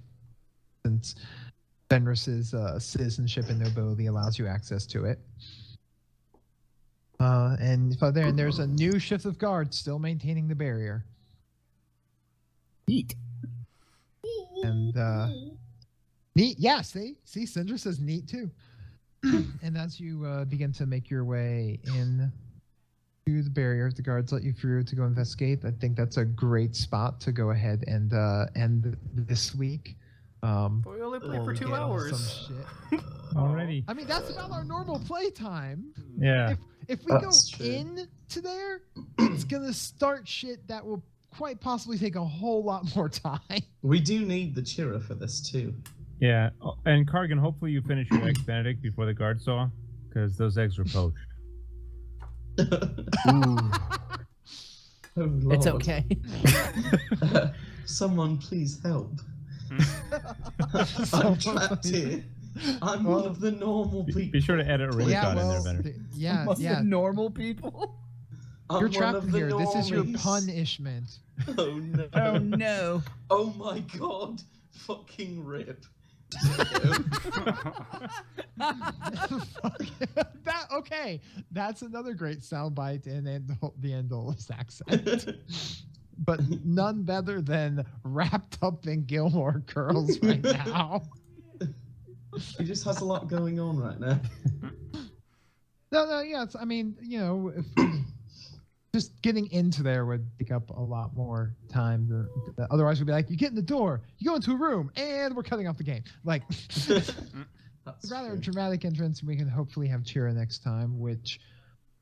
since Fenris's citizenship and nobility allows you access to it. And there's a new shift of guards still maintaining the barrier. Neat. And neat, yeah. See, Syndra says neat too. And as you begin to make your way in to the barrier, the guards let you through to go investigate. I think that's a great spot to go ahead and end this week. But we only play Oh, for 2 yeah, hours. Some shit. Already. I mean, that's about our normal play time. Yeah. If we go That's true. in to there, it's gonna start shit that will quite possibly take a whole lot more time. We do need the Chira for this too. Yeah. Oh, and Cargan, hopefully you finish your eggs Benedict before the guard saw, because those eggs were poached. Oh, It's Lord. okay. Someone please help. I'm trapped here. I'm one of the normal people. Be sure to edit a Yeah, Rubicon in well, there, better. yeah, Most yeah. normal people. I'm You're one trapped of in the here. This is your normies. punishment. Oh no. Oh no. Oh my god. Fucking rip. That okay? That's another great soundbite in the Andolus accent, but none better than wrapped up in Gilmore Girls right now. He just has a lot going on right now. No, yeah. I mean, if just getting into there would take up a lot more time. Otherwise, we'd be like, you get in the door, you go into a room, and we're cutting off the game. Like, That's rather true. dramatic entrance. We can hopefully have Chira next time, which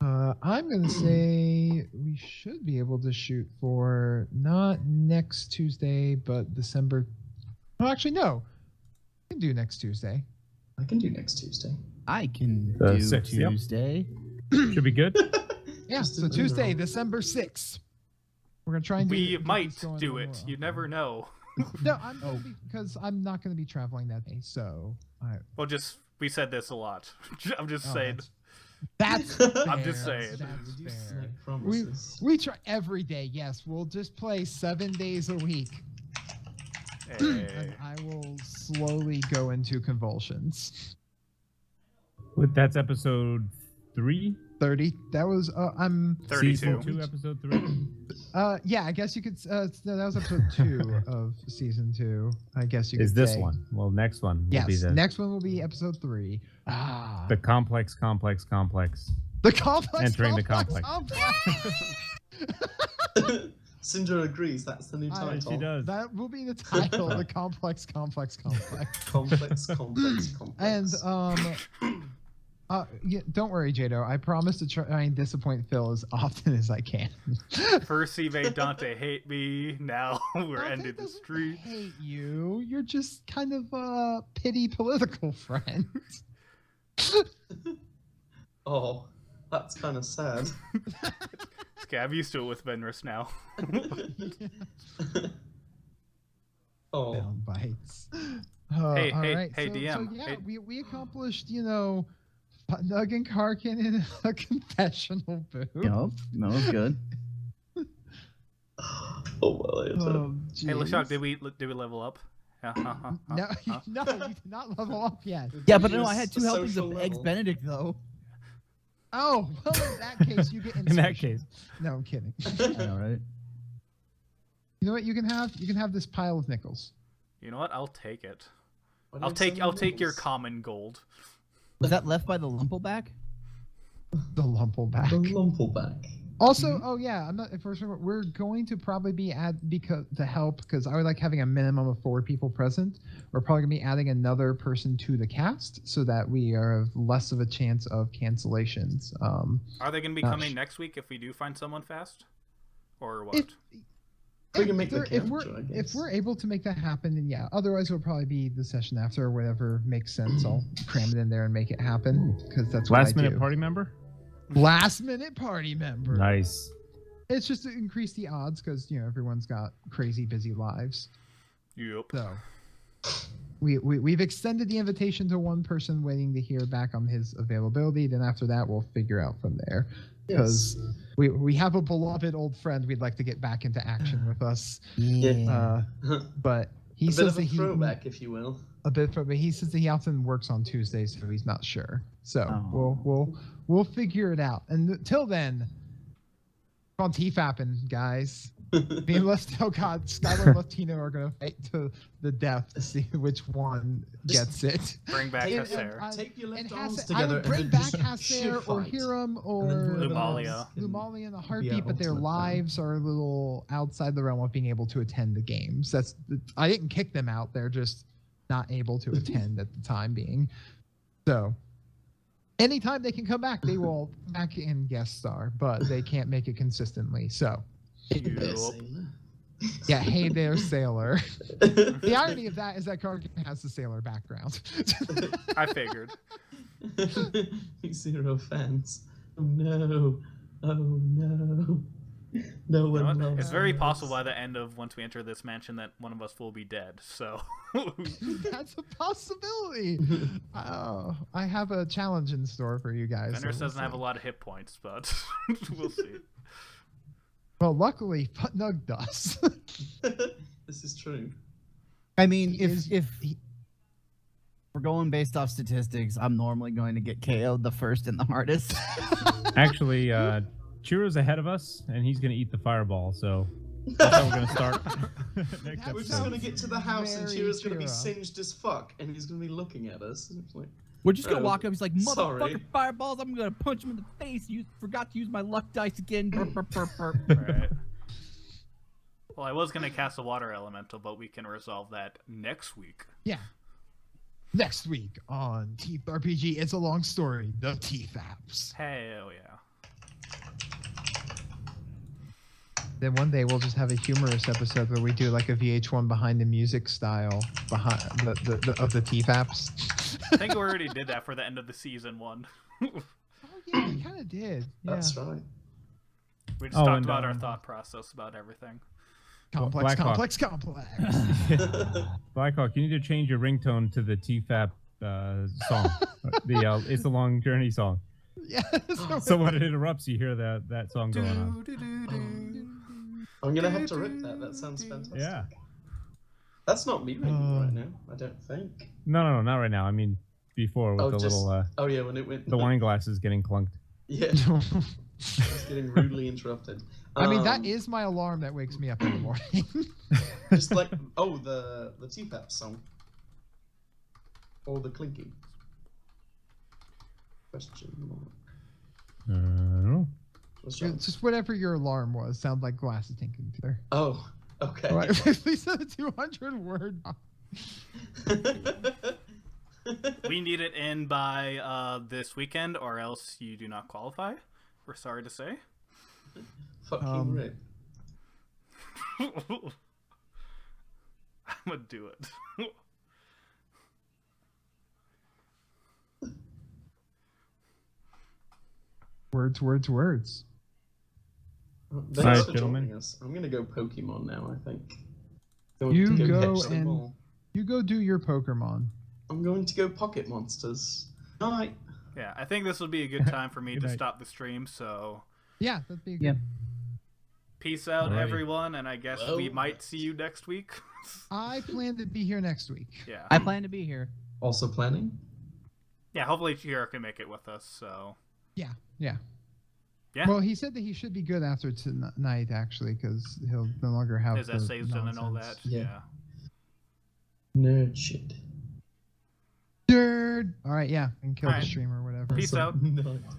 I'm going to say we should be able to shoot for not next Tuesday, but December. Oh, actually, no. We can do next Tuesday. I can do next Tuesday. I can The do 6th, yep. Tuesday. Should be good. Yeah, Just so in Tuesday, general. December 6th. We're going to try and do We get might this going do a it. little- You never know. No, I'm gonna be, because I'm not going to be traveling that day, so Well, we said this a lot. I'm just oh, saying. That's I'm just fair. saying. That's We do fair. make promises. We try every day. Yes, we'll just play 7 days a week, Hey. and I will slowly go into convulsions. That's episode 3. 30. That was I'm 32. Season 2, episode 3. yeah. I guess you could. No, that was episode 2 of season 2. I guess you could. Is this say. one? Well, next one will be Yes. the Next one will be episode 3. Ah. the complex. The complex. Entering the complex. Syndra agrees. That's the new I- title. She does. That will be the title. The complex. Complex, complex, complex. And yeah, don't worry, Jado. I promise to try and disappoint Phil as often as I can. First he made Dante hate me. Now we're Dante ending the doesn't streak. hate you. You're just kind of a pity political friend. Oh, that's kind of sad. Okay, I'm used to it with Venris now. Oh, Down bites. Hey, all hey, right, hey, so, DM, So yeah, hey. we accomplished, Nug and Karkin in a confessional booth. Yep, that was good. oh well. It's Oh, Hey, jeez. Lashak, did we level up? Yeah, No, no, you did not level up yet. Yeah, but no, I had The 2 helpings social of Eggs level. Benedict though. Oh, well, in that case, you get In that inspiration. case. No, I'm kidding. I know, right? You know what you can have? You can have this pile of nickels. You know what? I'll take it. Why do I'll you have so take many your nickels? common gold. Was that left by the Lumpleback? The Lumpleback. The Lumpleback. Also, oh yeah, I'm not. First, we're going to probably be because to help because I would like having a minimum of 4 people present. We're probably gonna be adding another person to the cast so that we are less of a chance of cancellations. Are they going to be Gosh. coming next week if we do find someone fast? Or what? If We can make the if we're capture, I if guess. we're able to make that happen, then yeah. Otherwise, it'll probably be the session after or whatever makes sense. I'll cram it in there and make it happen because that's what Last I minute do. party member. Last minute party member. Nice. It's just to increase the odds because everyone's got crazy busy lives. Yep. So we've extended the invitation to one person waiting to hear back on his availability. Then after that, we'll figure out from there. Because we have a beloved old friend we'd like to get back into action with us. Yeah. But he a bit says of a that he throwback, if you will. but he says that he often works on Tuesdays, so he's not sure. So Oh. we'll figure it out. And until then, keep on TFApping, guys. Me and Skylar and Latino are gonna fight to the death to see which one gets it. Bring back Take- Hacer. Take your And left arms Hacer, I together would and bring then back just Hacer should or fight. Hiram or And then whoever Lumalia. else can Lumalia in a be our heartbeat, but their ultimate lives are a little outside the realm of being able to attend the games. I didn't kick them out; they're just not able to attend at the time being. So, anytime they can come back, they will come back and guest star, but they can't make it consistently. So, Yup. yeah, hey there, sailor. The irony of that is that Karkin has the sailor background. I figured. 0 fans. Oh no. Oh no. No You one know what? loves It's very us. possible by the end of once we enter this mansion that one of us will be dead. So That's a possibility. Oh, I have a challenge in store for you guys. Venris doesn't have a lot of hit points, but we'll see. Well, luckily, Putnug does. This is true. I mean, Is- if we're going based off statistics, I'm normally going to get KO'd the first and the hardest. Actually, Chiro's ahead of us, and he's gonna eat the fireball. So that's how we're gonna start. next That We're just episode. gonna get to the house and very Chira's gonna be Chira. singed as fuck, and he's gonna be looking at us. And it's like, We're just gonna Oh, walk up. He's like, motherfucker, sorry. fireballs! I'm gonna punch him in the face. You forgot to use my luck dice again. Burp, burp, burp, burp. Alright. Well, I was gonna cast a water elemental, but we can resolve that next week. Yeah. Next week on Teeth RPG, it's a long story. The Teeth Apps. Hell yeah. Then one day we'll just have a humorous episode where we do like a VH1 behind the music style behind of the Teeth Apps. I think we already did that for the end of the season 1. Oh yeah, we kind of did. Yeah. That's right. We just Oh, talked and, about our thought process about everything. Complex, Blackhawk. complex. Blackhawk, you need to change your ringtone to the TFAP song. It's a long journey song. Yeah. So when it interrupts, you hear that song going on. I'm gonna have to rip that. That sounds fantastic. Yeah. That's not me ringing right now. I don't think. No, not right now. I mean, before with Oh, the just- little Oh yeah, when it went. the wine glasses getting clunked. Yeah, it's getting rudely interrupted. I mean, that is my alarm that wakes me up in the morning. just like the TPAP song or the clinking. Question mark. I don't know. What's wrong? It's just whatever your alarm was. Sound like glasses tinking together. Oh, okay. Right. Please said a 200-word. We need it in by this weekend, or else you do not qualify. We're sorry to say. Fucking rip. I'm gonna do it. Words. Thanks Alright, for gentlemen. joining us. I'm gonna go Pokemon now. I think. You to go catch them and- all. You go do your Pokemon. I'm going to go Pocket Monsters. Night. Yeah, I think this would be a good time for me Good to night. stop the stream. So Yeah, that'd be Yeah. good. peace out, Alrighty. everyone, and I guess we Well, might see you next week. I plan to be here next week. Yeah, I plan to be here. Also planning. yeah. Hopefully, Chihiro can make it with us. So Yeah. Yeah. Well, he said that he should be good after tonight, actually, because he'll no longer have his the essays done and all nonsense. that. Yeah. Yeah. Nerd shit. Nerd. All right, yeah, and kill All right. the stream or whatever. Peace out. Night.